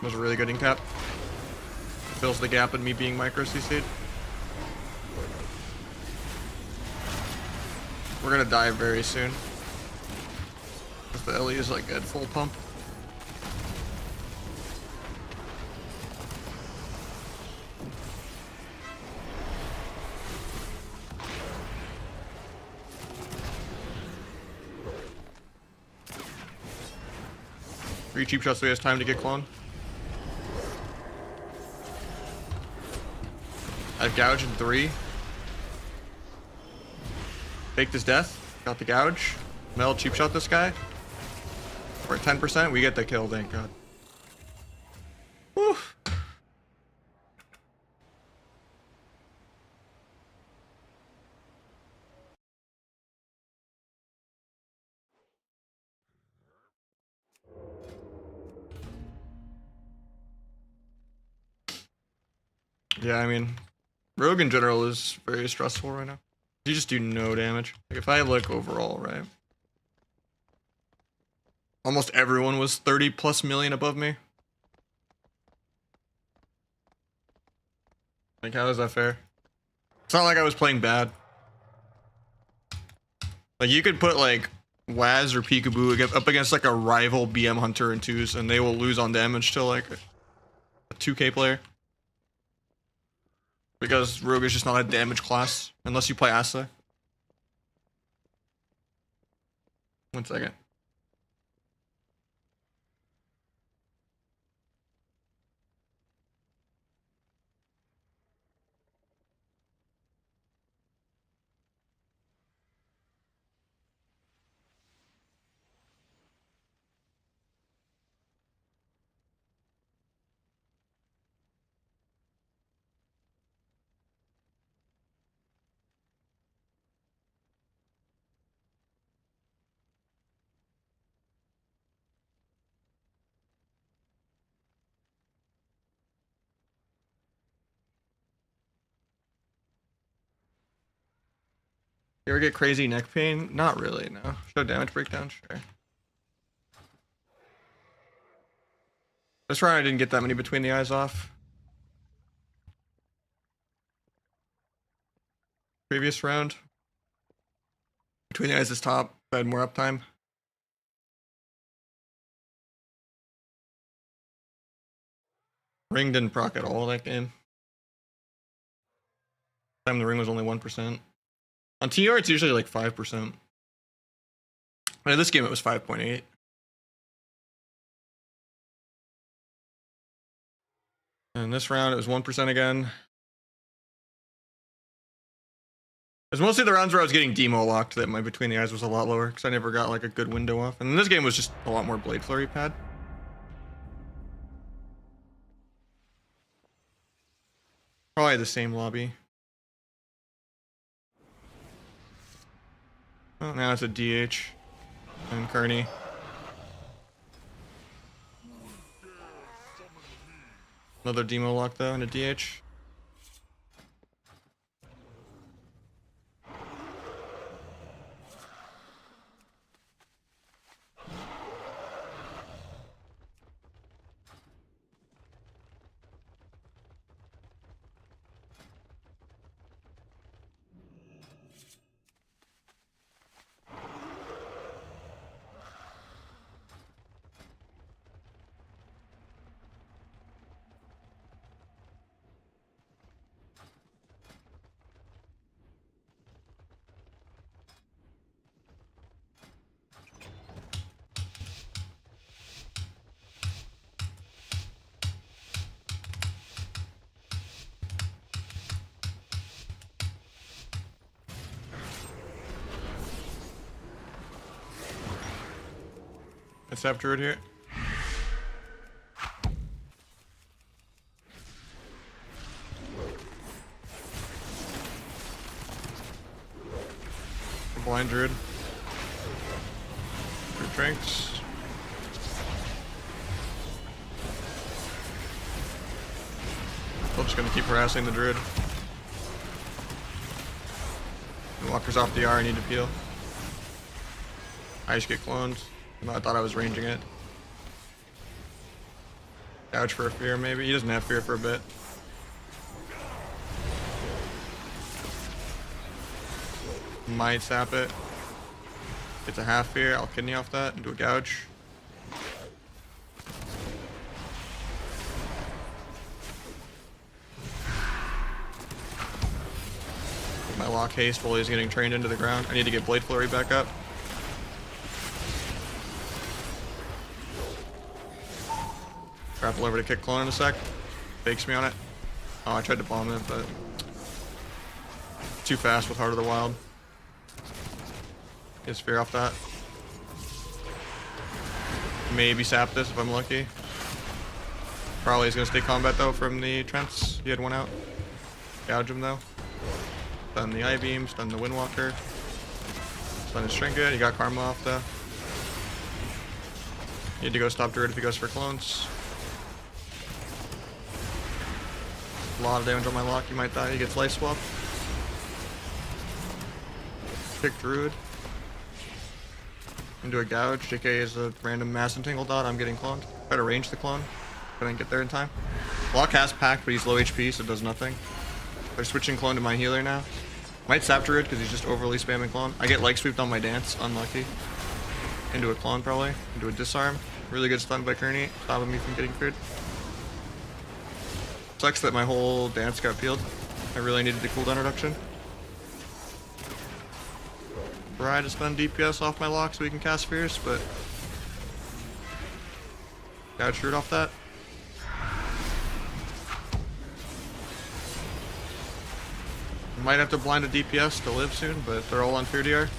Was a really good incap. Fills the gap in me being micro CC'd. We're gonna die very soon. If the Ellie is like at full pump. Three cheap shots so he has time to get clone. I've gouged in 3. Faked his death. Got the gouge. Mel cheap shot this guy. We're at 10%. We get the kill, thank God. Woo. Yeah, I mean, Rogue in general is very stressful right now. You just do no damage. Like if I look overall, right? Almost everyone was 30 plus million above me. Like how is that fair? It's not like I was playing bad. Like you could put like Waz or Peekaboo up against like a rival BM Hunter in 2s and they will lose on damage to like a 2k player. Because Rogue is just not a damage class, unless you play Asa. 1 second. You ever get crazy neck pain? Not really, no. Show damage breakdown? Sure. This round I didn't get that many between the eyes off. Previous round. Between the eyes is top. I had more uptime. Ring didn't proc at all that game. Time the ring was only 1%. On TR it's usually like 5%. But in this game it was 5.8. And this round it was 1% again. It was mostly the rounds where I was getting demo locked that my between the eyes was a lot lower because I never got like a good window off. And this game was just a lot more Blade Flurry pad. Probably the same lobby. Oh, now it's a DH and Kearney. Another demo lock though and a DH. Let's have Druid here. Blind Druid. Druid drinks. I'm just gonna keep harassing the Druid. And Walker's off the R, I need to peel. I just get cloned. I thought I was ranging it. Couch for a fear, maybe. He doesn't have fear for a bit. Might sap it. It's a half fear. I'll kidney off that and do a gouge. Get my lock haste while he's getting trained into the ground. I need to get Blade Flurry back up. Grapple over to kick clone in a sec. Fakes me on it. Oh, I tried to bomb it, but too fast with Heart of the Wild. Get Sphere off that. Maybe sap this if I'm lucky. Probably is gonna stay combat though from the Trents. He had one out. Gouge him though. Stun the I-beam, stun the Windwalker. Stun his Trinket. He got Karma off though. Need to go stop Druid if he goes for clones. A lot of damage on my lock, he might die. He gets life swap. Kick Druid. Into a gouge. JK is a random mass entangle dot. I'm getting cloned. Try to range the clone. Couldn't get there in time. Lock has packed, but he's low HP, so it does nothing. They're switching clone to my healer now. Might sap Druid because he's just overly spamming clone. I get leg sweeped on my dance. Unlucky. Into a clone probably. Into a disarm. Really good stun by Kearney. Stopping me from getting feared. Sucks that my whole dance got peeled. I really needed the cooldown reduction. Try to stun DPS off my lock so we can cast Fierce, but got Druid off that. Might have to blind a DPS to live soon, but they're all on Fear DR.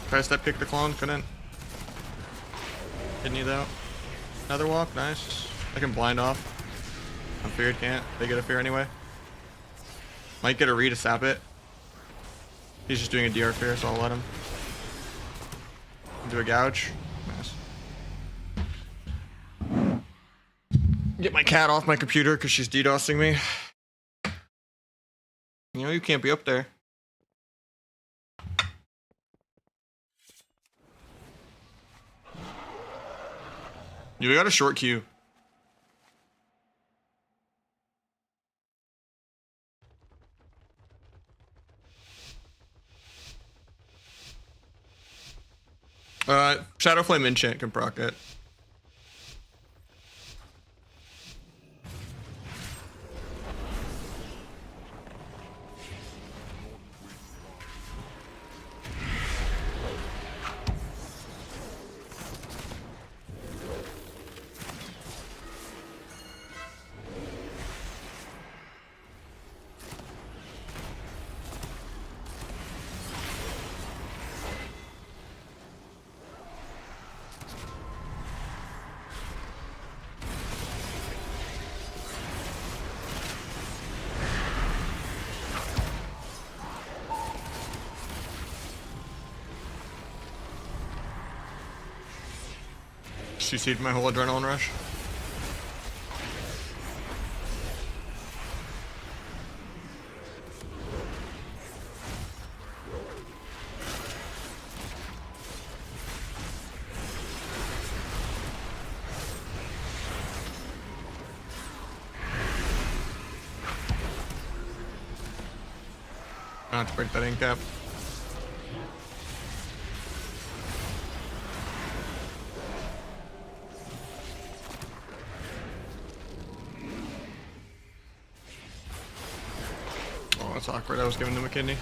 Try to step kick the clone, couldn't. Kidney though. Another walk, nice. I can blind off. I'm feared, can't. They get a fear anyway. Might get a read to sap it. He's just doing a DR fear, so I'll let him. Do a gouge. Nice. Get my cat off my computer because she's DDoSing me. You know, you can't be up there. You got a short queue. Shadow Flame enchant can proc it. CC'd my whole adrenaline rush. I have to break that ink cap. Oh, that's awkward. I was giving him a kidney.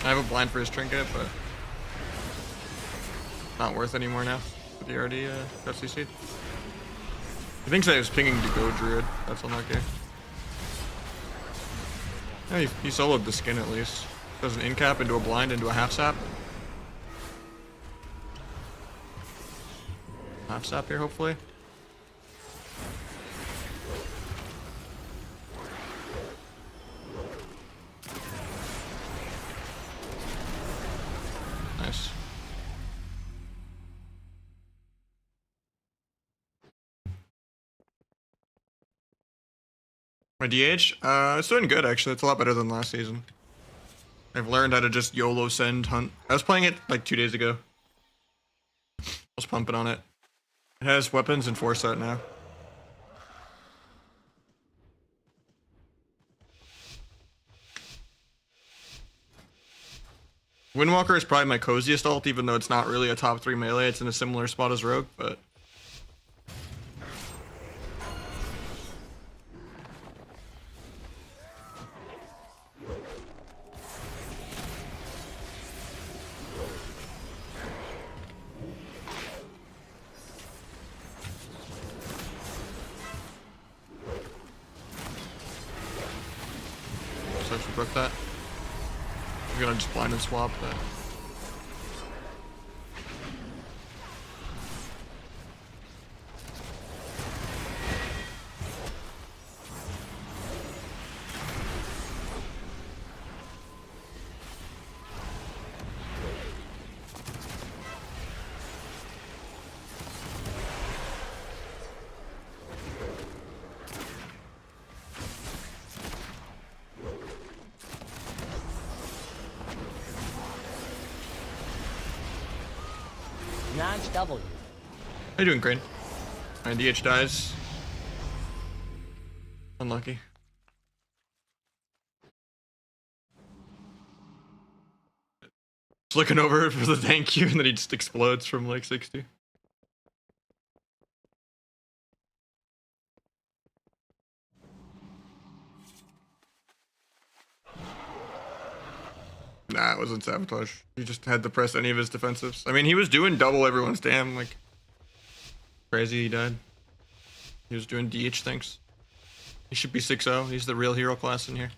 I have a blind for his trinket, but not worth anymore now. He already got CC'd. He thinks I was pinging to go druid. That's unlucky. Yeah, he soloed the skin at least. Does an incap into a blind into a half sap. Half sap here, hopefully. Nice. My DH? It's doing good actually. It's a lot better than last season. I've learned how to just YOLO send hunt. I was playing it like 2 days ago. I was pumping on it. It has weapons and foresight now. Windwalker is probably my coziest ult, even though it's not really a top 3 melee. It's in a similar spot as Rogue, but... So I should book that. I'm gonna just blind and swap that. Notch W. How you doing, Crane? My DH dies. Unlucky. Just looking over it for the thank you, and then he just explodes from like 60. Nah, it wasn't sabotage. He just had to press any of his defensives. I mean, he was doing double everyone's damn, like... Crazy he died. He was doing DH things. He should be 6-0. He's the real hero class in here.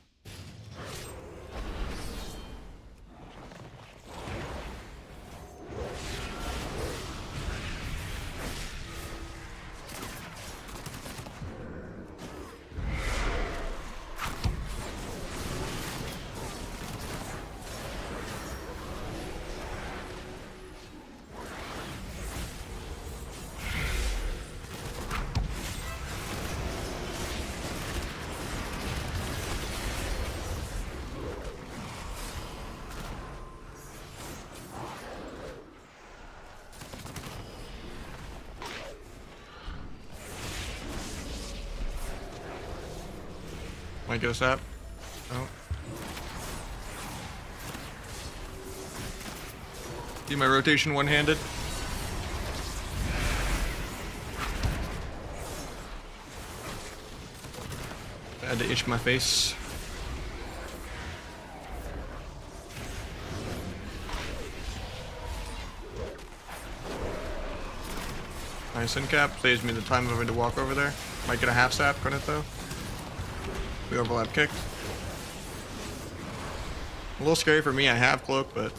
Might get a sap. Oh. See my rotation one-handed. I had to itch my face. Nice in cap, saves me the time of having to walk over there. Might get a half sap, couldn't it though? We overlap kicked. A little scary for me, I have cloak, but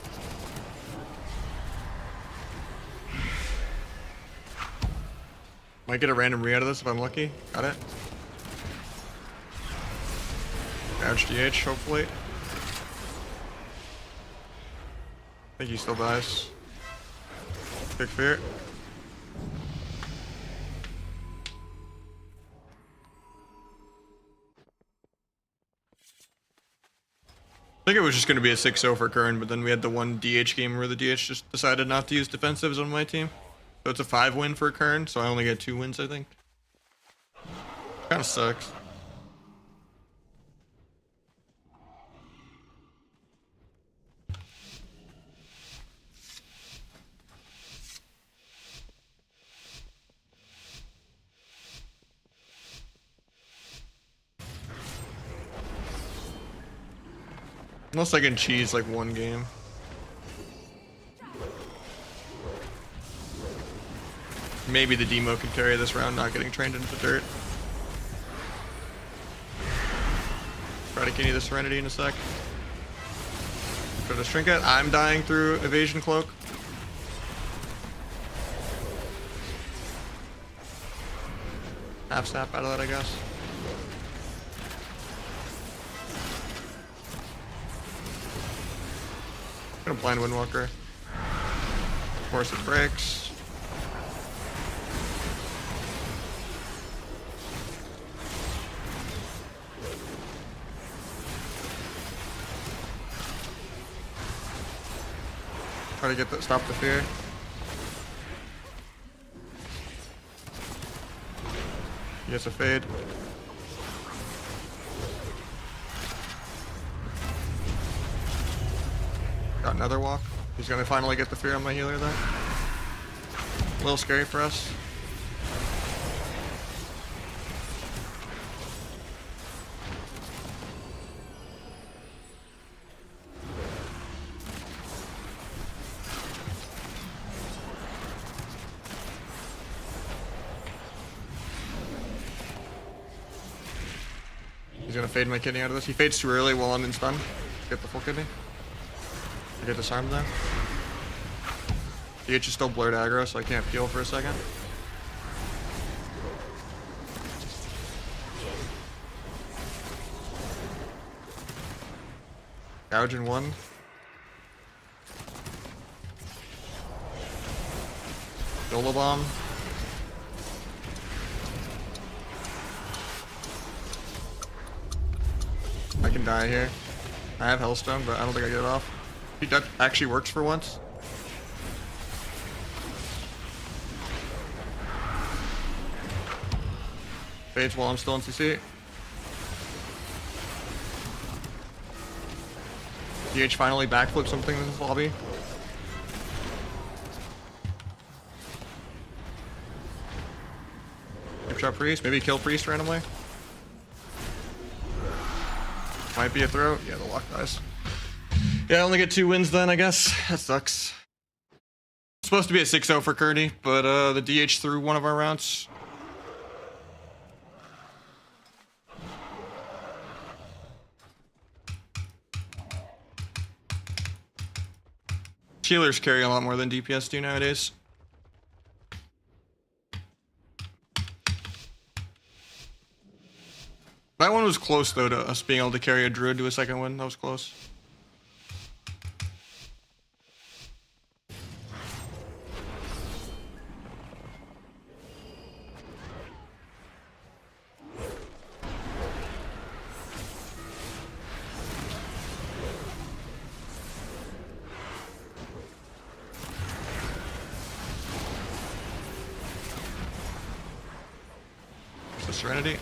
might get a random re out of this if I'm lucky. Got it. Ouch DH, hopefully. I think he still dies. Kick fear. I think it was just going to be a 6-0 for Kern, but then we had the one DH game where the DH just decided not to use defensives on my team. So it's a 5-win for Kern, so I only get 2 wins, I think. Kind of sucks. Unless I can cheese like one game. Maybe the demo can carry this round, not getting trained into the dirt. Try to kidney the Serenity in a sec. Go to Trinket. I'm dying through evasion cloak. Half snap out of that, I guess. Gonna blind Windwalker. Of course it breaks. Try to get that, stop the fear. He gets a fade. Got another walk. He's gonna finally get the fear on my healer though. A little scary for us. He's gonna fade my kidney out of this. He fades too early while I'm in stun. Get the full kidney. I get disarmed though. DH is still blurred aggro, so I can't peel for a second. Gouge in one. Dolo bomb. I can die here. I have Hellstone, but I don't think I get it off. That actually works for once. Fades while I'm still in CC. DH finally backflip something in this lobby. Hip shot Priest, maybe kill Priest randomly. Might be a throw. Yeah, the lock dies. Yeah, I only get 2 wins then, I guess. That sucks. It's supposed to be a 6-0 for Kearney, but the DH threw one of our rounds. Healers carry a lot more than DPS do nowadays. That one was close though to us being able to carry a druid to a second win. That was close. There's the Serenity.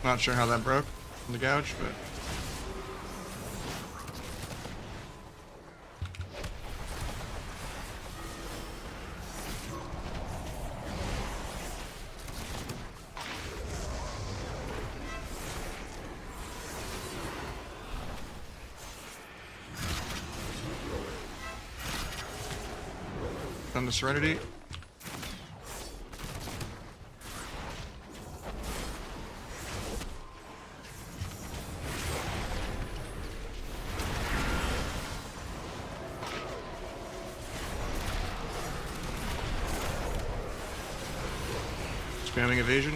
Not sure how that broke from the gouge, but. On the Serenity. Spamming evasion.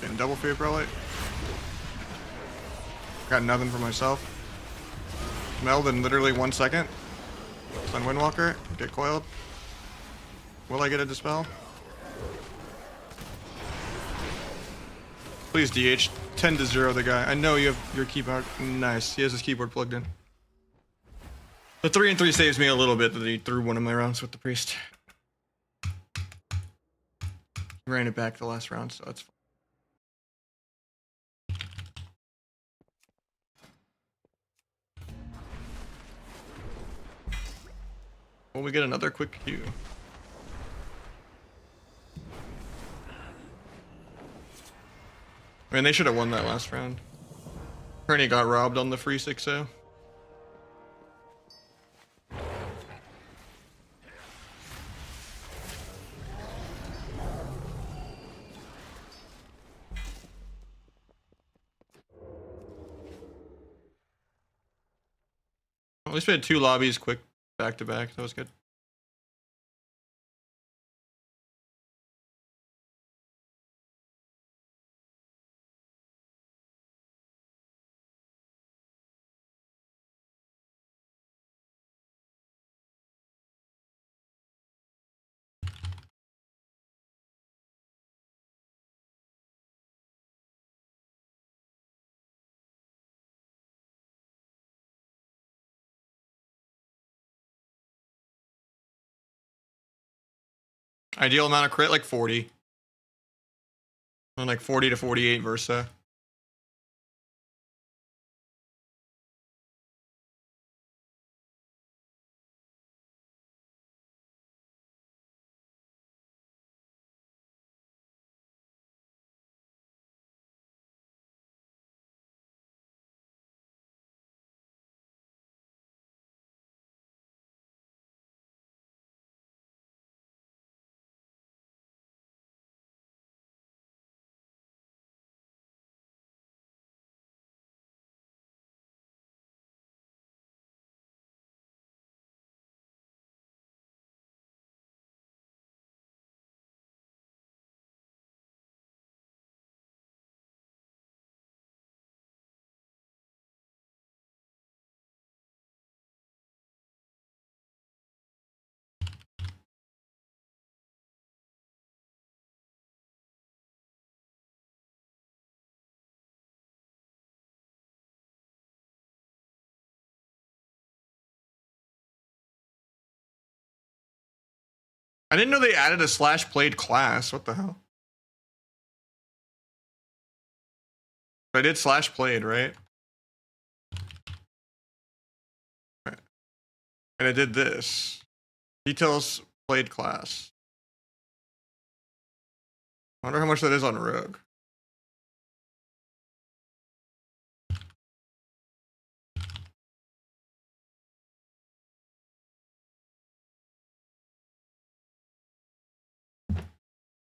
Getting double fear probably. Got nothing for myself. Meld in literally 1 second. Sun Windwalker, get coiled. Will I get a dispel? Please DH 10-0 the guy. I know you have your keyboard. Nice. He has his keyboard plugged in. The 3 and 3 saves me a little bit that he threw one of my rounds with the priest. Ran it back the last round, so that's fine. Will we get another quick queue? I mean, they should have won that last round. Kearney got robbed on the free 6-0. At least we had 2 lobbies quick back to back. That was good. Ideal amount of crit, like 40. And like 40 to 48 Versa. I didn't know they added a slash played class. What the hell? I did slash played, right? And I did this. Details played class. I wonder how much that is on Rogue.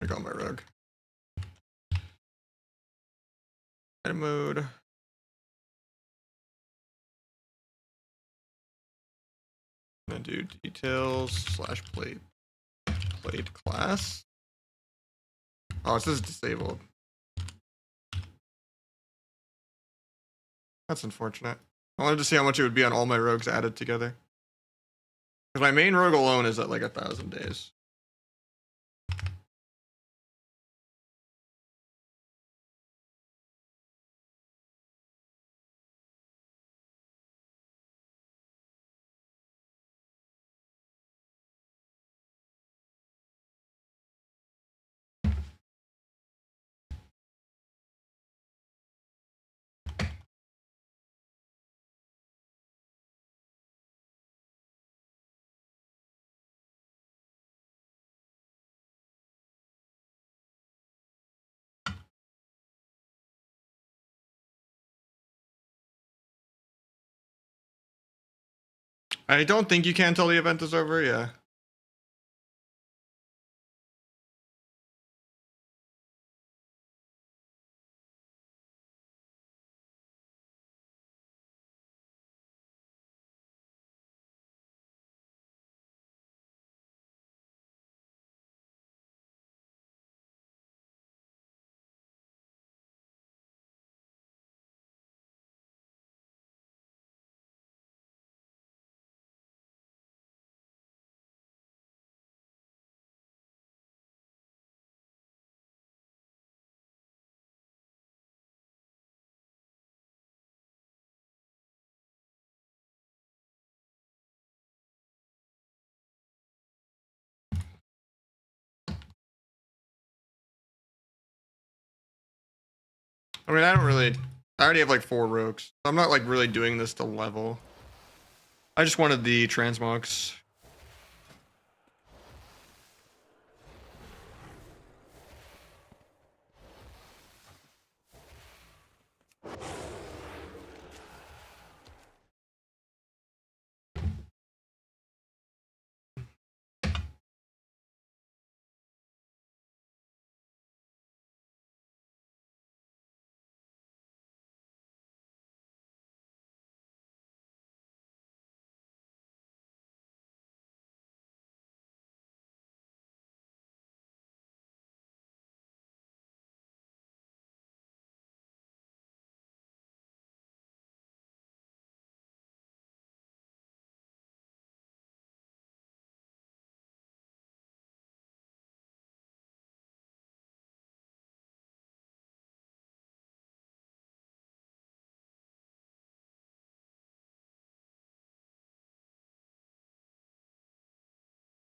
I got my Rogue. Item mode. And do details slash played class. Oh, it says disabled. That's unfortunate. I wanted to see how much it would be on all my rogues added together. Because my main rogue alone is at like 1,000 days. I don't think you can until the event is over, yeah. I mean, I already have like 4 rogues. I'm not like really doing this to level. I just wanted the transmogs.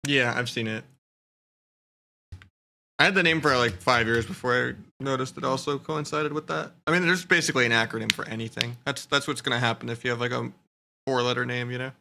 Yeah, I've seen it. I had the name for like 5 years before I noticed it also coincided with that. I mean, there's basically an acronym for anything. That's what's gonna happen if you have like a 4-letter name, you know?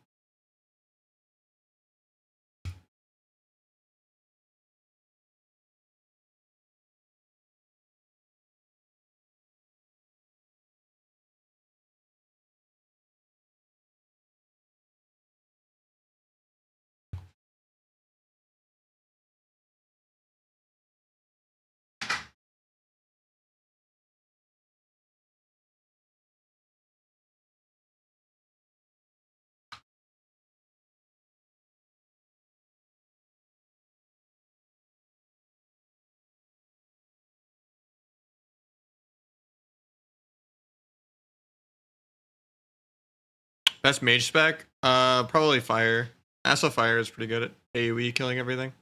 Best mage spec? Probably fire. Asa fire is pretty good at AoE killing everything.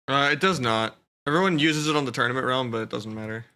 It does not. Everyone uses it on the tournament realm, but it doesn't matter.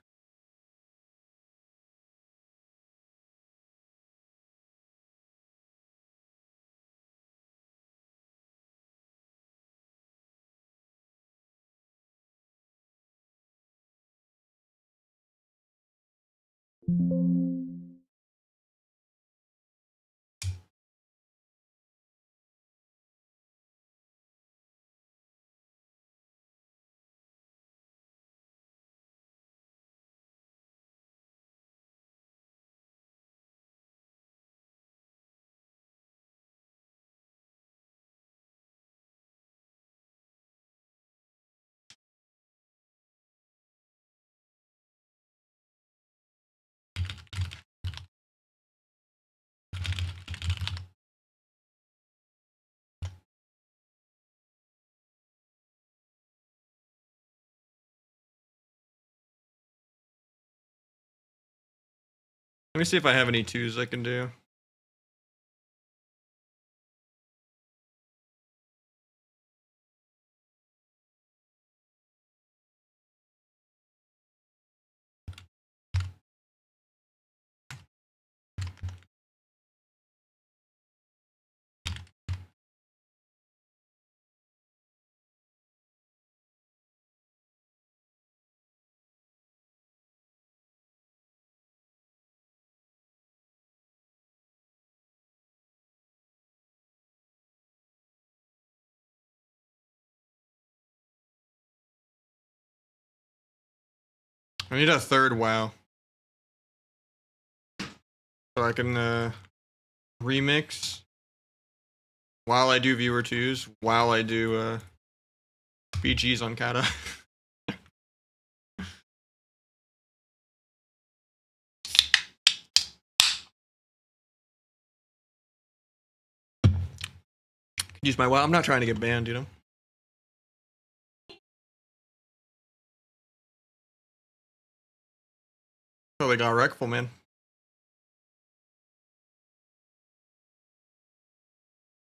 Let me see if I have any twos I can do. I need a third WoW. So I can remix while I do viewer twos, while I do BGs on Kata. Use my WoW. I'm not trying to get banned, you know? Oh, they got Wreckful, man.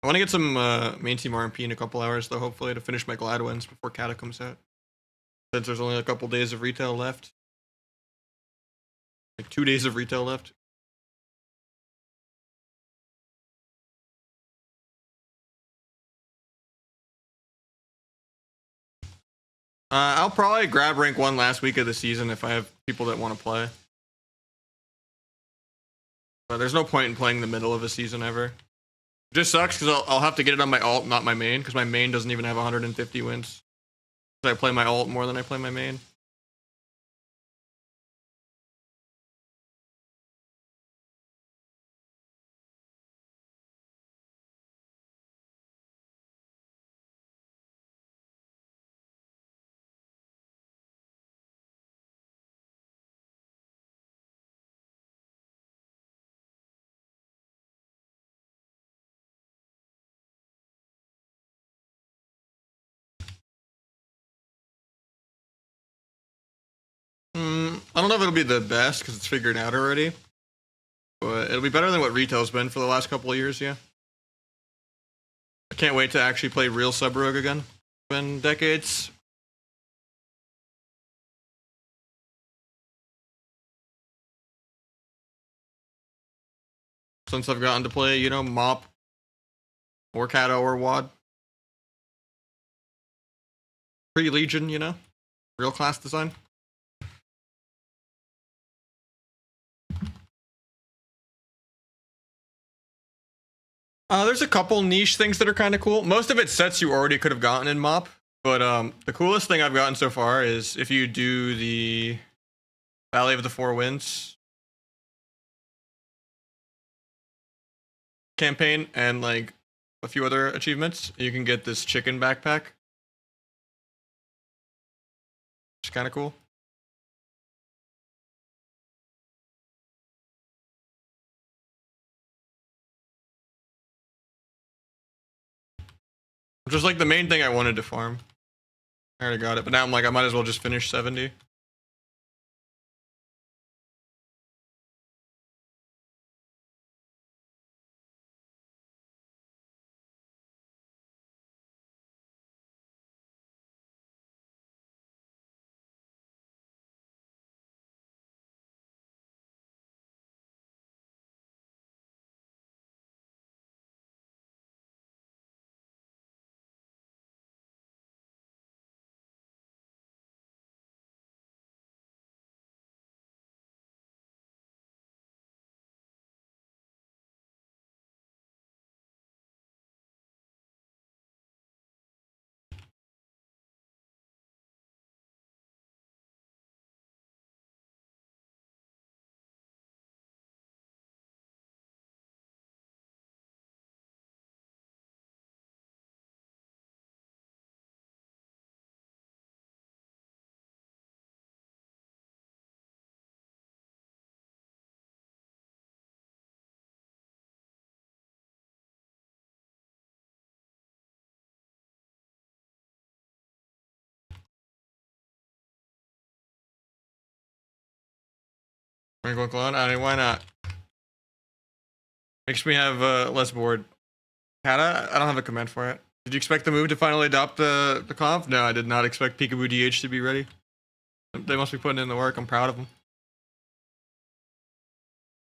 I want to get some main team RMP in a couple hours, though, hopefully, to finish my Gladwins before Kata comes out. Since there's only a couple days of retail left. Like 2 days of retail left. I'll probably grab rank 1 last week of the season if I have people that want to play. But there's no point in playing the middle of a season ever. It just sucks because I'll have to get it on my alt, not my main, because my main doesn't even have 150 wins. So I play my alt more than I play my main. I don't know if it'll be the best because it's figured out already. But it'll be better than what retail's been for the last couple of years, yeah. I can't wait to actually play real Sub Rogue again. It's been decades. Since I've gotten to play, you know, Mop or Kato or WAD. Pre-Legion, you know? Real class design. There's a couple niche things that are kind of cool. Most of it sets you already could have gotten in Mop. But the coolest thing I've gotten so far is if you do the Valley of the Four Winds campaign and like a few other achievements, you can get this chicken backpack. It's kind of cool. Which was like the main thing I wanted to farm. I already got it, but now I'm like, I might as well just finish 70. Wanna go clone? I mean, why not? Makes me have less bored. Kata, I don't have a comment for it. Did you expect the move to finally adopt the comp? No, I did not expect Peekaboo DH to be ready. They must be putting in the work. I'm proud of them.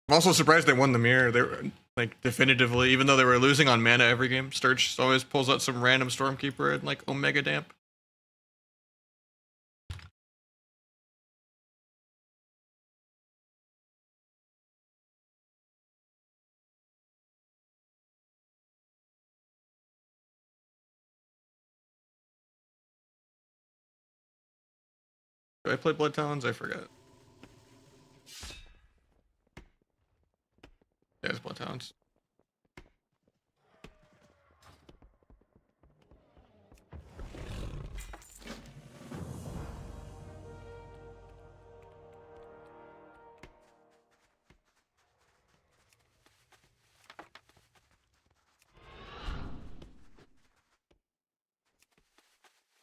I'm also surprised they won the mirror. They were like definitively, even though they were losing on mana every game. Sturge always pulls out some random Stormkeeper and like Omega Damp. Do I play Blood Talons? I forget. Yeah, it's Blood Talons.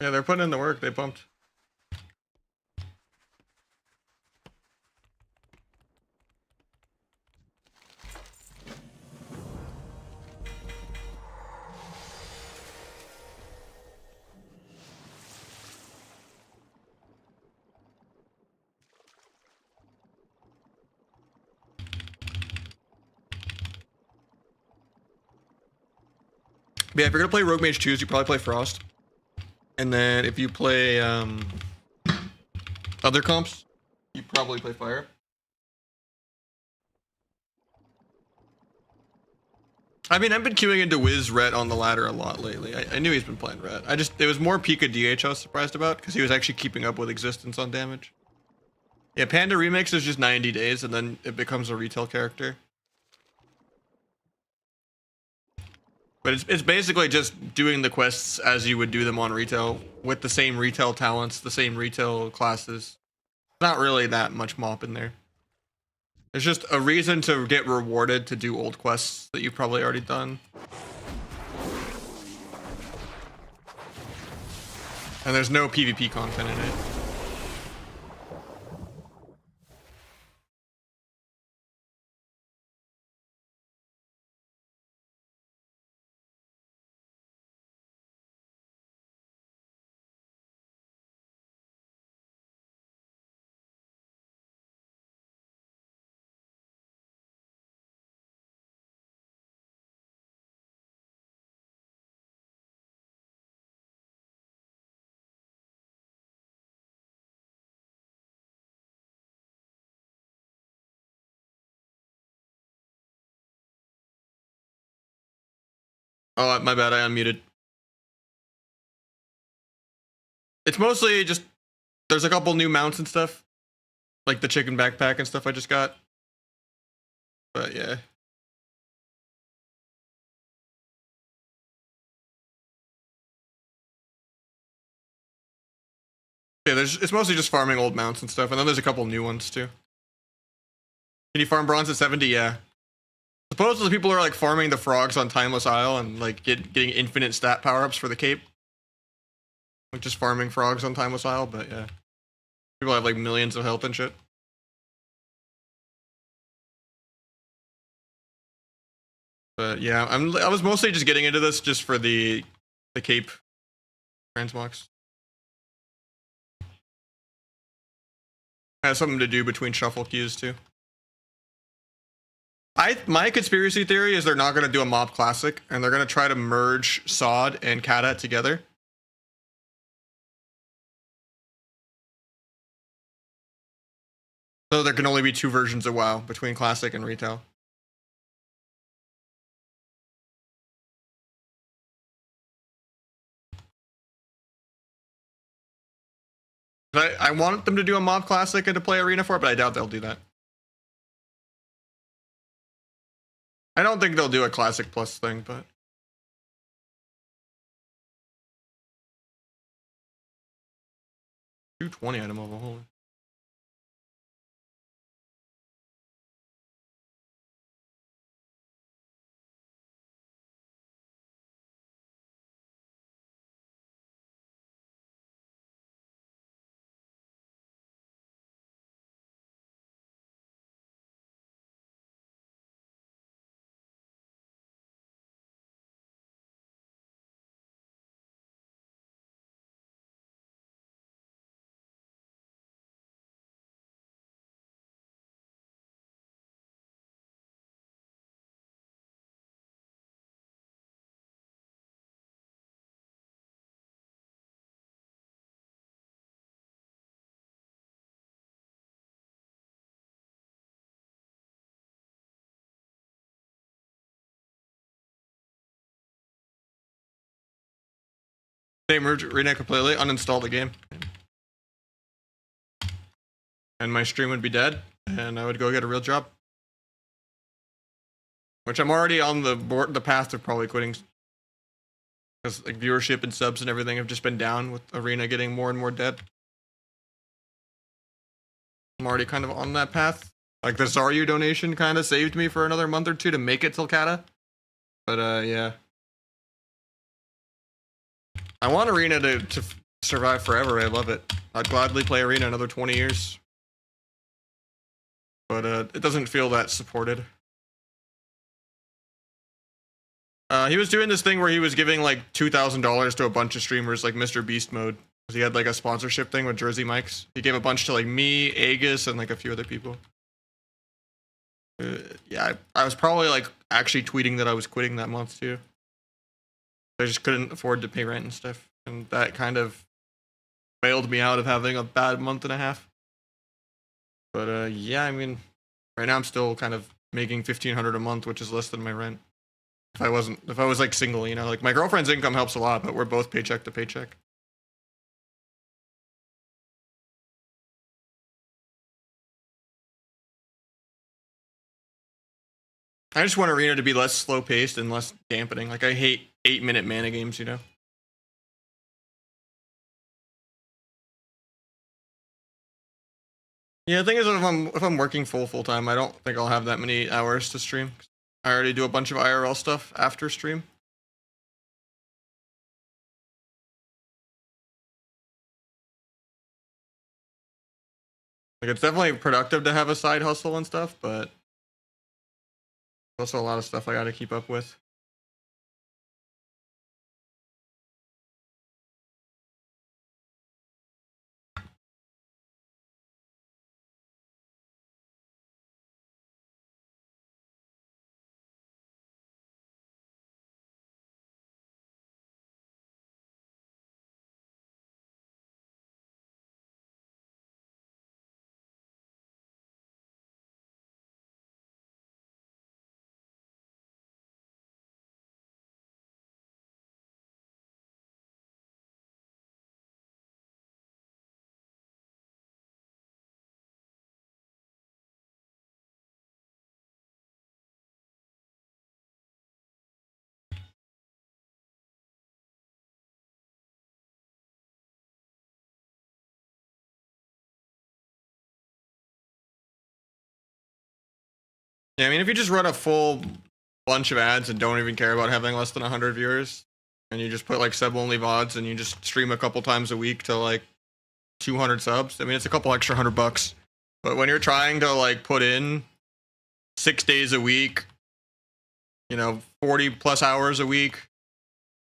Yeah, they're putting in the work. They pumped. But yeah, if you're gonna play Rogue Mage 2s, you probably play Frost. And then if you play other comps, you probably play Fire. I mean, I've been queuing into Wiz Ret on the ladder a lot lately. I knew he's been playing Ret. It was more Pika DH I was surprised about because he was actually keeping up with existence on damage. Yeah, Panda Remix is just 90 days and then it becomes a retail character. But it's basically just doing the quests as you would do them on retail with the same retail talents, the same retail classes. Not really that much mop in there. There's just a reason to get rewarded to do old quests that you've probably already done. And there's no PvP content in it. Oh, my bad, I unmuted. It's mostly just, there's a couple new mounts and stuff. Like the chicken backpack and stuff I just got. But yeah. Yeah, it's mostly just farming old mounts and stuff, and then there's a couple new ones too. Can you farm bronze at 70? Yeah. Supposedly people are like farming the frogs on Timeless Isle and like getting infinite stat power-ups for the cape. Like just farming frogs on Timeless Isle, but yeah. People have like millions of health and shit. But yeah, I was mostly just getting into this just for the cape transmogs. Has something to do between shuffle queues too. My conspiracy theory is they're not going to do a mob classic and they're going to try to merge Sod and Kata together. So there can only be two versions of WoW between classic and retail. I want them to do a mob classic and to play arena for it, but I doubt they'll do that. I don't think they'll do a classic plus thing, but 220 item level, holy. They merged Arena completely, uninstall the game, and my stream would be dead, and I would go get a real job. Which I'm already on the path of probably quitting, because like viewership and subs and everything have just been down with Arena getting more and more dead. I'm already kind of on that path. Like the Zaryu donation kind of saved me for another month or two to make it till Kata. But yeah. I want Arena to survive forever. I love it. I'd gladly play Arena another 20 years. But it doesn't feel that supported. He was doing this thing where he was giving like $2,000 to a bunch of streamers, like Mr. Beast mode. He had like a sponsorship thing with Jersey Mike's. He gave a bunch to like me, Aegis, and like a few other people. Yeah, I was probably like actually tweeting that I was quitting that month too. I just couldn't afford to pay rent and stuff, and that kind of bailed me out of having a bad month and a half. But yeah, I mean, right now I'm still kind of making $1,500 a month, which is less than my rent. If I was like single, you know, like my girlfriend's income helps a lot, but we're both paycheck to paycheck. I just want Arena to be less slow paced and less dampening. Like I hate 8-minute mana games, you know. Yeah, the thing is, if I'm working full time, I don't think I'll have that many hours to stream. I already do a bunch of IRL stuff after stream. Like it's definitely productive to have a side hustle and stuff, but also a lot of stuff I got to keep up with. Yeah, I mean, if you just run a full bunch of ads and don't even care about having less than 100 viewers, and you just put like sub-only VODs and you just stream a couple times a week to like 200 subs, I mean, it's a couple extra $100. But when you're trying to like put in 6 days a week, you know, 40 plus hours a week,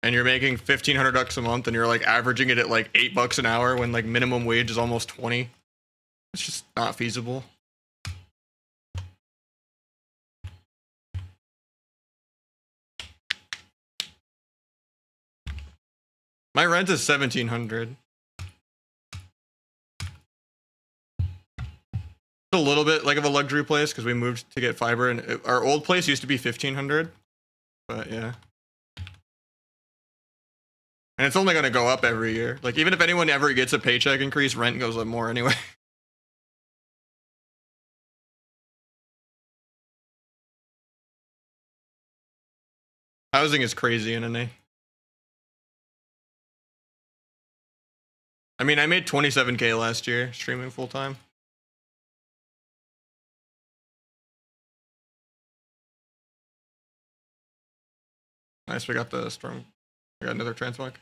and you're making $1,500 a month, and you're like averaging it at like $8 an hour when like minimum wage is almost 20, it's just not feasible. My rent is $1,700. A little bit like of a luxury place because we moved to get fiber, and our old place used to be $1,500, but yeah. And it's only going to go up every year. Like even if anyone ever gets a paycheck increase, rent goes up more anyway. Housing is crazy in NA. I mean, I made 27K last year streaming full time. Nice, we got the storm. I got another transmog.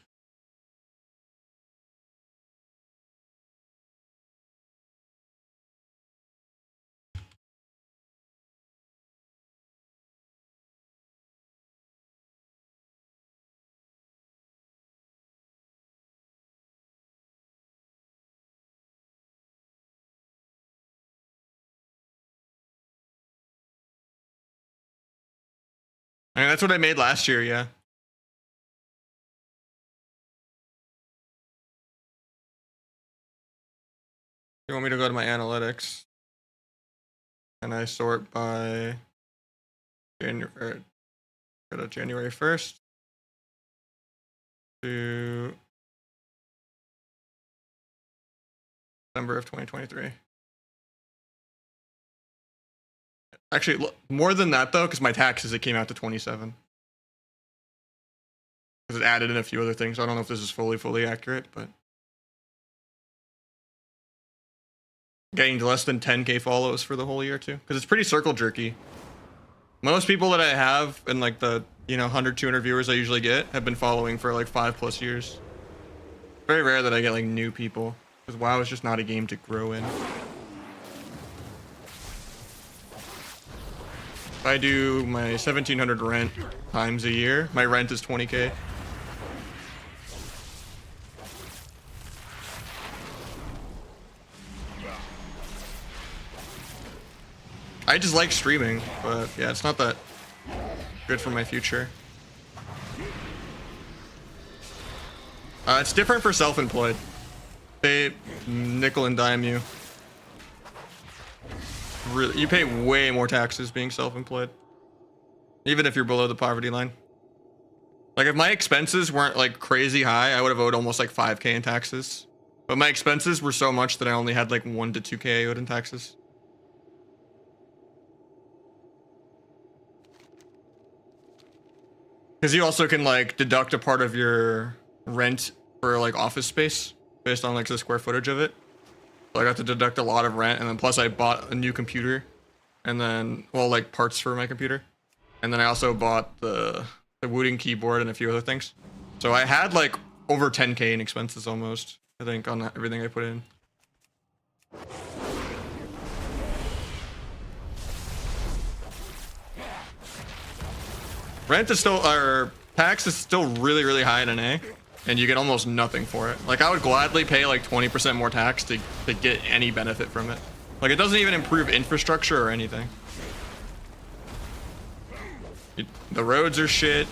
I mean, that's what I made last year, yeah. You want me to go to my analytics? And I sort by January, go to January 1st to December of 2023. Actually, more than that though, because my taxes, it came out to 27. Because it added in a few other things. I don't know if this is fully accurate, but getting to less than 10k follows for the whole year too, because it's pretty circle jerky. Most people that I have in like the 100, 200 viewers I usually get have been following for like 5+ years. Very rare that I get like new people, because WoW is just not a game to grow in. If I do my 1700 rent times a year, my rent is 20k. I just like streaming, but yeah, it's not that good for my future. It's different for self-employed. They nickel and dime you. Really, you pay way more taxes being self-employed, even if you're below the poverty line. Like if my expenses weren't like crazy high, I would have owed almost like 5k in taxes. But my expenses were so much that I only had like 1 to 2k owed in taxes. Because you also can like deduct a part of your rent for like office space based on like the square footage of it. So I got to deduct a lot of rent, and then plus I bought a new computer, and then like parts for my computer, and then I also bought the Wooting keyboard and a few other things. So I had like over 10k in expenses almost, I think, on everything I put in. Rent is still, or tax is still really high in NA, and you get almost nothing for it. Like I would gladly pay like 20% more tax to get any benefit from it. Like it doesn't even improve infrastructure or anything. The roads are shit.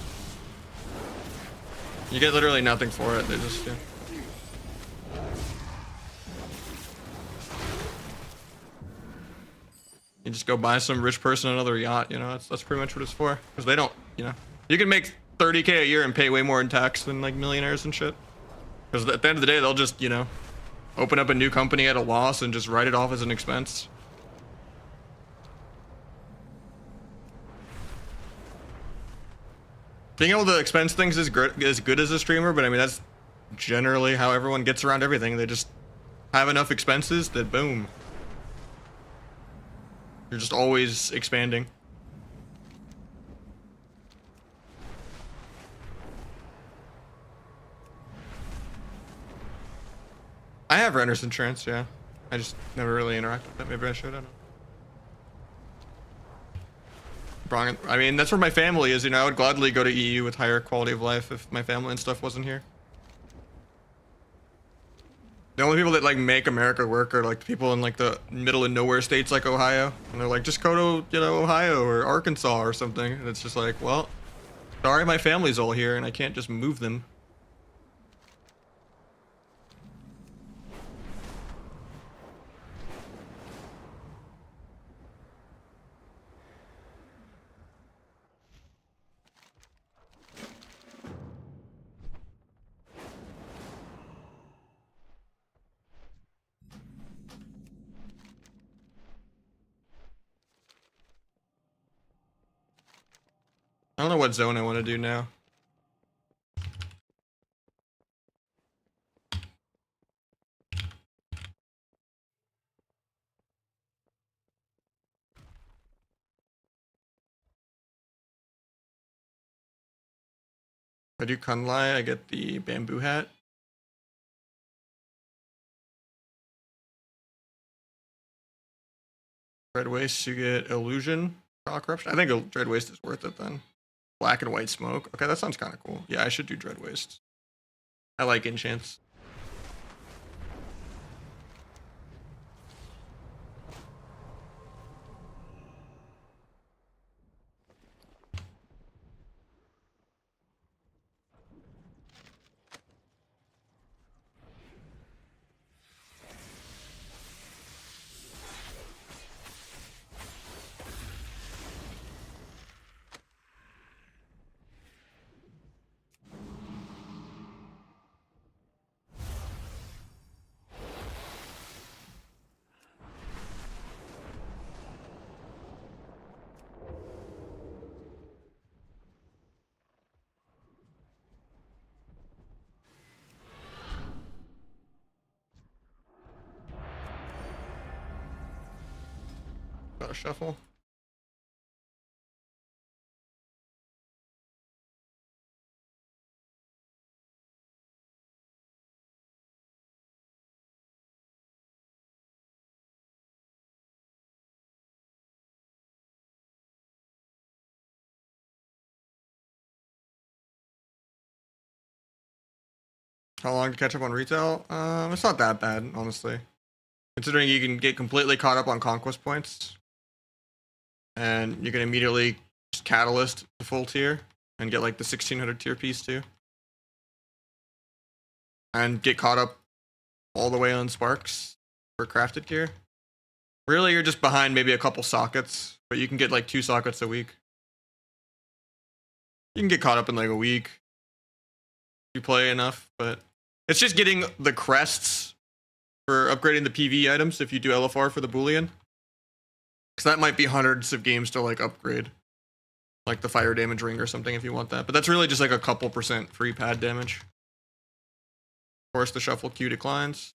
You get literally nothing for it. They just, yeah. You just go buy some rich person another yacht, that's pretty much what it's for. Because they don't, you can make 30k a year and pay way more in tax than like millionaires and shit. Because at the end of the day, they'll just, open up a new company at a loss and just write it off as an expense. Being able to expense things is good as a streamer, but I mean, that's generally how everyone gets around everything. They just have enough expenses that boom. You're just always expanding. I have renter's insurance, yeah. I just never really interact with it. Maybe I should, I don't know. I mean, that's where my family is, I would gladly go to EU with higher quality of life if my family and stuff wasn't here. The only people that like make America work are like people in like the middle and nowhere states like Ohio. And they're like, just go to, Ohio or Arkansas or something. And it's just like, well, sorry, my family's all here and I can't just move them. I don't know what zone I want to do now. If I do Kunlai, I get the bamboo hat. Red waist, you get illusion, corruption. I think dread waist is worth it then. Black and white smoke. Okay, that sounds kind of cool. Yeah, I should do dread waist. I like enchants. Auto shuffle. How long to catch up on retail? It's not that bad, honestly. Considering you can get completely caught up on conquest points, and you can immediately just catalyst the full tier and get like the 1600 tier piece too, and get caught up all the way on sparks for crafted gear. Really, you're just behind maybe a couple sockets, but you can get like 2 sockets a week. You can get caught up in like a week if you play enough, but it's just getting the crests for upgrading the PV items if you do LFR for the Boolean. Because that might be hundreds of games to like upgrade. Like the fire damage ring or something if you want that. But that's really just like a couple % free pad damage. Of course, the shuffle queue declines.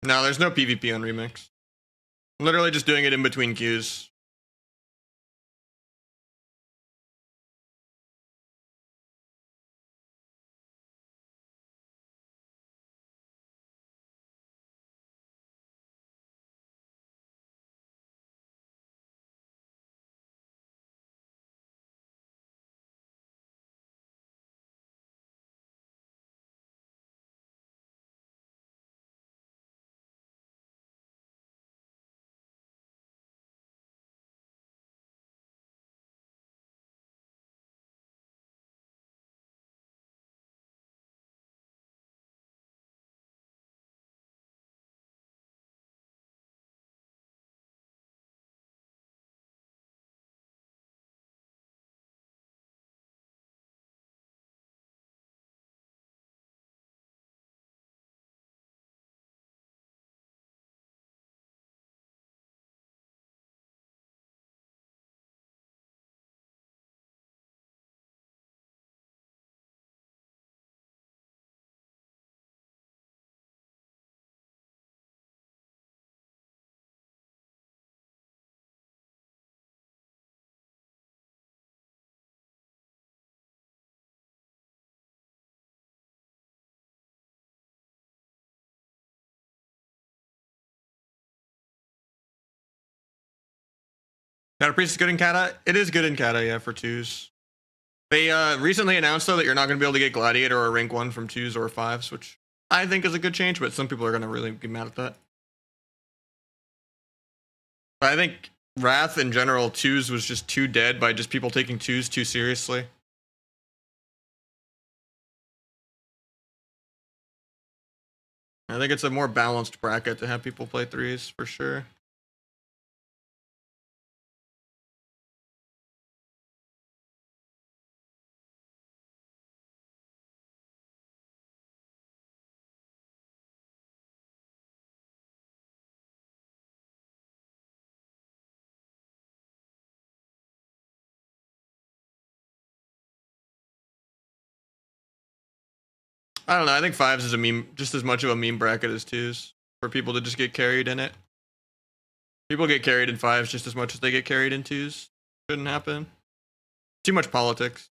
No, there's no PvP on Remix. I'm literally just doing it in between queues. Shadow Priest is good in Kata? It is good in Kata, yeah, for 2s. They recently announced, though, that you're not going to be able to get Gladiator or Rank 1 from 2s or 5s, which I think is a good change, but some people are going to really be mad at that. But I think Wrath in general, 2s was just too dead by just people taking 2s too seriously. I think it's a more balanced bracket to have people play 3s, for sure. I don't know. I think 5s is a meme, just as much of a meme bracket as 2s, for people to just get carried in it. People get carried in 5s just as much as they get carried in 2s. Shouldn't happen. Too much politics.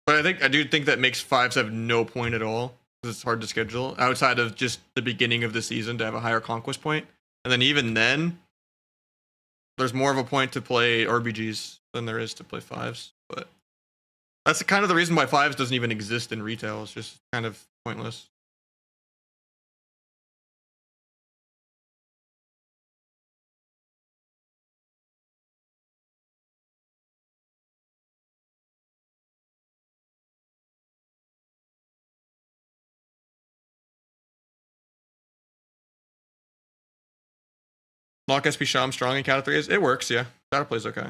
But I do think that makes 5s have no point at all, because it's hard to schedule, outside of just the beginning of the season to have a higher conquest point. And then even then, there's more of a point to play RBGs than there is to play 5s. But that's kind of the reason why 5s doesn't even exist in retail. It's just kind of pointless. Lock SP Sham strong in Kata 3s. It works, yeah. Kata plays okay.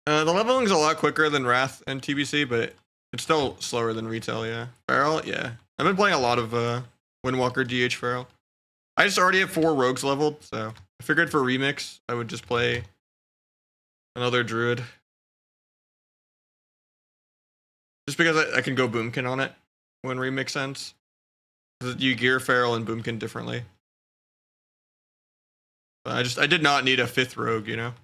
The leveling's a lot quicker than Wrath and TBC, but it's still slower than retail, yeah. Feral, yeah. I've been playing a lot of Windwalker DH Feral. I just already have 4 rogues leveled, so I figured for remix, I would just play another druid. Just because I can go Boomkin on it when remix ends. You gear Feral and Boomkin differently. But I did not need a 5th rogue, you know?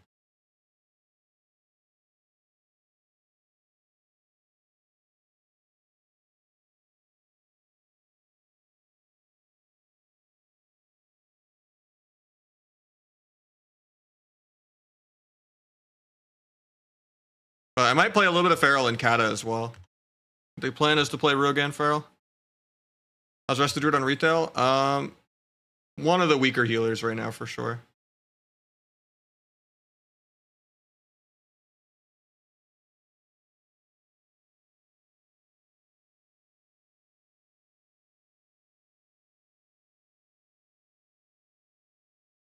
I might play a little bit of Feral and Kata as well. The plan is to play Rogue and Feral. How's Rest of the Druid on retail? One of the weaker healers right now for sure.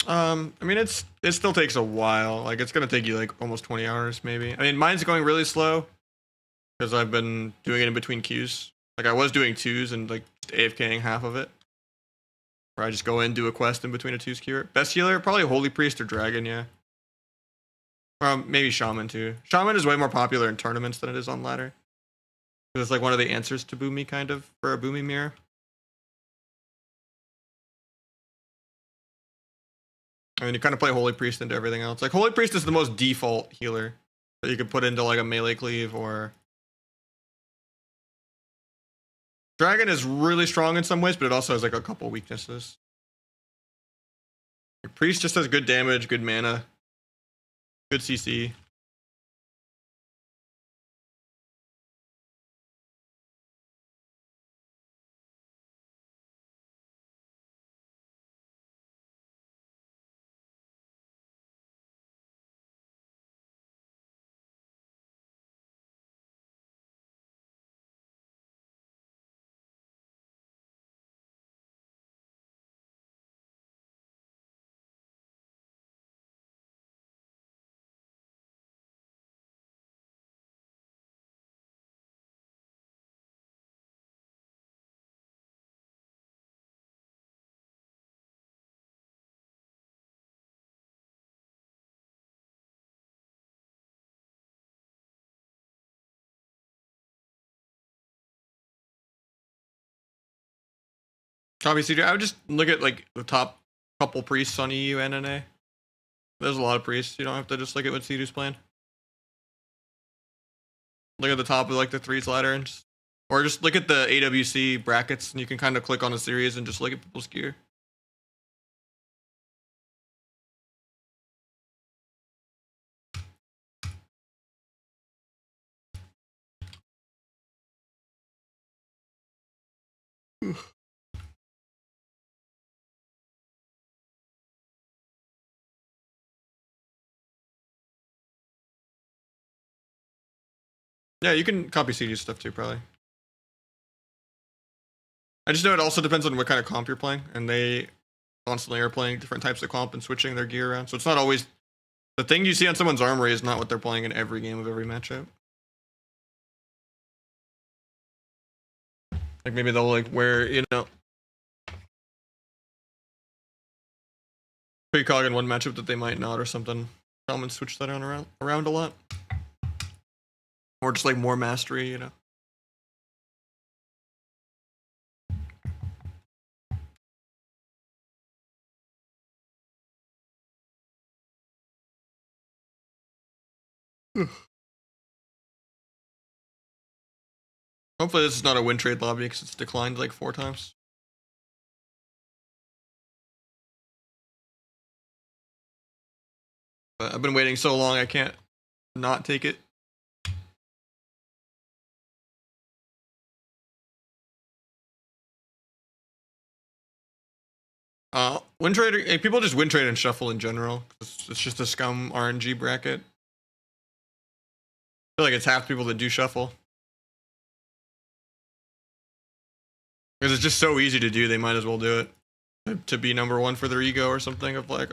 I mean, it still takes a while. Like, it's gonna take you like almost 20 hours, maybe. I mean, mine's going really slow because I've been doing it in between queues. Like, I was doing 2s and like just AFKing half of it. Where I just go in, do a quest in between a 2s queue. Best healer, probably Holy Priest or Dragon, yeah. Maybe Shaman too. Shaman is way more popular in tournaments than it is on ladder. It's like one of the answers to Boomy, kind of, for a Boomy mirror. I mean, you kind of play Holy Priest into everything else. Like, Holy Priest is the most default healer that you could put into like a melee cleave or... Dragon is really strong in some ways, but it also has like a couple weaknesses. Priest just has good damage, good mana, good CC. Copy CJ. I would just look at like the top couple priests on EU and NA. There's a lot of priests. You don't have to just look at what CJ's playing. Look at the top of like the 3s ladder and just, or just look at the AWC brackets and you can kind of click on a series and just look at people's gear. Yeah, you can copy CJ's stuff too, probably. I just know it also depends on what kind of comp you're playing, and they constantly are playing different types of comp and switching their gear around. So it's not always the thing you see on someone's armory is not what they're playing in every game of every matchup. Like maybe they'll like wear, you know, precog in one matchup that they might not or something. Come and switch that around a lot. Or just like more mastery, you know. Hopefully this is not a win trade lobby because it's declined like 4 times. But I've been waiting so long I can't not take it. Win trade, people just win trade and shuffle in general. It's just a scum RNG bracket. I feel like it's half people that do shuffle. Because it's just so easy to do, they might as well do it. To be number one for their ego or something of like...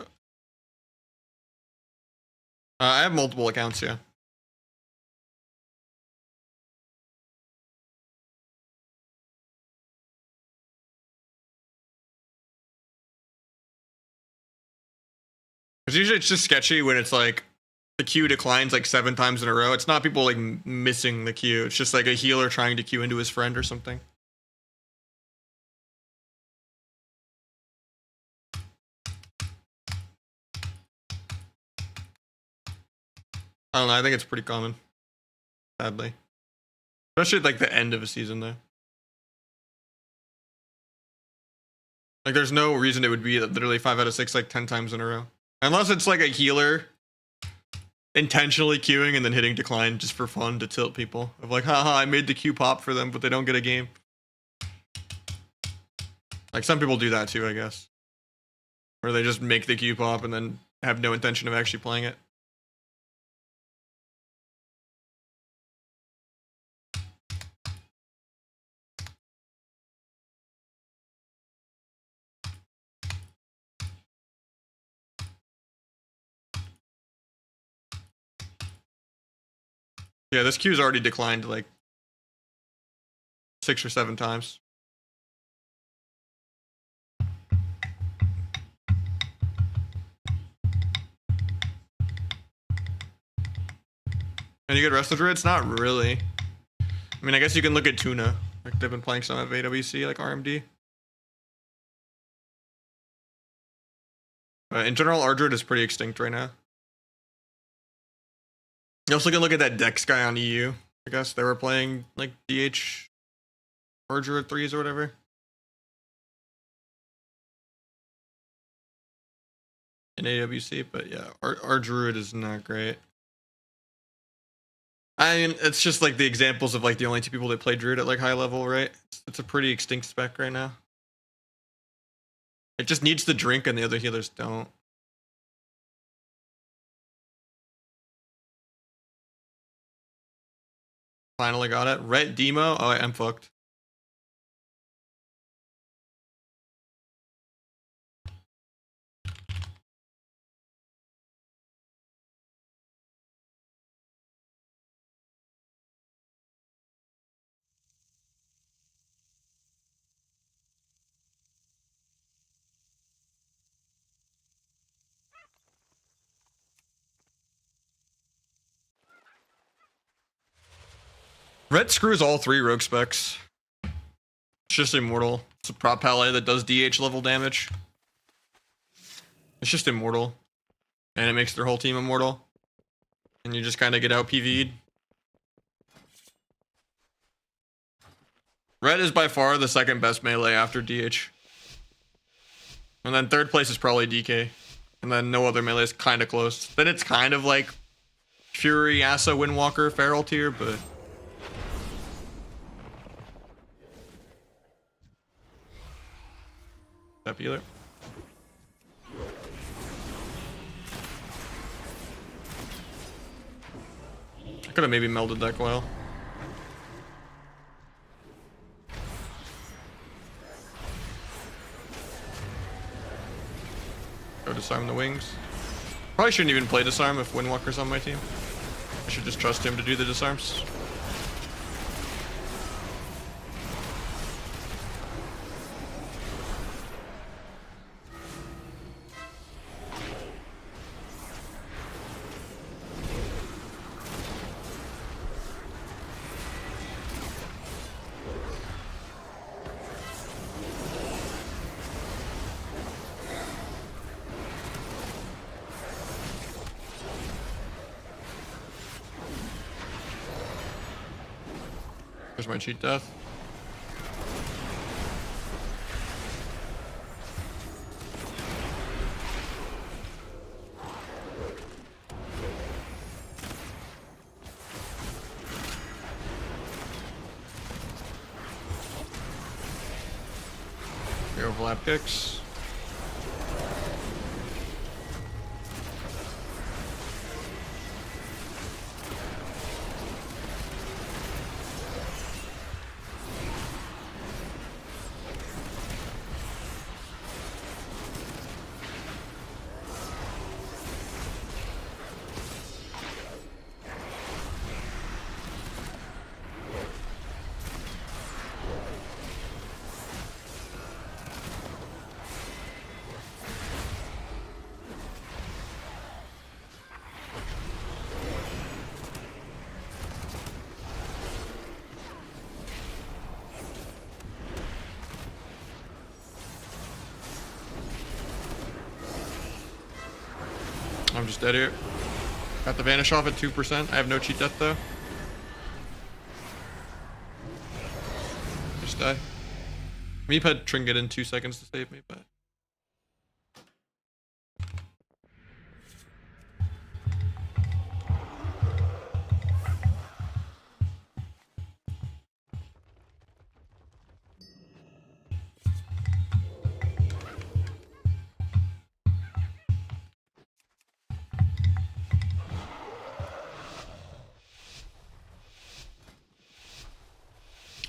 I have multiple accounts, yeah. Because usually it's just sketchy when it's like the queue declines like 7 times in a row. It's not people like missing the queue. It's just like a healer trying to queue into his friend or something. I don't know. I think it's pretty common. Sadly. Especially at like the end of a season though. Like there's no reason it would be literally 5 out of 6 like 10 times in a row. Unless it's like a healer intentionally queuing and then hitting decline just for fun to tilt people. Of like, haha, I made the queue pop for them, but they don't get a game. Like some people do that too, I guess. Where they just make the queue pop and then have no intention of actually playing it. Yeah, this queue's already declined like 6 or 7 times. Any good Wrestle Druids? Not really. I mean, I guess you can look at Tuna. Like they've been playing some of AWC, like RMD. But in general, Ardruid is pretty extinct right now. You also can look at that Dex guy on EU. I guess they were playing like DH Ardruid 3s or whatever. In AWC, but yeah, Ardruid is not great. I mean, it's just like the examples of like the only 2 people that play Druid at like high level, right? It's a pretty extinct spec right now. It just needs the drink and the other healers don't. Finally got it. Ret Demo. Oh, I'm fucked. Ret screws all 3 rogue specs. It's just immortal. It's a prop ally that does DH level damage. It's just immortal. And it makes their whole team immortal. And you just kind of get out Pv'd. Ret is by far the 2nd best melee after DH. And then 3rd place is probably DK. And then no other melee is kind of close. Then it's kind of like Fury, Asa, Windwalker, Feral tier, but... Step healer. I could have maybe melded that coil. Go disarm the wings. Probably shouldn't even play disarm if Windwalker's on my team. I should just trust him to do the disarms. There's my cheat death. The overlap kicks. I'm just dead here. Got the vanish off at 2%. I have no cheat death though. Just die. Meep had Trinket in 2 seconds to save me, but.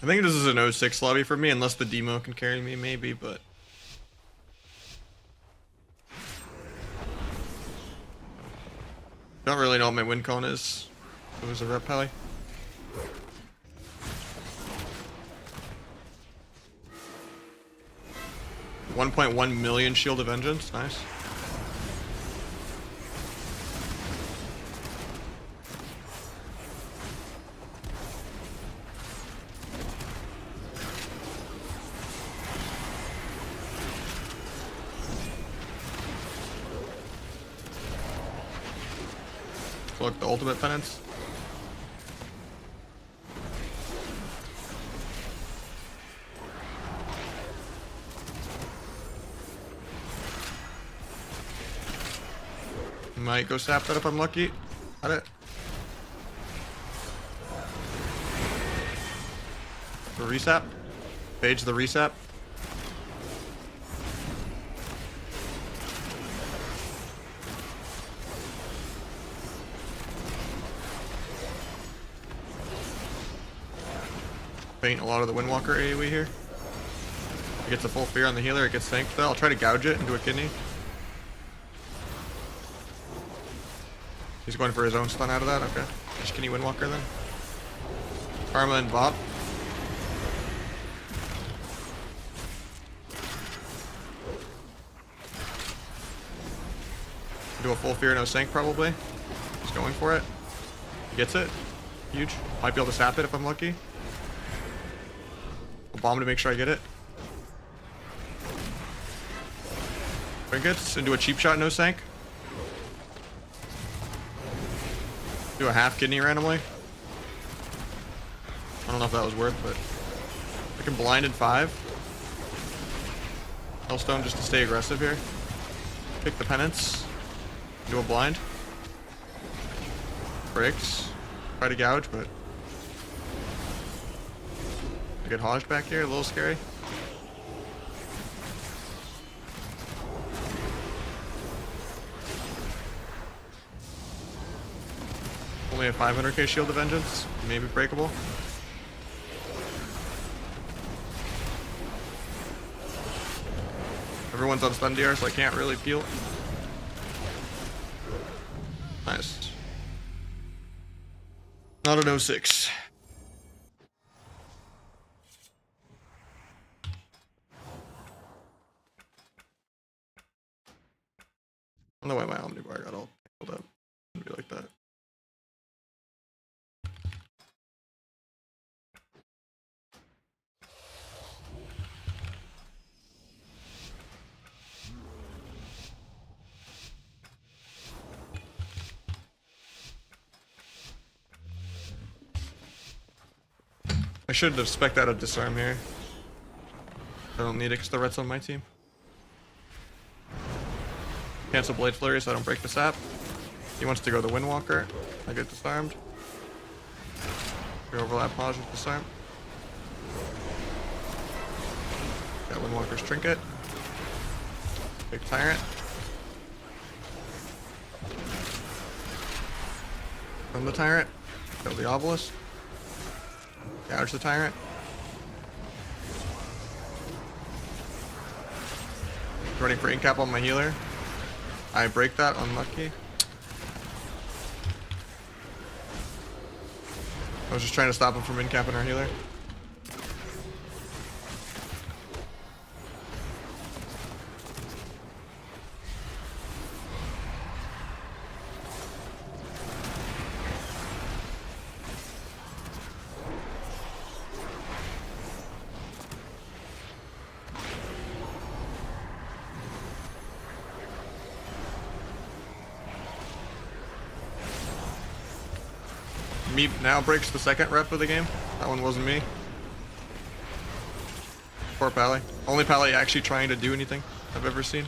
I think this is an 06 lobby for me, unless the demo can carry me, maybe, but. Don't really know what my win con is. It was a rep pally. $1.1 million Shield of Vengeance, nice. Look, the ultimate penance. Might go sap that if I'm lucky. Got it. The resap. Page the resap. Faint a lot of the Windwalker AoE here. It gets a full fear on the healer, it gets tanked though. I'll try to gouge it into a kidney. He's going for his own stun out of that, okay. Just kidney Windwalker then. Karma and Bop. Do a full fear, no sync probably. Just going for it. He gets it. Huge. Might be able to sap it if I'm lucky. I'll bomb to make sure I get it. Trinkets into a cheap shot, no sank. Do a half kidney randomly. I don't know if that was worth, but I can blind in 5. Hellstone just to stay aggressive here. Pick the penance. Do a blind. Breaks. Try to gouge, but I get Hodged back here, a little scary. Only a 500k Shield of Vengeance, maybe breakable. Everyone's on stun DR, so I can't really peel. Nice. Not an 06. I don't know why my Omnibar got all tangled up. It'd be like that. I should have spec'd out a disarm here. I don't need it because the red's on my team. Cancel Blade Flurry so I don't break the sap. He wants to go the Windwalker. I get disarmed. We overlap Hodge with disarm. Got Windwalker's Trinket. Big Tyrant. From the Tyrant. Kill the Obelisk. Gouge the Tyrant. Running for incap on my healer. I break that, unlucky. I was just trying to stop him from incapping our healer. Meep now breaks the second rep of the game. That one wasn't me. Poor Pally. Only Pally actually trying to do anything I've ever seen.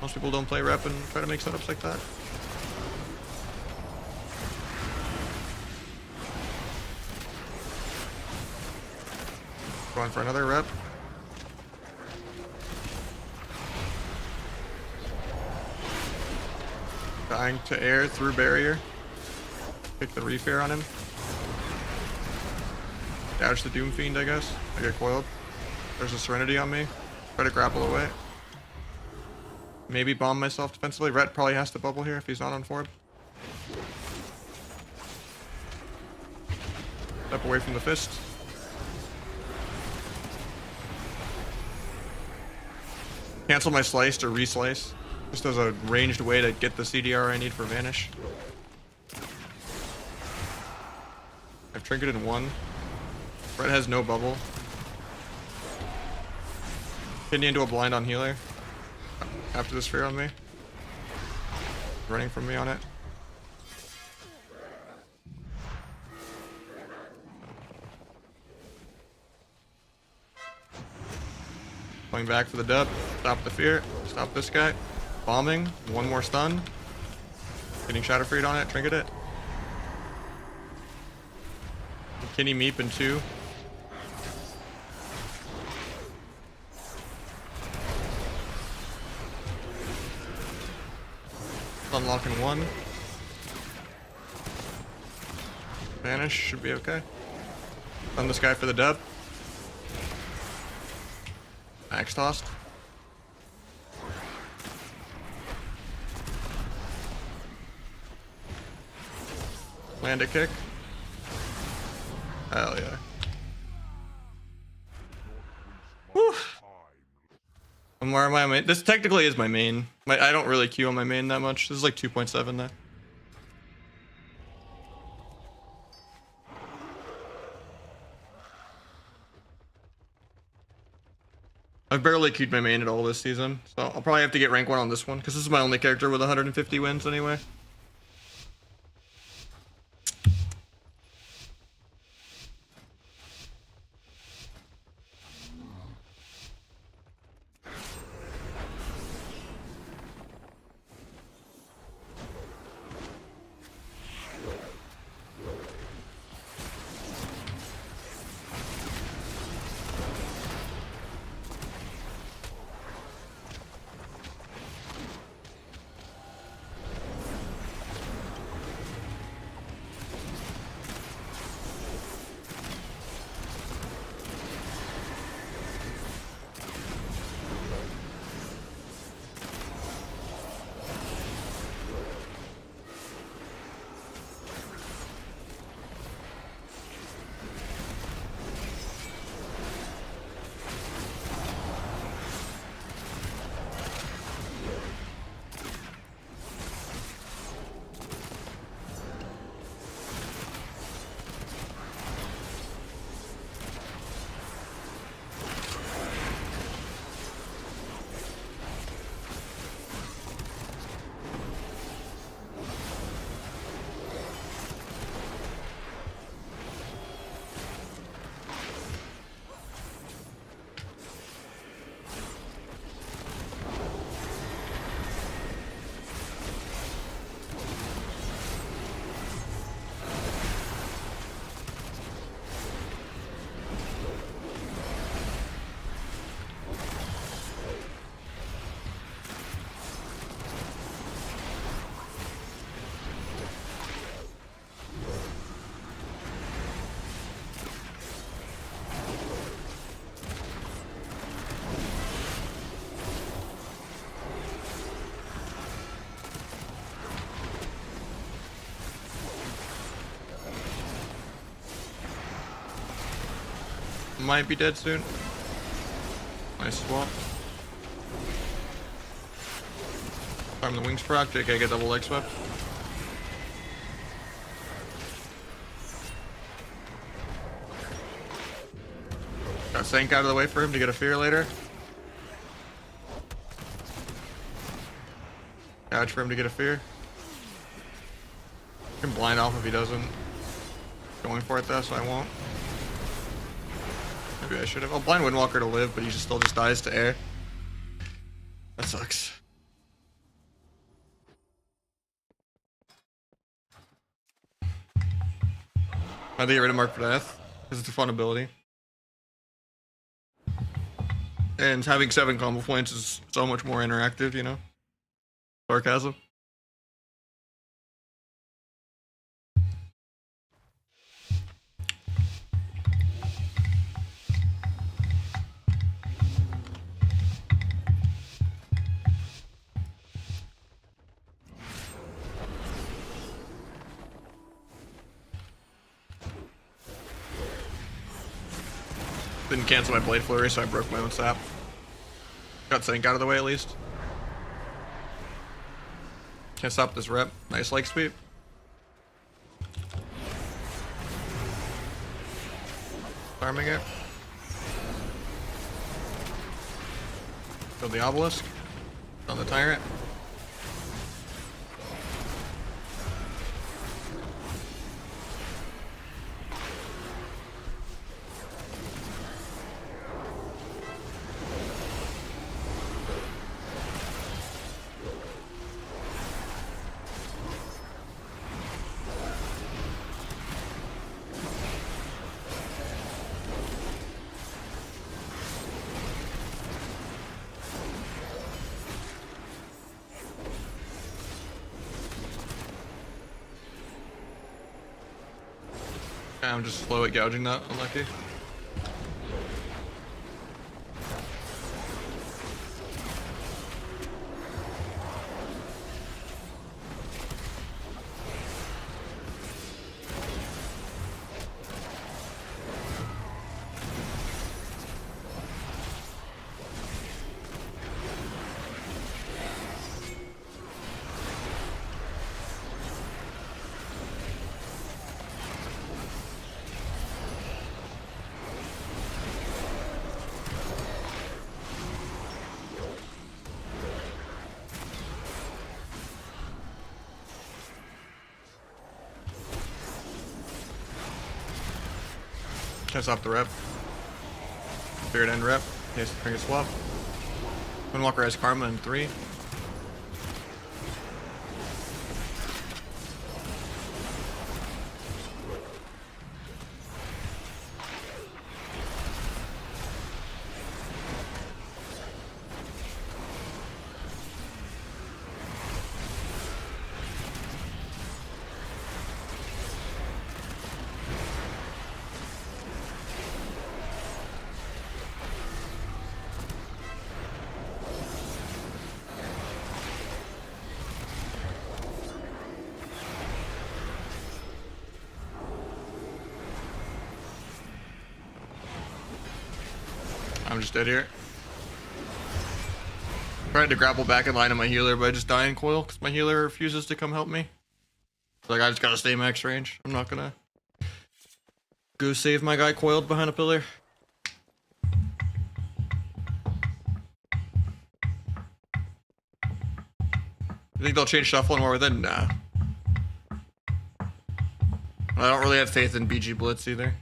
Most people don't play rep and try to make setups like that. Going for another rep. Dying to air through barrier. Pick the refair on him. Dodge the Doom Fiend, I guess. I get coiled. There's a Serenity on me. Try to grapple away. Maybe bomb myself defensively. Rhett probably has to bubble here if he's not on Forb. Step away from the fist. Cancel my slice to reslice. Just as a ranged way to get the CDR I need for Vanish. I've trinketed one. Red has no bubble. Kidney into a blind on healer. After this fear on me. Running from me on it. Going back for the dub. Stop the fear. Stop this guy. Bombing. One more stun. Getting Shadow Freed on it. Trinket it. Kenny Meep in 2. Unlocking 1. Vanish should be okay. Stun this guy for the dub. Axe tossed. Land a kick. Hell yeah. Whew. And where am I? Main? This technically is my main. I don't really queue on my main that much. This is like 2.7 there. I've barely queued my main at all this season, so I'll probably have to get rank 1 on this one, because this is my only character with 150 wins anyway. Might be dead soon. Nice swap. Farm the wings proc, JK get double leg swept. Got Sank out of the way for him to get a fear later. Dodge for him to get a fear. can blind off if he doesn't. Going for it though, so I won't. Maybe I should have. I'll blind Windwalker to live, but he still just dies to air. That sucks. I think get rid of Mark for Death because it's a fun ability. And having 7 combo points is so much more interactive, you know? Sarcasm. Didn't cancel my Blade Flurry, so I broke my own sap. Got Sync out of the way at least. Can't stop this rep. Nice leg sweep. Farming it. Kill the Obelisk. On the Tyrant. I'm just slow at gouging that, unlucky. Can't stop the rep. Spirit end rep. Yes, bring a swap. Windwalker has Karma in 3. I'm just dead here. Tried to grapple back in line of my healer, but I just die in coil because my healer refuses to come help me. Like, I just gotta stay max range. I'm not gonna go save my guy coiled behind a pillar. You think they'll change Shuffle and War Within? Nah. I don't really have faith in BG Blitz either.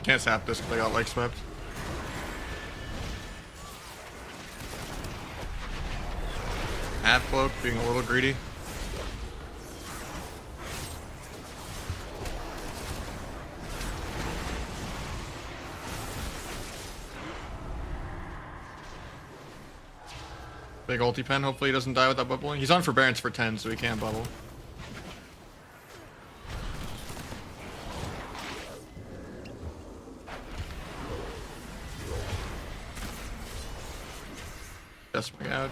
Can't sap this because I got leg swept. Half cloak, being a little greedy. Big ulti pen. Hopefully he doesn't die without bubbling. He's on forbearance for 10, so he can't bubble. That's my gouge.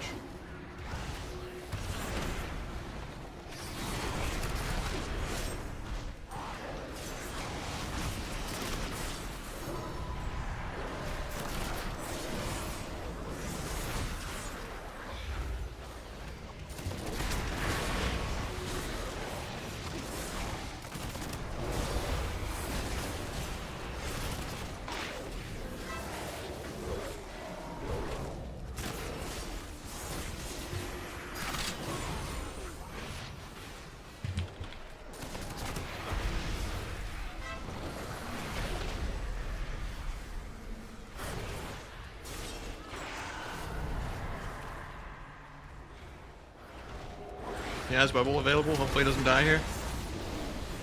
He has bubble available. Hopefully he doesn't die here.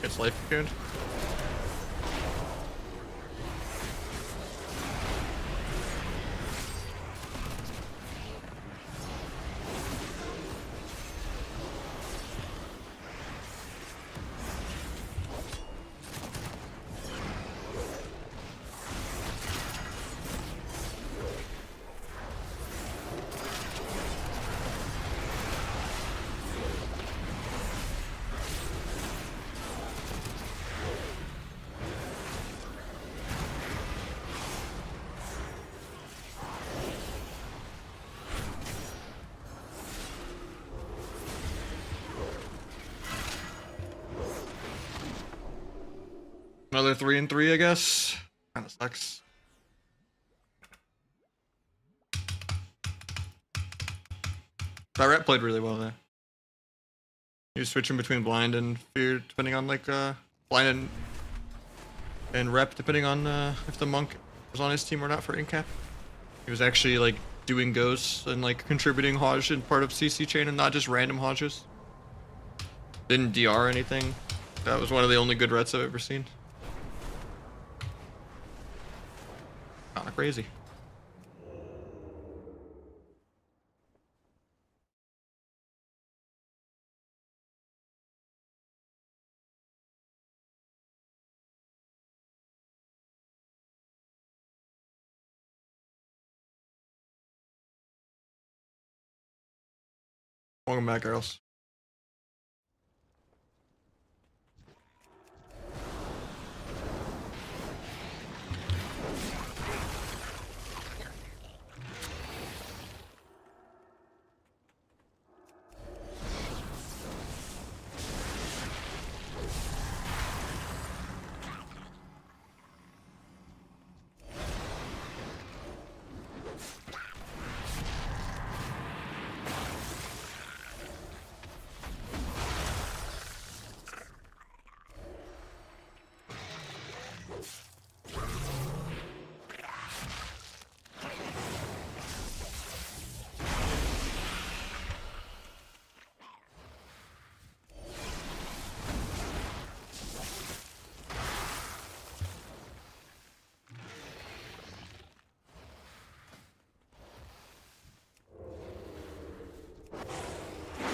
Gets life cocooned. Another 3 and 3, I guess. Kind of sucks. That rep played really well there. He was switching between blind and fear, depending on like blind and rep, depending on if the monk was on his team or not for incap. He was actually like doing ghosts and like contributing Hodge in part of CC chain and not just random Hodges. Didn't DR anything. That was one of the only good rets I've ever seen. Kinda crazy. Welcome back, girls.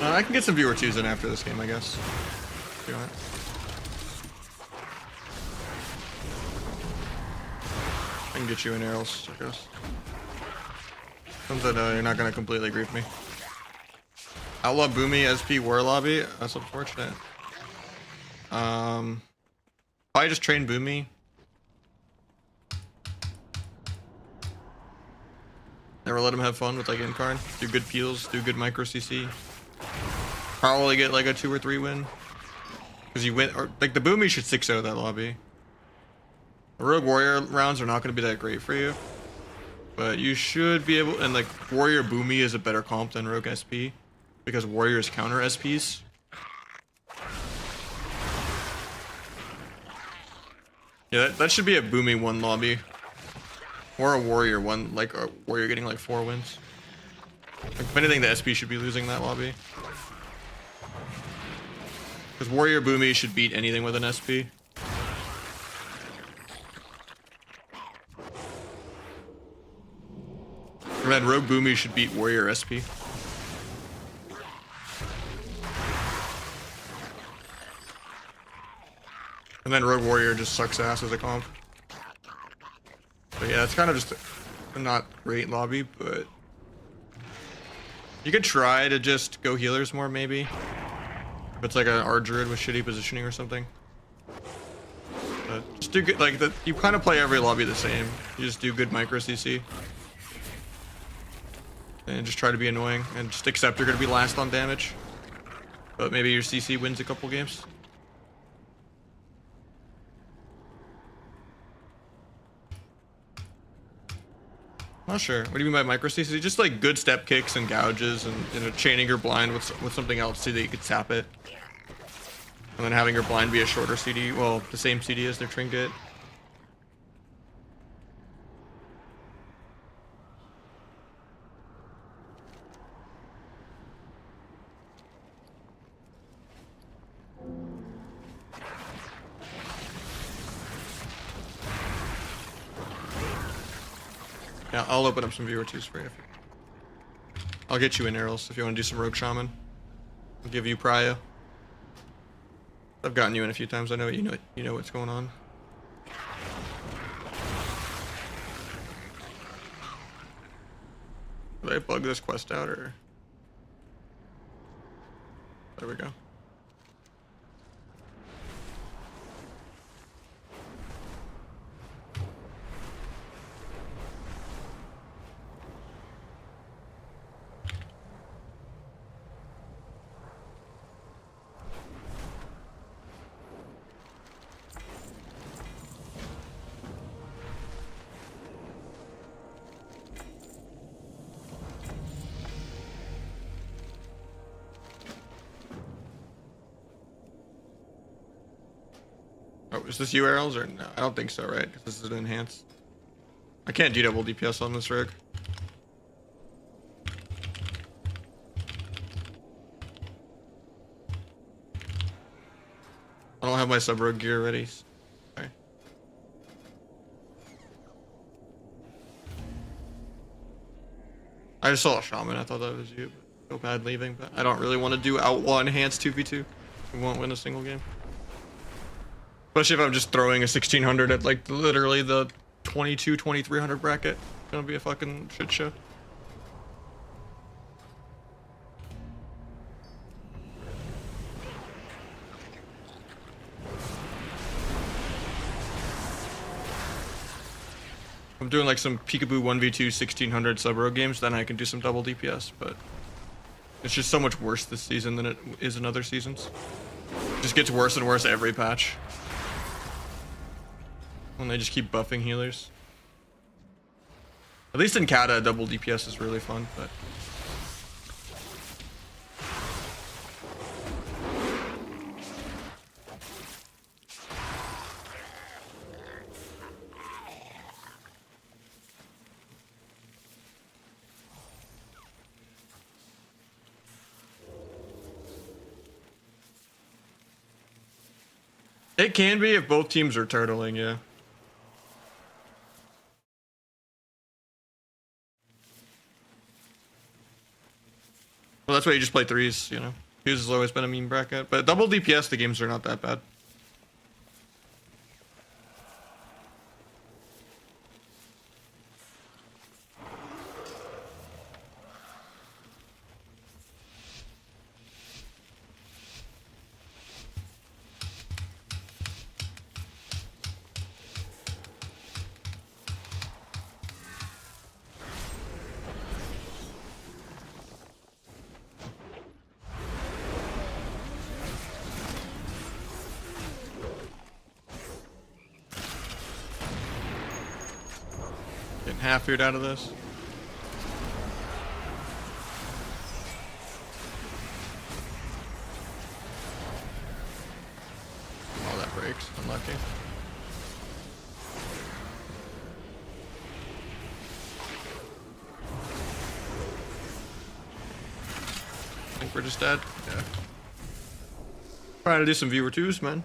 I can get some viewer twos in after this game, I guess. If you want. I can get you in arrows, I guess. Comes out, you're not gonna completely grief me. Outlaw Boomy SP War Lobby. That's unfortunate. Probably just train Boomy. Never let him have fun with like Incarn. Do good peels, do good micro CC. Probably get like a 2 or 3 win. Because you win, or like the Boomy should 6-0 that lobby. The Rogue Warrior rounds are not going to be that great for you. But you should be able, and like Warrior Boomy is a better comp than Rogue SP. Because Warriors counter SPs. Yeah, that should be a Boomy 1 lobby. Or a Warrior 1, like a Warrior getting like 4 wins. Like, if anything, the SP should be losing that lobby. Because Warrior Boomy should beat anything with an SP. And then Rogue Boomy should beat Warrior SP. And then Rogue Warrior just sucks ass as a comp. But yeah, it's kind of just a not great lobby, but you could try to just go healers more, maybe. If it's like an Ardruid with shitty positioning or something. But just do good, like, you kind of play every lobby the same. You just do good micro CC. And just try to be annoying, and just accept you're going to be last on damage. But maybe your CC wins a couple games. Not sure. What do you mean by micro CC? Just like good step kicks and gouges, and you know, chaining your blind with something else so that you could tap it, and then having your blind be a shorter CD. Well, the same CD as their trinket. Yeah, I'll open up some viewer twos for you. I'll get you in arrows if you want to do some rogue shaman. I'll give you prio. I've gotten you in a few times. I know you know what's going on. Did I bug this quest out or? There we go. Oh, is this you arrows or no? I don't think so, right? Because this is an enhance. I can't do double DPS on this rig. I don't have my sub rogue gear ready. Okay. I just saw a shaman. I thought that was you. Feel bad leaving, but I don't really want to do out one enhanced 2v2. We won't win a single game. Especially if I'm just throwing a 1600 at like literally the 2300 bracket. It's gonna be a fucking shit show. I'm doing like some peekaboo 1v2 1600 sub rogue games, then I can do some double DPS, but it's just so much worse this season than it is in other seasons. It just gets worse and worse every patch. And they just keep buffing healers. At least in Kata, double DPS is really fun, but... It can be if both teams are turtling, yeah. Well, that's why you just play threes, you know. Twos has always been a meme bracket, but double DPS, the games are not that bad. Getting half food out of this. Oh, that breaks. Unlucky. I think we're just dead. Yeah. Trying to do some viewer twos, man.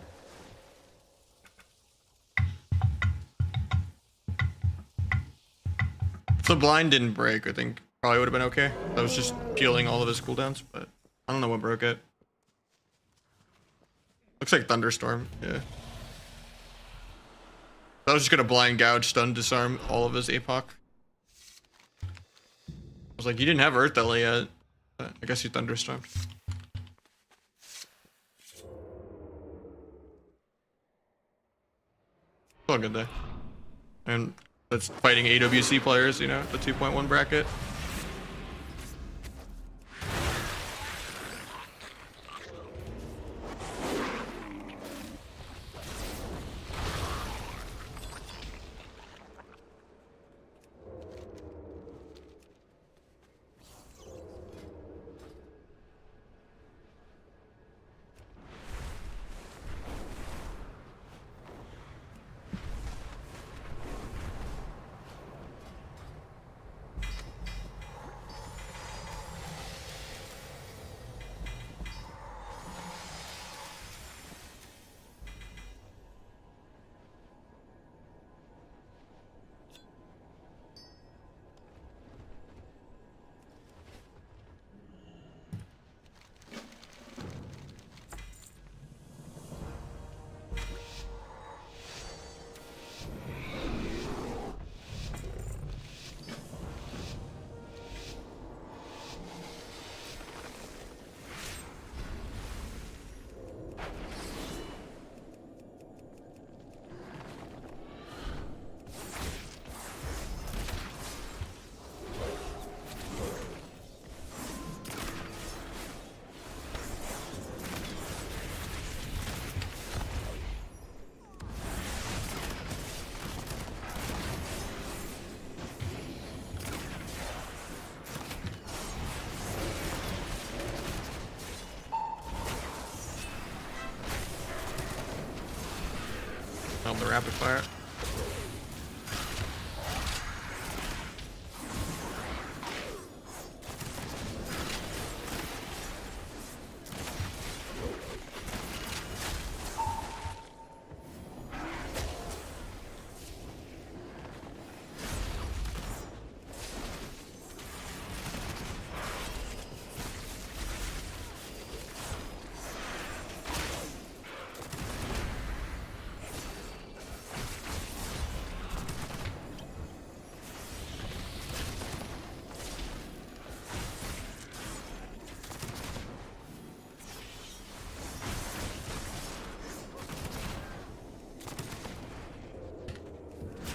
If the blind didn't break, I think probably would have been okay. That was just peeling all of his cooldowns, but I don't know what broke it. Looks like thunderstorm, yeah. I was just gonna blind gouge, stun, disarm all of his APOC. I was like, you didn't have Earth Ellie yet. But I guess you thunderstormed. It's all good though. And that's fighting AWC players, you know, the 2.1 bracket. The rapid fire.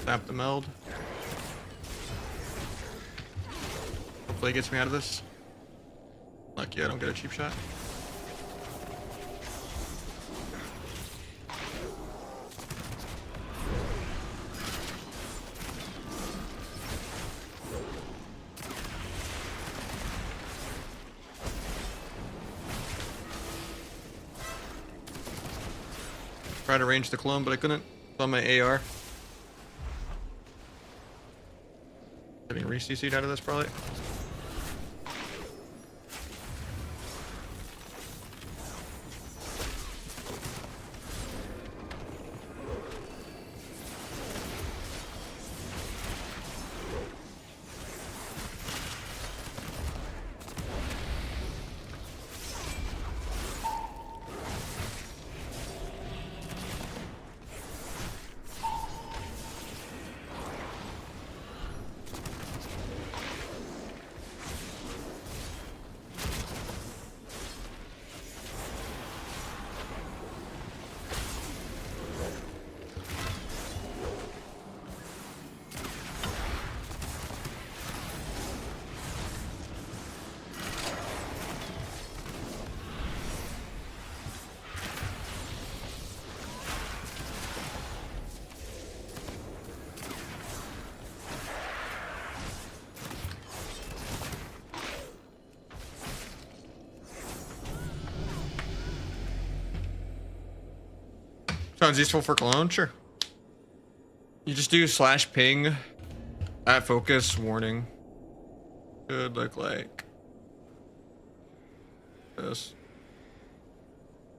Tap the meld. Hopefully it gets me out of this. Lucky I don't get a cheap shot. Tried to range the clone, but I couldn't. It's on my AR. Getting re-CC'd out of this probably. Sounds useful for clone, sure. You just do /ping at focus warning. Should look like this.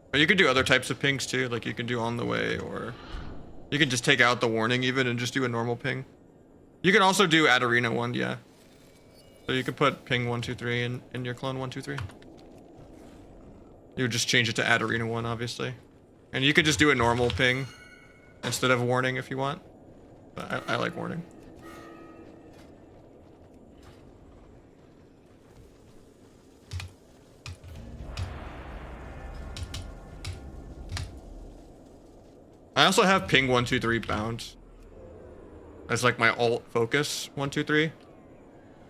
But you could do other types of pings too, like you can do on the way, or you can just take out the warning even and just do a normal ping. You can also do at arena 1, yeah. So you could put ping 123 in your clone 123. You would just change it to at arena 1, obviously. And you could just do a normal ping instead of warning if you want. But I like warning. I also have ping 123 bound as like my alt focus 123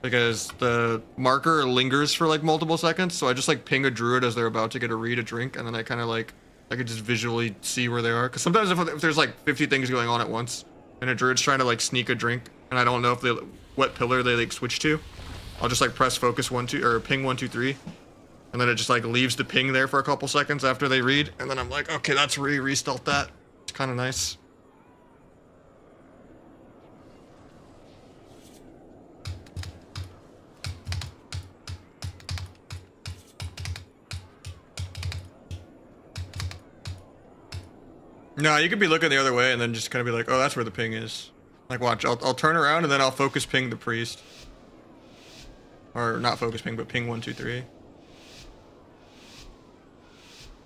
because the marker lingers for like multiple seconds. So I just like ping a druid as they're about to get a read, a drink, and then I kind of like I could just visually see where they are. Because sometimes if there's like 50 things going on at once and a druid's trying to like sneak a drink and I don't know if they what pillar they like switch to, I'll just like press focus 1-2 or ping 123. And then it just like leaves the ping there for a couple seconds after they read, and then I'm like, okay, that's where you restealth that. It's kind of nice. No, you could be looking the other way and then just kind of be like, oh, that's where the ping is. Like, watch, I'll turn around and then I'll focus ping the priest. Or not focus ping, but ping 123.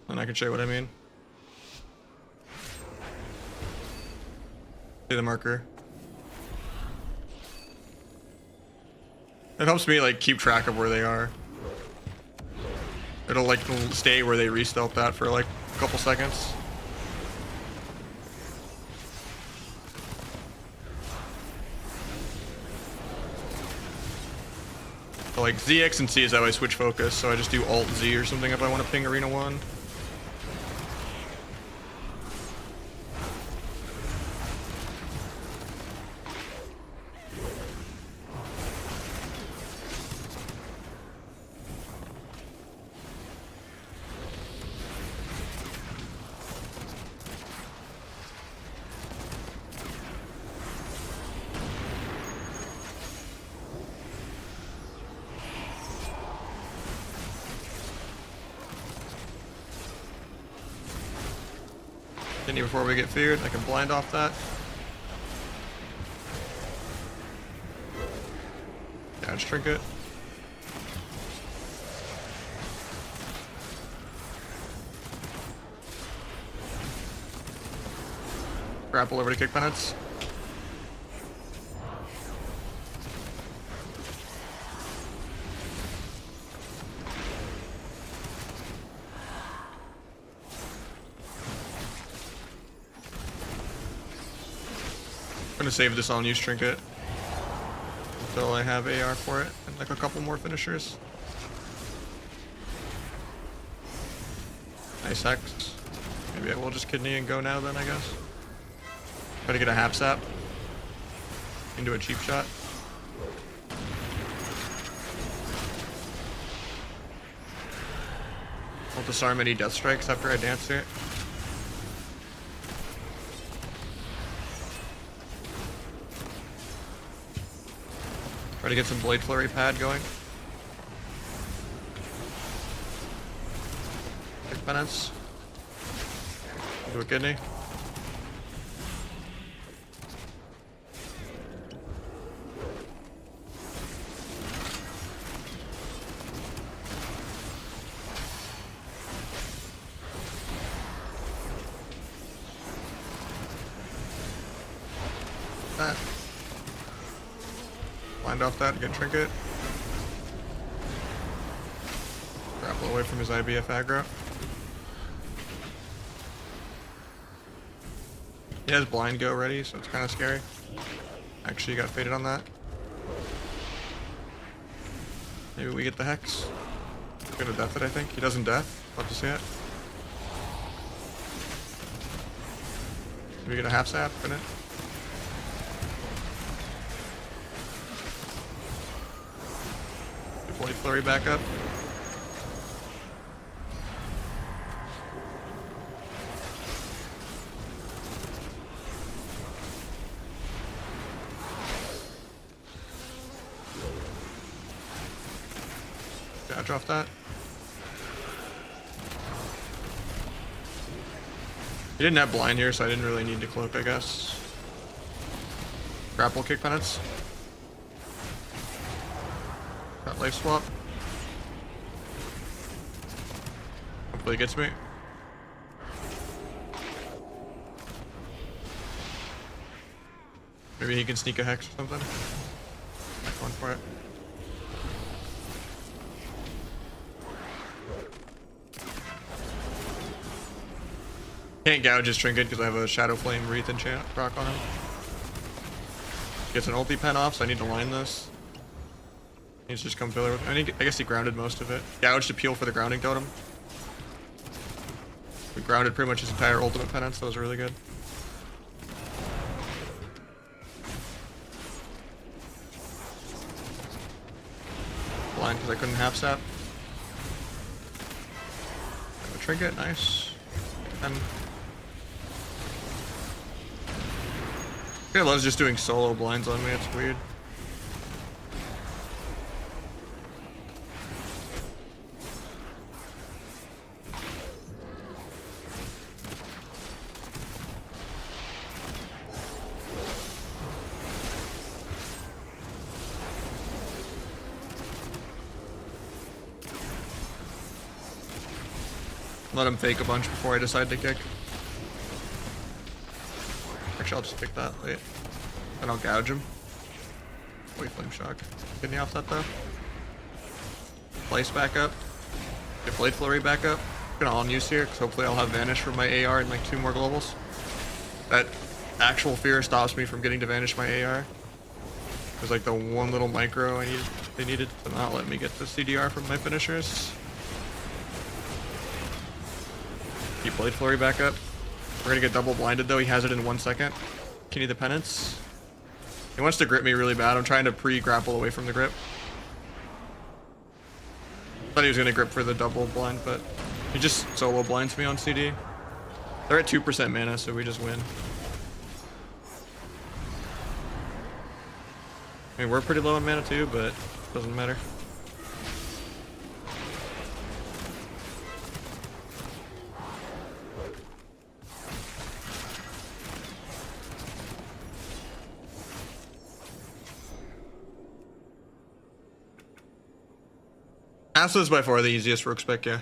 And I can show you what I mean. See the marker. It helps me like keep track of where they are. It'll like stay where they restealth that for like a couple seconds. So like Z, X, and C is how I switch focus, so I just do Alt Z or something if I want to ping Arena 1. Before we get feared, I can blind off that. Dodge trinket. Grapple over to kick penance. I'm gonna save this on use trinket until I have AR for it and like a couple more finishers. Nice X. Maybe I will just kidney and go now then, I guess. Try to get a half sap into a cheap shot. Won't disarm any death strikes after I dance here. Try to get some Blade Flurry pad going. Kick penance. Do a kidney. That. Blind off that, get trinket. Grapple away from his IBF aggro. He has blind go ready, so it's kind of scary. Actually, got faded on that. Maybe we get the hex. Gonna death it, I think. He doesn't death. Love to see it. Maybe we get a half sap in it. Blade Flurry back up. Dodge off that. He didn't have blind here, so I didn't really need to cloak, I guess. Grapple kick penance. Got life swap. Hopefully it gets me. Maybe he can sneak a hex or something. I'm going for it. Can't gouge his trinket because I have a Shadow Flame Wreath enchant proc on him. Gets an ulti pen off, so I need to line this. Needs to just come pillar with me. I guess he grounded most of it. Gouged appeal for the grounding totem. We grounded pretty much his entire ultimate penance, so that was really good. Blind because I couldn't half sap. Have a trinket, nice. And I loves just doing solo blinds on me, it's weird. Let him fake a bunch before I decide to kick. Actually, I'll just kick that late. Then I'll gouge him. Wait, Flame Shock. Get me off that though. Place back up. Get Blade Flurry back up. Gonna all use here, because hopefully I'll have Vanish from my AR in like 2 more globals. That actual fear stops me from getting to Vanish my AR. There's like the one little micro they needed to not let me get the CDR from my finishers. Keep Blade Flurry back up. We're gonna get double blinded though. He has it in 1 second. Can he the penance? He wants to grip me really bad. I'm trying to pre-grapple away from the grip. Thought he was gonna grip for the double blind, but he just solo blinds me on CD. They're at 2% mana, so we just win. I mean, we're pretty low on mana too, but doesn't matter. Asa is by far the easiest rook spec, yeah.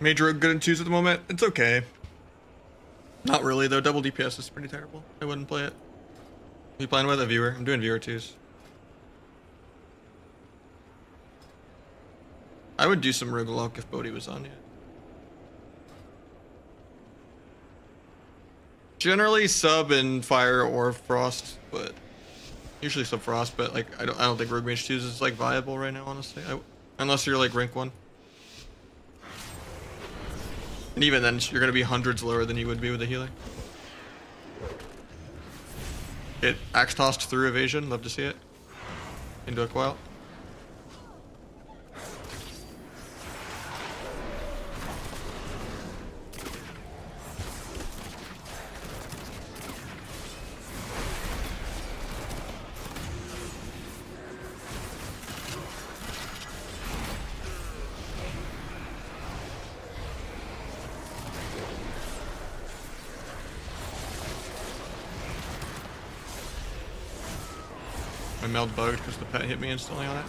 Major Rogue good in 2s at the moment. It's okay. Not really though. Double DPS is pretty terrible. I wouldn't play it. You playing with a viewer? I'm doing viewer 2s. I would do some Roguelok if Bodhi was on, yeah. Generally sub in Fire or Frost, but usually sub Frost. But like I don't think Rogue Mage 2s is like viable right now, honestly. Unless you're like rank 1. And even then, you're gonna be hundreds lower than you would be with a healer. It axe tossed through evasion. Love to see it. Into a coil. My meld bugged because the pet hit me instantly on it.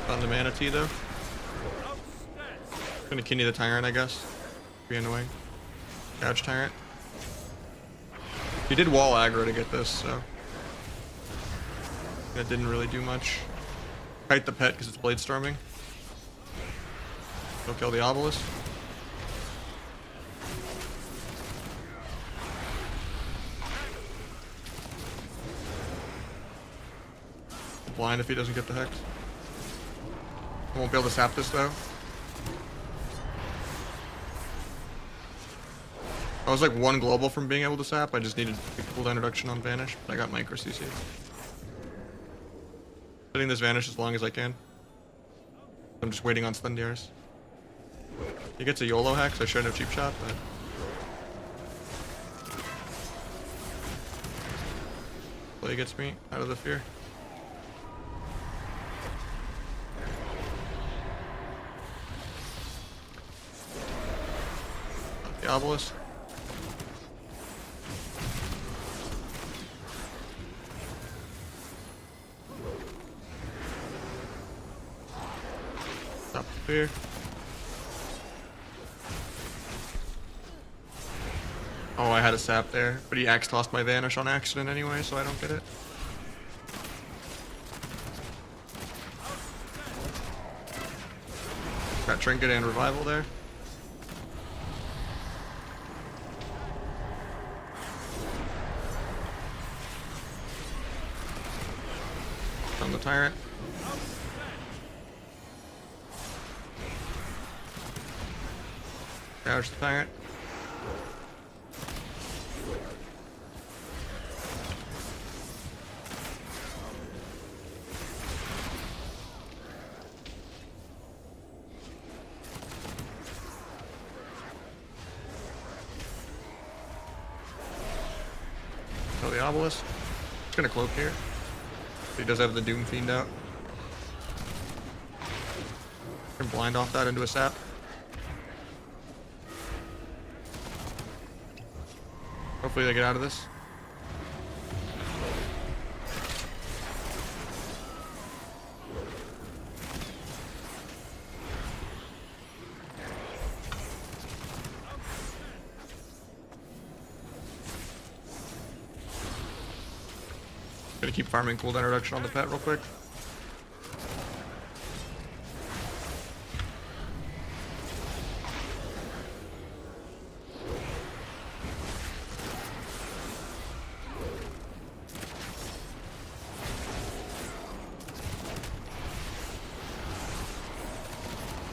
Found the Mana Tea though. Gonna kidney the Tyrant, I guess. Be annoying. Gouge Tyrant. He did wall aggro to get this, so that didn't really do much. Kite the pet because it's blade storming. Go kill the obelisk. blind if he doesn't get the hex. I won't be able to sap this though. I was like one global from being able to sap. I just needed a cooldown reduction on Vanish, but I got micro CC. Sitting this Vanish as long as I can. I'm just waiting on stun DRs. He gets a YOLO hack, so I shouldn't have cheap shot, but... Play gets me out of the fear. The obelisk. Stop the fear. Oh, I had a sap there, but he axe tossed my Vanish on accident anyway, so I don't get it. Got Trinket and Revival there. On the Tyrant. Gouge the Tyrant. Oh, the obelisk. Just gonna cloak here. He does have the Doom Fiend out. Can blind off that into a sap. Hopefully they get out of this. Gonna keep farming cooldown reduction on the pet real quick.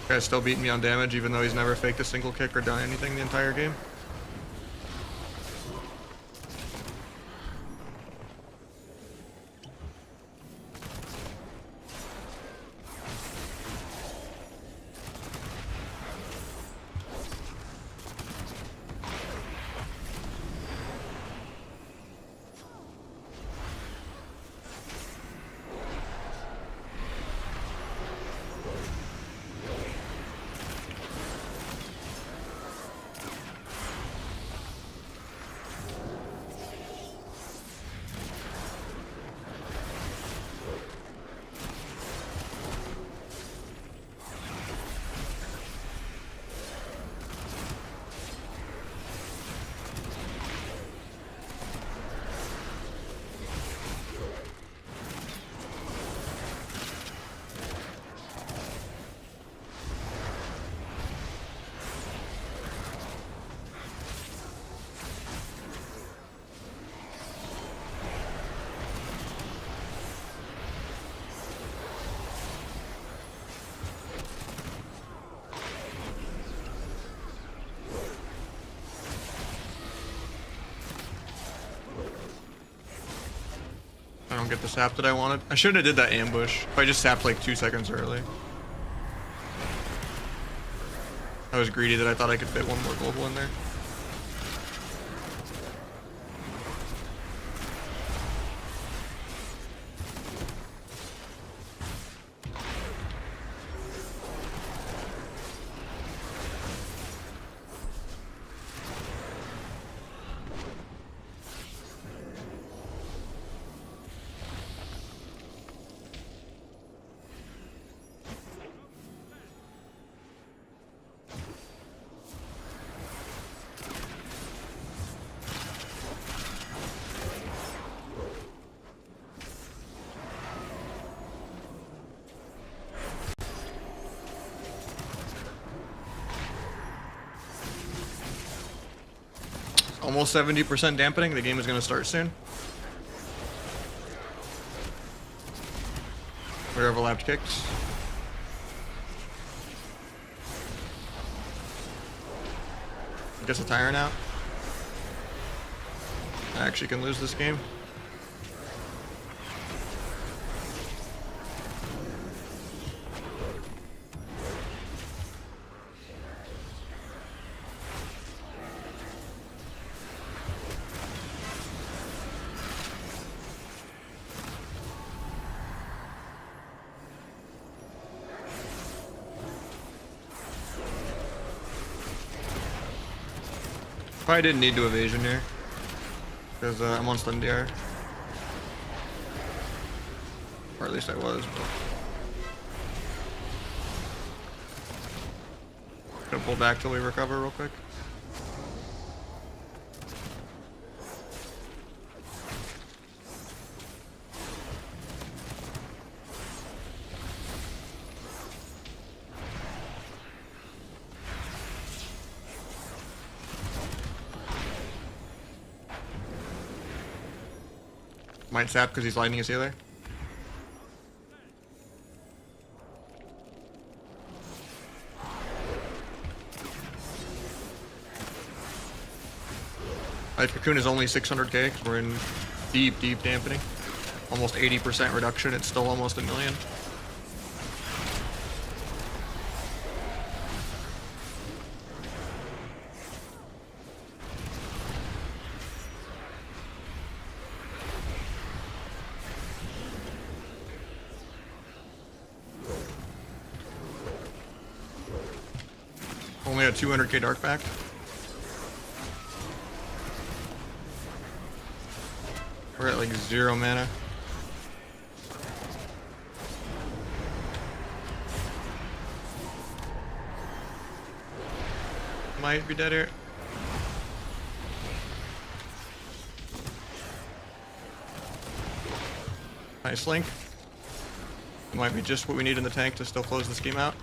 Guy's still beating me on damage even though he's never faked a single kick or done anything the entire game. I don't get the sap that I wanted. I shouldn't have did that ambush. If I just sapped like 2 seconds early. I was greedy that I thought I could fit one more global in there. Almost 70% dampening. The game is going to start soon. We overlapped kicks. Gets a tyrant out. I actually can lose this game. Probably didn't need to evasion here, because I'm on stun DR. Or at least I was, but... Gonna pull back till we recover real quick. Might sap because he's lightning his healer. Life Cocoon is only 600k because we're in deep dampening. Almost 80% reduction. It's still almost a million. Only a 200k dark back. We're at like 0 mana. Might be dead here. Nice link. Might be just what we need in the tank to still close this game out.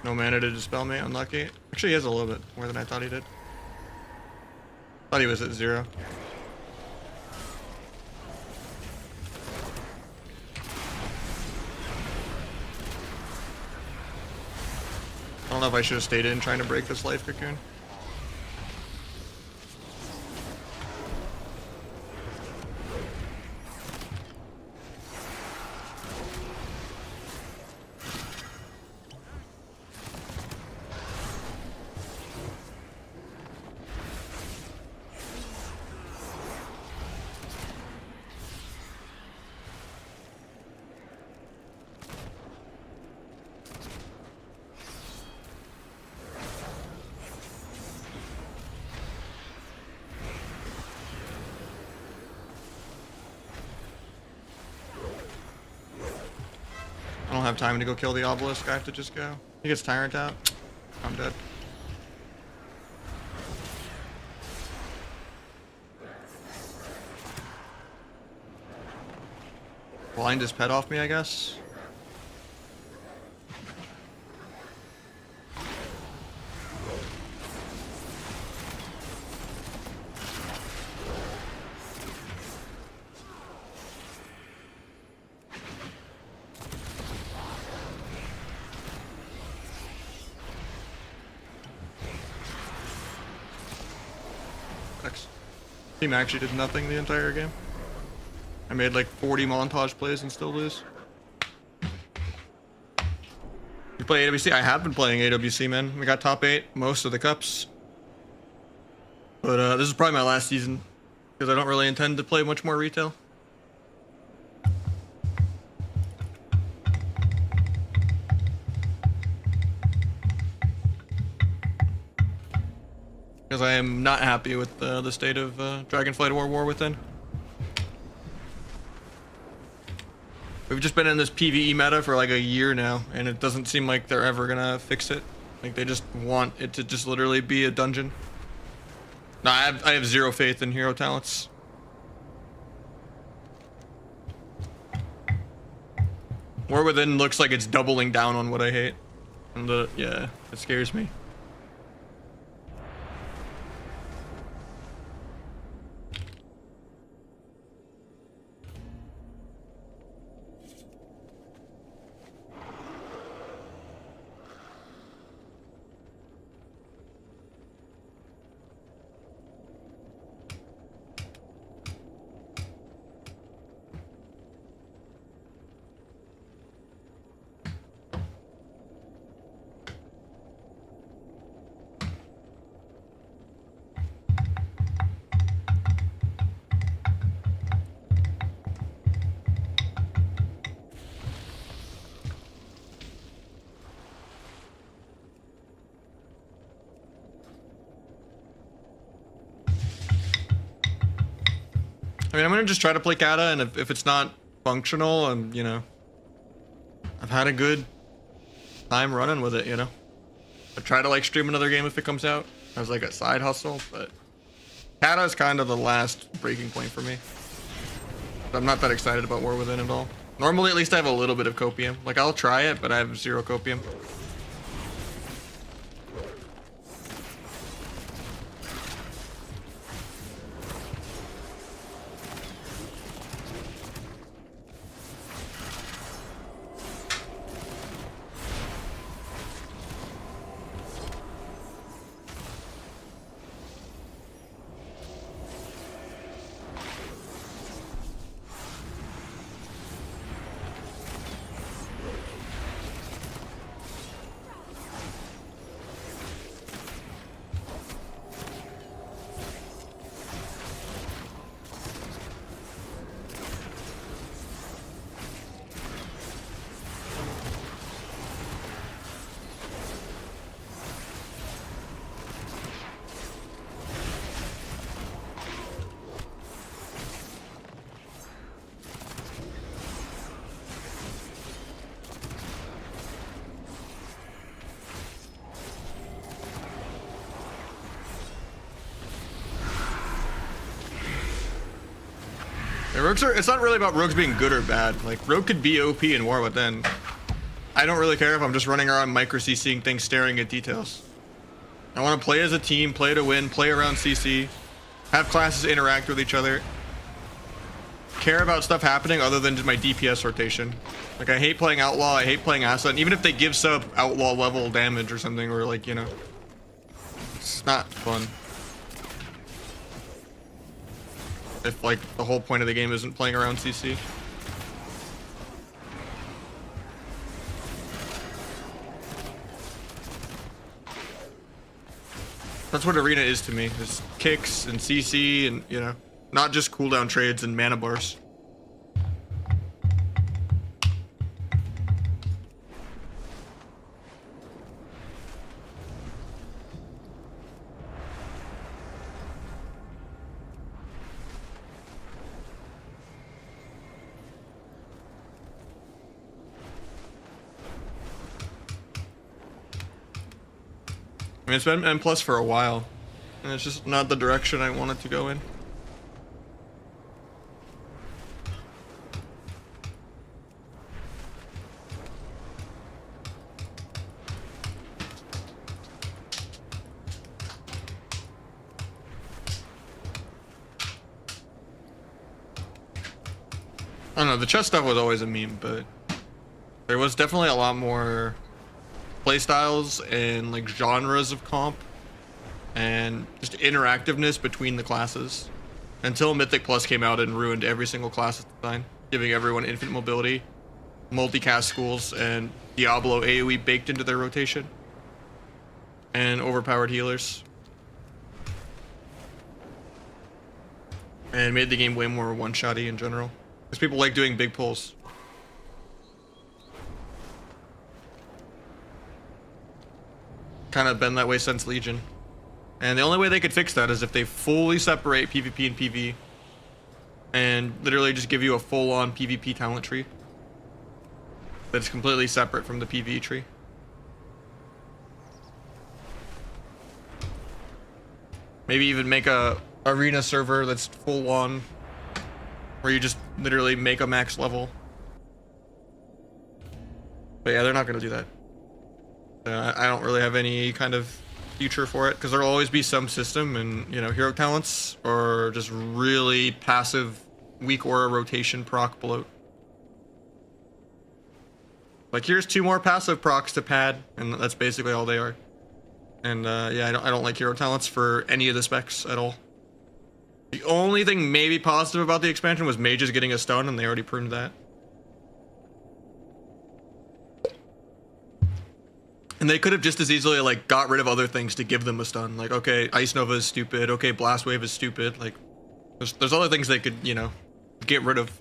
No mana to dispel me, unlucky. Actually, he has a little bit more than I thought he did. Thought he was at 0. I don't know if I should have stayed in trying to break this Life Cocoon. I don't have time to go kill the obelisk. I have to just go. He gets Tyrant out. I'm dead. Blind his pet off me, I guess. Team actually did nothing the entire game. I made like 40 montage plays and still lose. You play AWC? I have been playing AWC, man. We got top 8 most of the cups. But this is probably my last season because I don't really intend to play much more retail. Because I am not happy with the state of Dragonflight War Within. We've just been in this PvE meta for like a year now, and it doesn't seem like they're ever gonna fix it. Like they just want it to just literally be a dungeon. No, I have zero faith in hero talents. War Within looks like it's doubling down on what I hate, and yeah, it scares me. I mean, I'm gonna just try to play Kata, and if it's not functional, and you know, I've had a good time running with it, you know. I try to like stream another game if it comes out as like a side hustle, but Kata is kind of the last breaking point for me. I'm not that excited about War Within at all. Normally, at least I have a little bit of copium. Like I'll try it, but I have 0 copium. Yeah, rogues are, it's not really about rogues being good or bad. Like, rogue could be OP in War Within. I don't really care if I'm just running around micro CCing things, staring at details. I want to play as a team, play to win, play around CC, have classes interact with each other, care about stuff happening other than just my DPS rotation. Like, I hate playing Outlaw, I hate playing Asset, and even if they give sub Outlaw level damage or something, or like, you know, it's not fun. If like the whole point of the game isn't playing around CC. That's what Arena is to me, is kicks and CC and, you know, not just cooldown trades and mana bars. I mean, it's been M+ for a while, and it's just not the direction I want it to go in. I don't know, the chess stuff was always a meme, but there was definitely a lot more playstyles and like genres of comp and just interactiveness between the classes until Mythic Plus came out and ruined every single class design, giving everyone infinite mobility, multicast schools, and Diablo AoE baked into their rotation, and overpowered healers, and made the game way more one-shotty in general because people like doing big pulls. Kind of been that way since Legion, and the only way they could fix that is if they fully separate PvP and PvE and literally just give you a full-on PvP talent tree that's completely separate from the PvE tree. Maybe even make a arena server that's full-on where you just literally make a max level. But yeah, they're not gonna do that. I don't really have any kind of future for it because there'll always be some system, and you know, hero talents or just really passive weak aura rotation proc bloat. Like, here's 2 more passive procs to pad, and that's basically all they are. And yeah, I don't like hero talents for any of the specs at all. The only thing maybe positive about the expansion was mages getting a stun, and they already pruned that. And they could have just as easily like got rid of other things to give them a stun. Like, okay, Ice Nova is stupid. Okay, Blast Wave is stupid. Like, there's other things they could, you know, get rid of.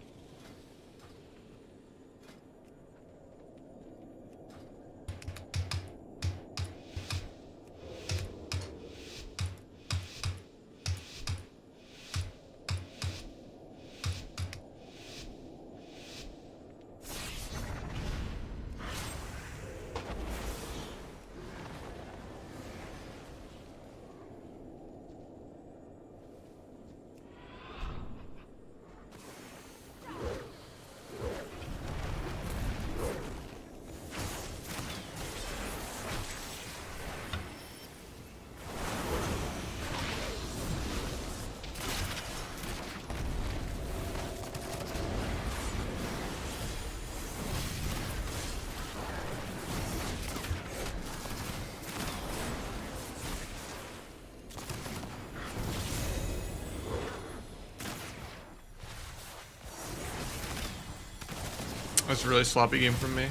That's a really sloppy game from me.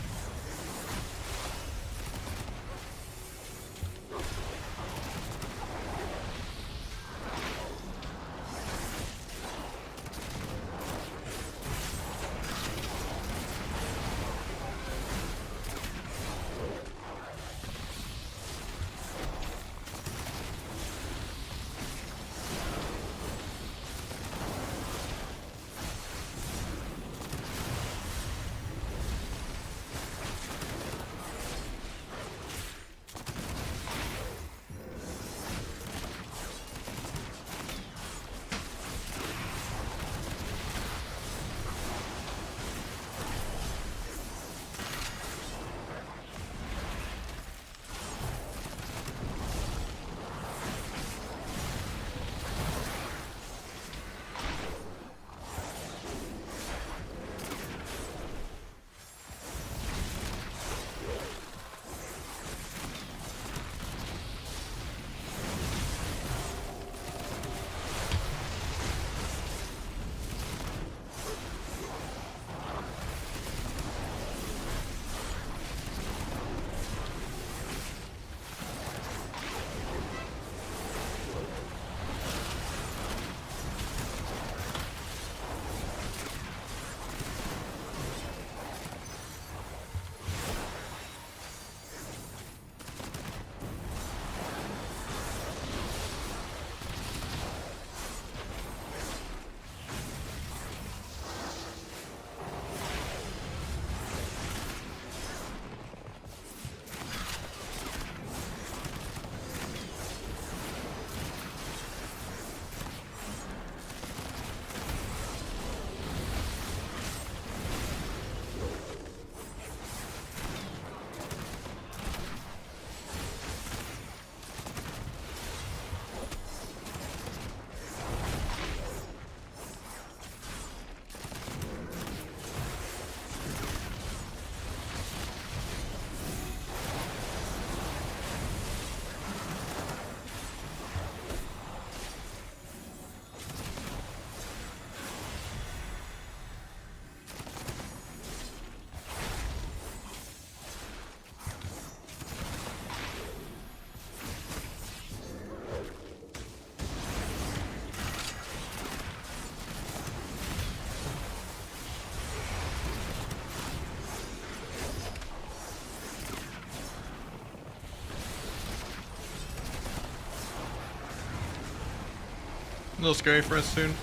A little scary for us soon.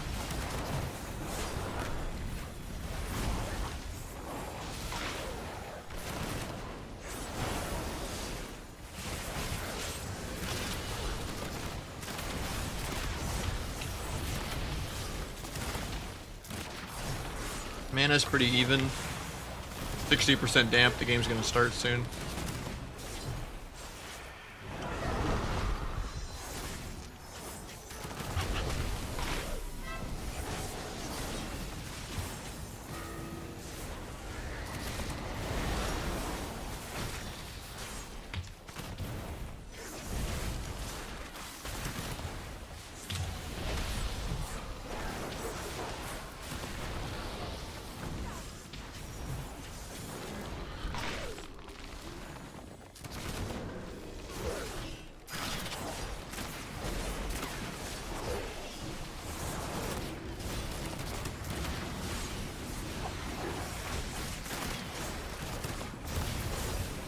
Mana's pretty even. 60% damp, the game's gonna start soon.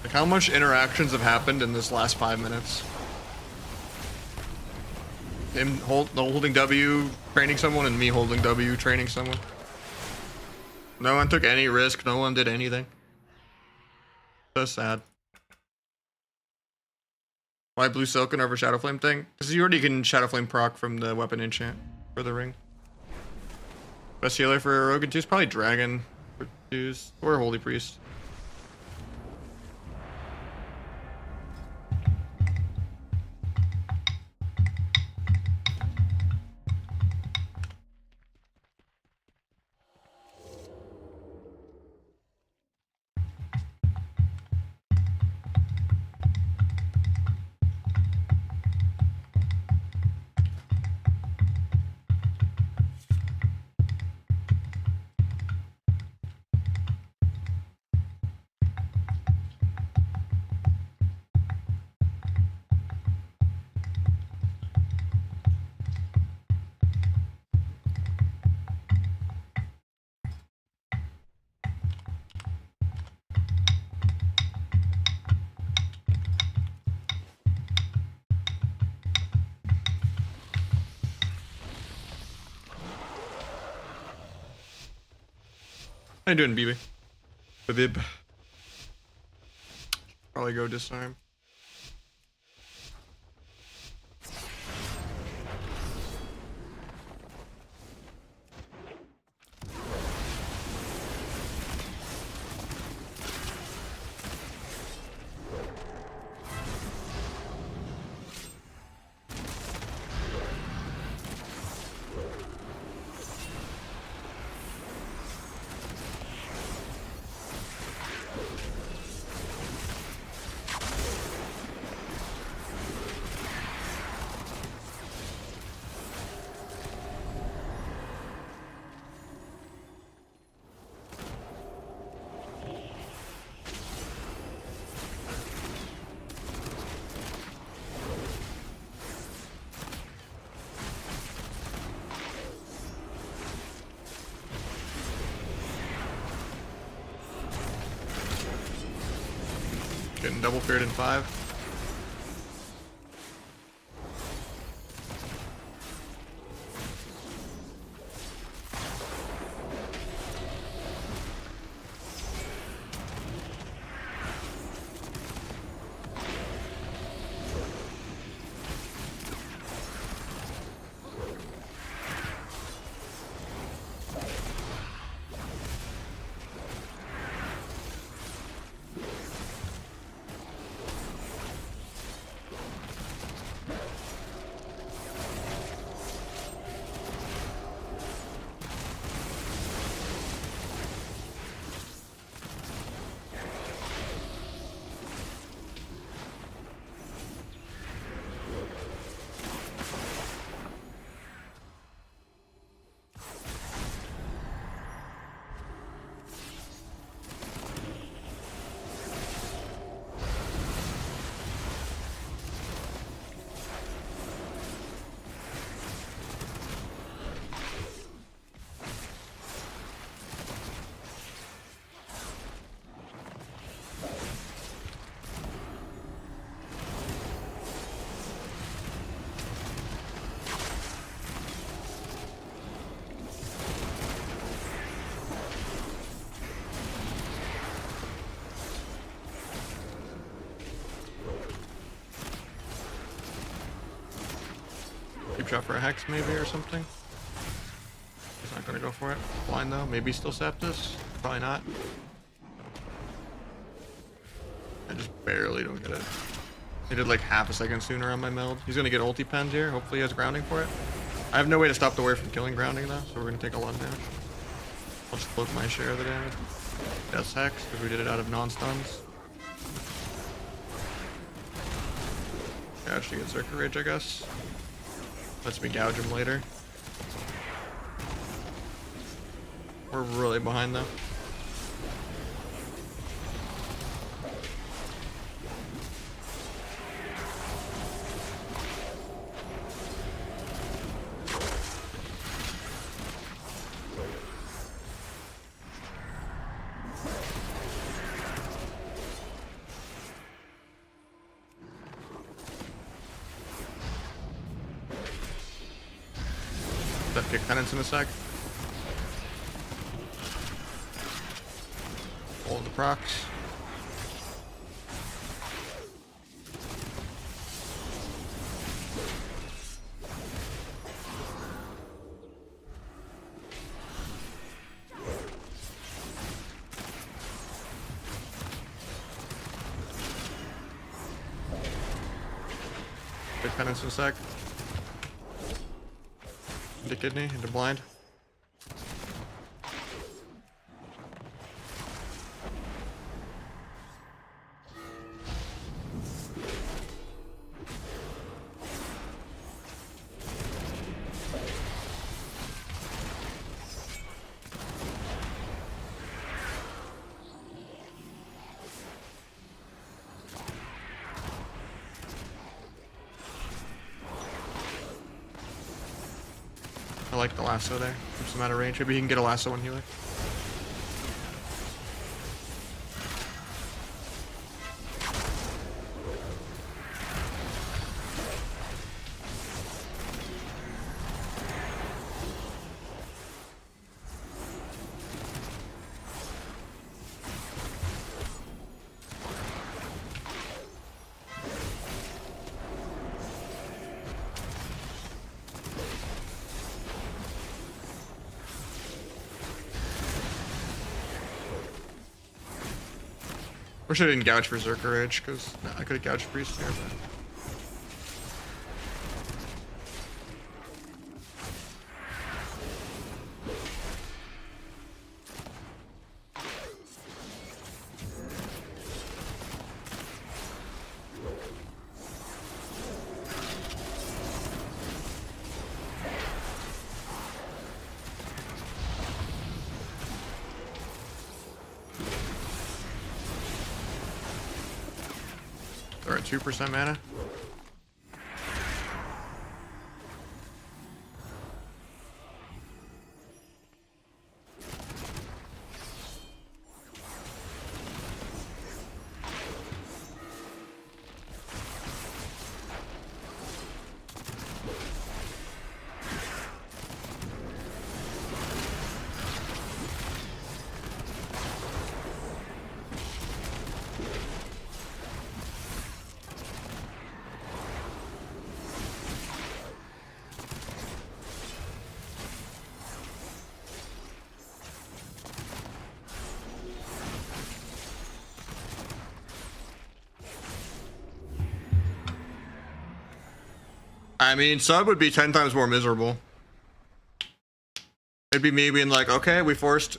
Like, how much interactions have happened in this last 5 minutes? Him holding W, training someone, and me holding W, training someone. No one took any risk, no one did anything. So sad. Why Blue Silken over Shadow Flame thing? Because you already can Shadow Flame proc from the weapon enchant for the ring. Best healer for Rogan 2 is probably Dragon for 2s, or Holy Priest. How you doing, BB? Bib. Probably go disarm. Getting double feared in 5. Keep shot for a hex maybe or something. He's not gonna go for it. Blind though. Maybe still Septus. Probably not. I just barely don't get it. He did like half a second sooner on my meld. He's gonna get ulti penned here. Hopefully he has grounding for it. I have no way to stop the wave from killing grounding though, so we're gonna take a lot of damage. I'll just cloak my share of the damage. Death's hex, because we did it out of non-stuns. Yeah, actually get Zerker Rage, I guess. Lets me gouge him later. We're really behind though. Death kick penance in a sec. All of the procs. Big penance in a sec. Into kidney, into blind. I like the lasso there. Keeps him out of range. Maybe he can get a lasso on healer. Wish I didn't gouge for Zerker Edge, because I could have gouged Priest there, but... They're at 2% mana. I mean, sub would be 10 times more miserable. It'd be me being like, okay, we forced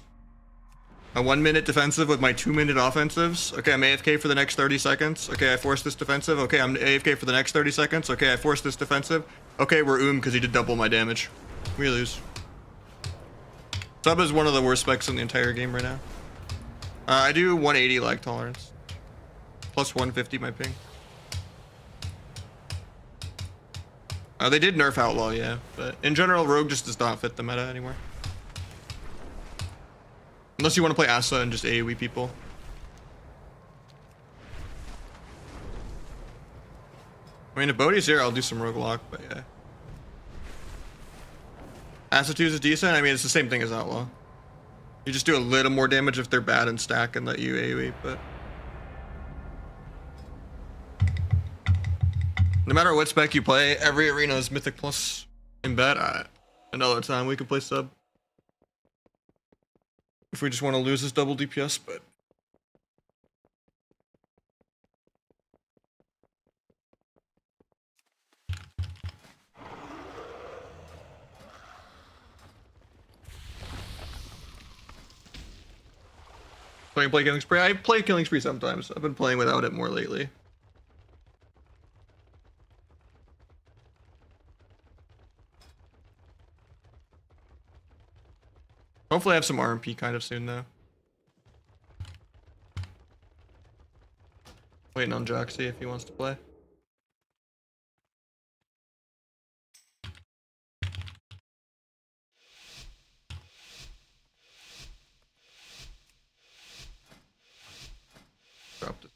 a 1 minute defensive with my 2 minute offensives. Okay, I'm AFK for the next 30 seconds. Okay, I forced this defensive. Okay, I'm AFK for the next 30 seconds. Okay, I forced this defensive. Okay, we're because he did double my damage. We lose. Sub is one of the worst specs in the entire game right now. I do 180 lag tolerance. Plus 150 my ping. They did nerf Outlaw, yeah, but in general, Rogue just does not fit the meta anymore. Unless you want to play Asa and just AoE people. I mean, if Bodhi's here, I'll do some Rogue Lock, but yeah. Asa 2 is decent. I mean, it's the same thing as Outlaw. You just do a little more damage if they're bad and stack and let you AoE, but... No matter what spec you play, every arena is Mythic Plus in bet. Another time we can play sub. If we just want to lose this double DPS, but... Play Killing Spree? I play Killing Spree sometimes. I've been playing without it more lately. Hopefully I have some RMP kind of soon though. Waiting on Joxy if he wants to play. Dropped it.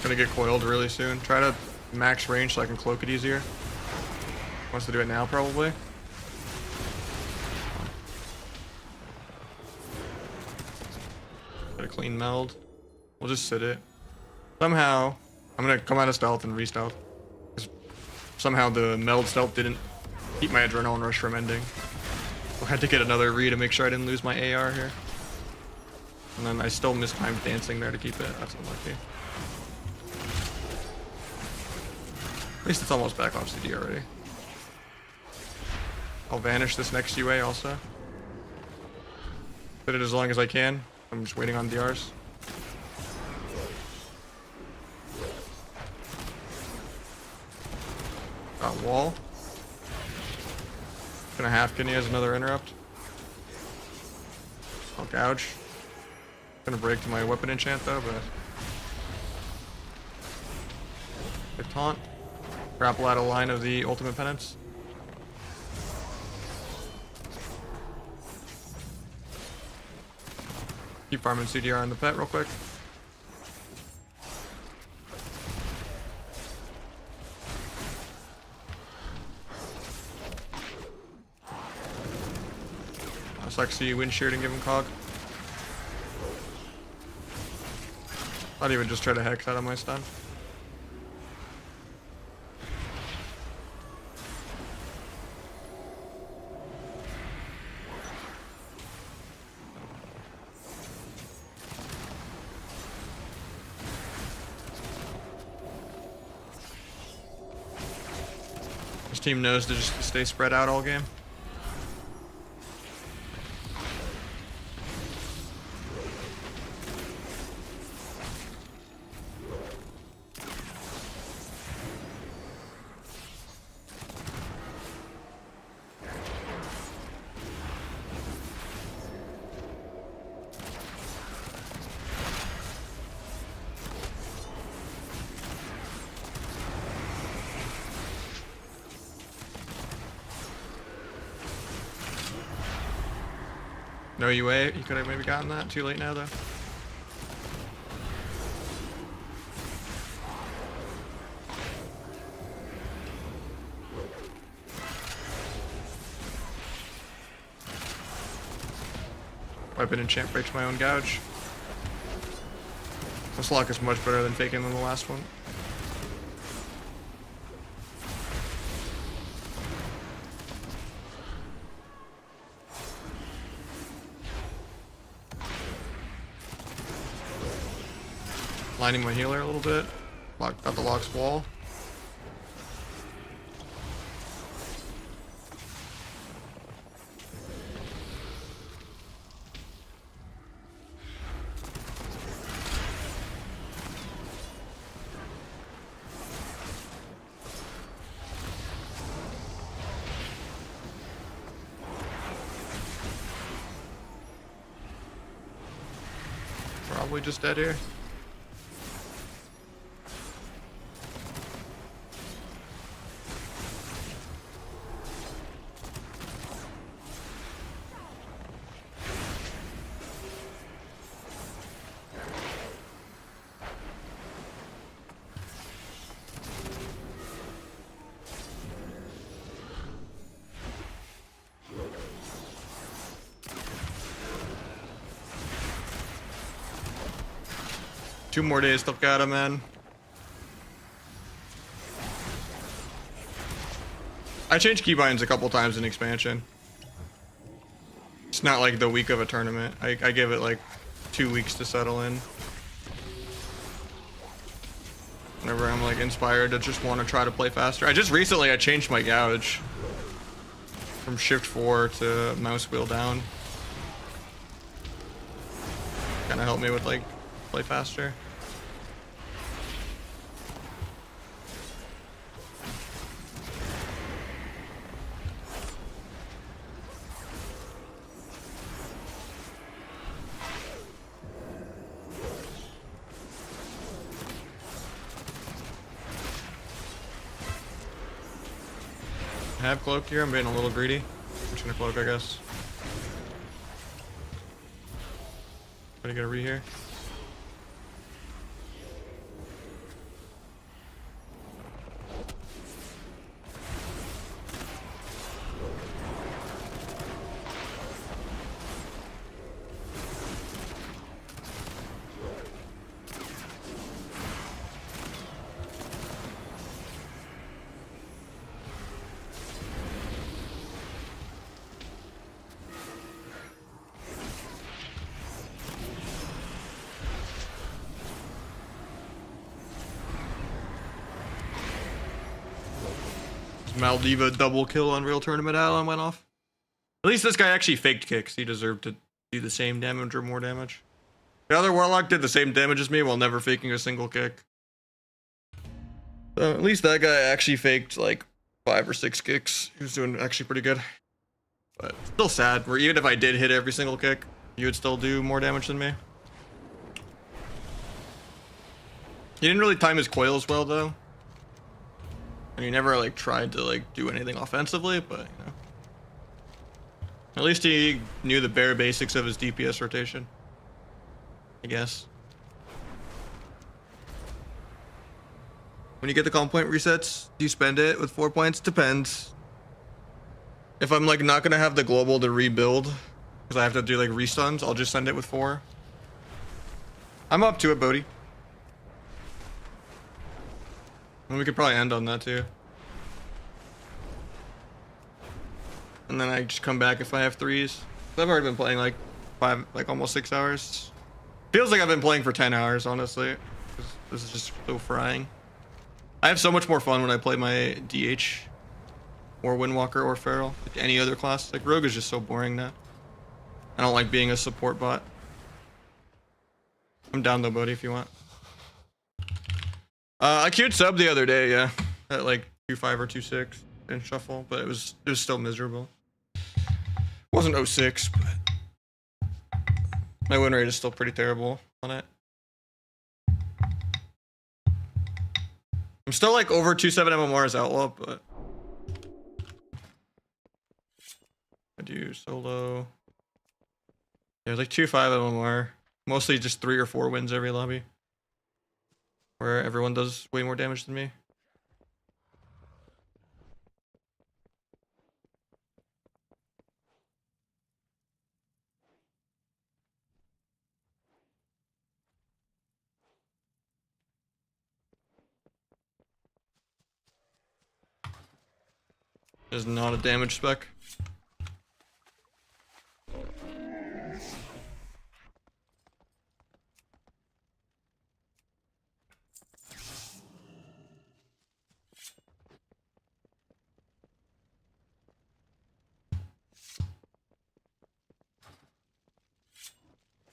Gonna get coiled really soon. Try to max range so I can cloak it easier. Wants to do it now, probably. Get a clean meld. We'll just sit it. Somehow, I'm gonna come out of stealth and re-stealth. Somehow the meld stealth didn't keep my adrenaline rush from ending. I had to get another re to make sure I didn't lose my AR here. And then I still mistimed dancing there to keep it. That's unlucky. At least it's almost back off CD already. I'll vanish this next UA also. Fit it as long as I can. I'm just waiting on DRs. Got wall. Gonna half kidney as another interrupt. I'll gouge. Gonna break to my weapon enchant though, but... Good taunt. Grapple out of line of the ultimate penance. Keep farming CDR on the pet real quick. Lexi wind sheared and give him cog. I'd even just try to hex out of my stun. This team knows to just stay spread out all game. No UA, you could have maybe gotten that. Too late now though. Weapon enchant breaks my own gouge. This lock is much better than faking than the last one. Lining my healer a little bit. Got the lock's wall. Probably just dead here. Two more days, still got him, man. I changed keybinds a couple times in expansion. It's not like the week of a tournament. I give it like 2 weeks to settle in. Whenever I'm like inspired to just want to try to play faster. I changed my gouge from shift 4 to mouse wheel down. Kind of helped me with like play faster. I have cloak here. I'm being a little greedy. I'm just gonna cloak, I guess. Try to get a re here. Maldiva double kill on Real Tournament Alan went off. At least this guy actually faked kicks. He deserved to do the same damage or more damage. The other Warlock did the same damage as me while never faking a single kick. So at least that guy actually faked like 5 or 6 kicks. He was doing actually pretty good. But still sad, where even if I did hit every single kick, you would still do more damage than me. He didn't really time his coils well though. And he never like tried to like do anything offensively, but you know. At least he knew the bare basics of his DPS rotation, I guess. When you get the comp point resets, do you spend it with 4 points? Depends. If I'm like not gonna have the global to rebuild, Because I have to do like restuns. I'll just send it with 4. I'm up to it, Bodhi. And we could probably end on that too. And then I just come back if I have 3s. I've already been playing like 5, like almost 6 hours. Feels like I've been playing for 10 hours, honestly. This is just so frying. I have so much more fun when I play my DH or Windwalker or Feral. Like any other class. Like Rogue is just so boring now. I don't like being a support bot. I'm down though, buddy, if you want. I queued sub the other day, yeah. At like 2.5 or 2.6 in shuffle, but it was still miserable. Wasn't 06, but my win rate is still pretty terrible on it. I'm still like over 2.7 MMR as Outlaw, but I do solo. Yeah, like 2.5 MMR. Mostly just 3 or 4 wins every lobby. Where everyone does way more damage than me. Is not a damage spec.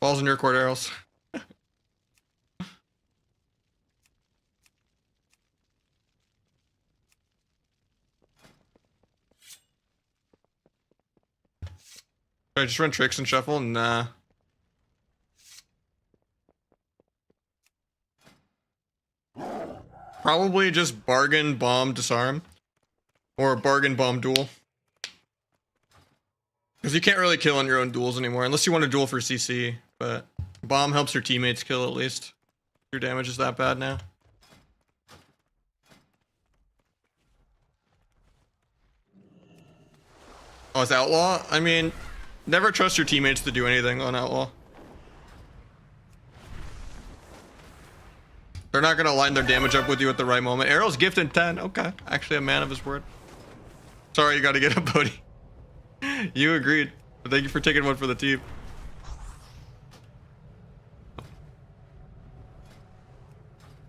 Balls in your court, arrows. I just run tricks and shuffle? Nah. Probably just bargain, bomb, disarm. Or bargain, bomb, duel. Because you can't really kill on your own duels anymore, unless you want to duel for CC. But bomb helps your teammates kill at least. Your damage is that bad now. Oh, it's Outlaw? I mean, never trust your teammates to do anything on Outlaw. They're not going to line their damage up with you at the right moment. Arrow's gifted 10. Okay. Actually a man of his word. Sorry, you got to get a Bodhi. You agreed. But thank you for taking one for the team.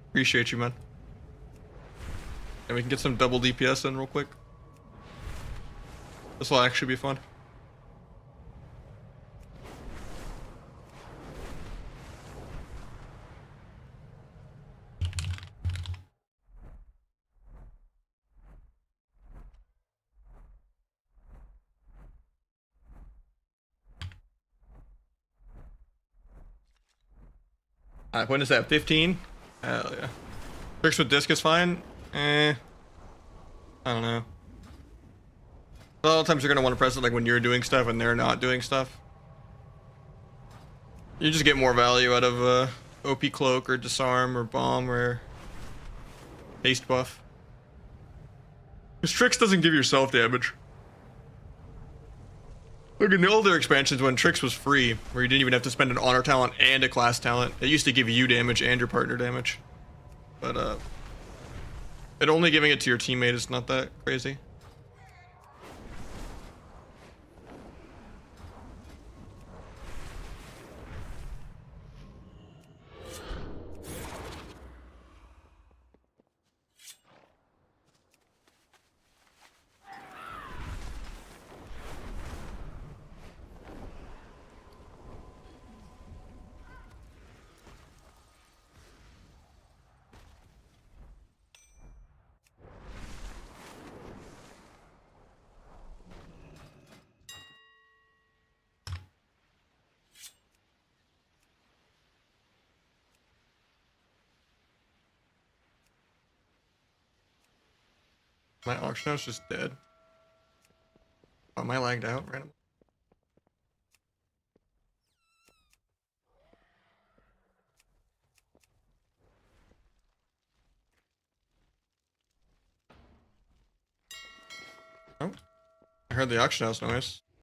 Appreciate you, man. And we can get some double DPS in real quick. This will actually be fun. When is that? 15? Hell yeah. Tricks with disc is fine? I don't know. A lot of times you're gonna want to press it like when you're doing stuff and they're not doing stuff. You just get more value out of OP cloak or disarm or bomb or haste buff. Because Tricks doesn't give yourself damage. Look, in the older expansions when Tricks was free, where you didn't even have to spend an honor talent and a class talent, it used to give you damage and your partner damage. But it only giving it to your teammate is not that crazy. My auction house just dead. Oh, am I lagged out randomly? Oh, I heard the auction house noise.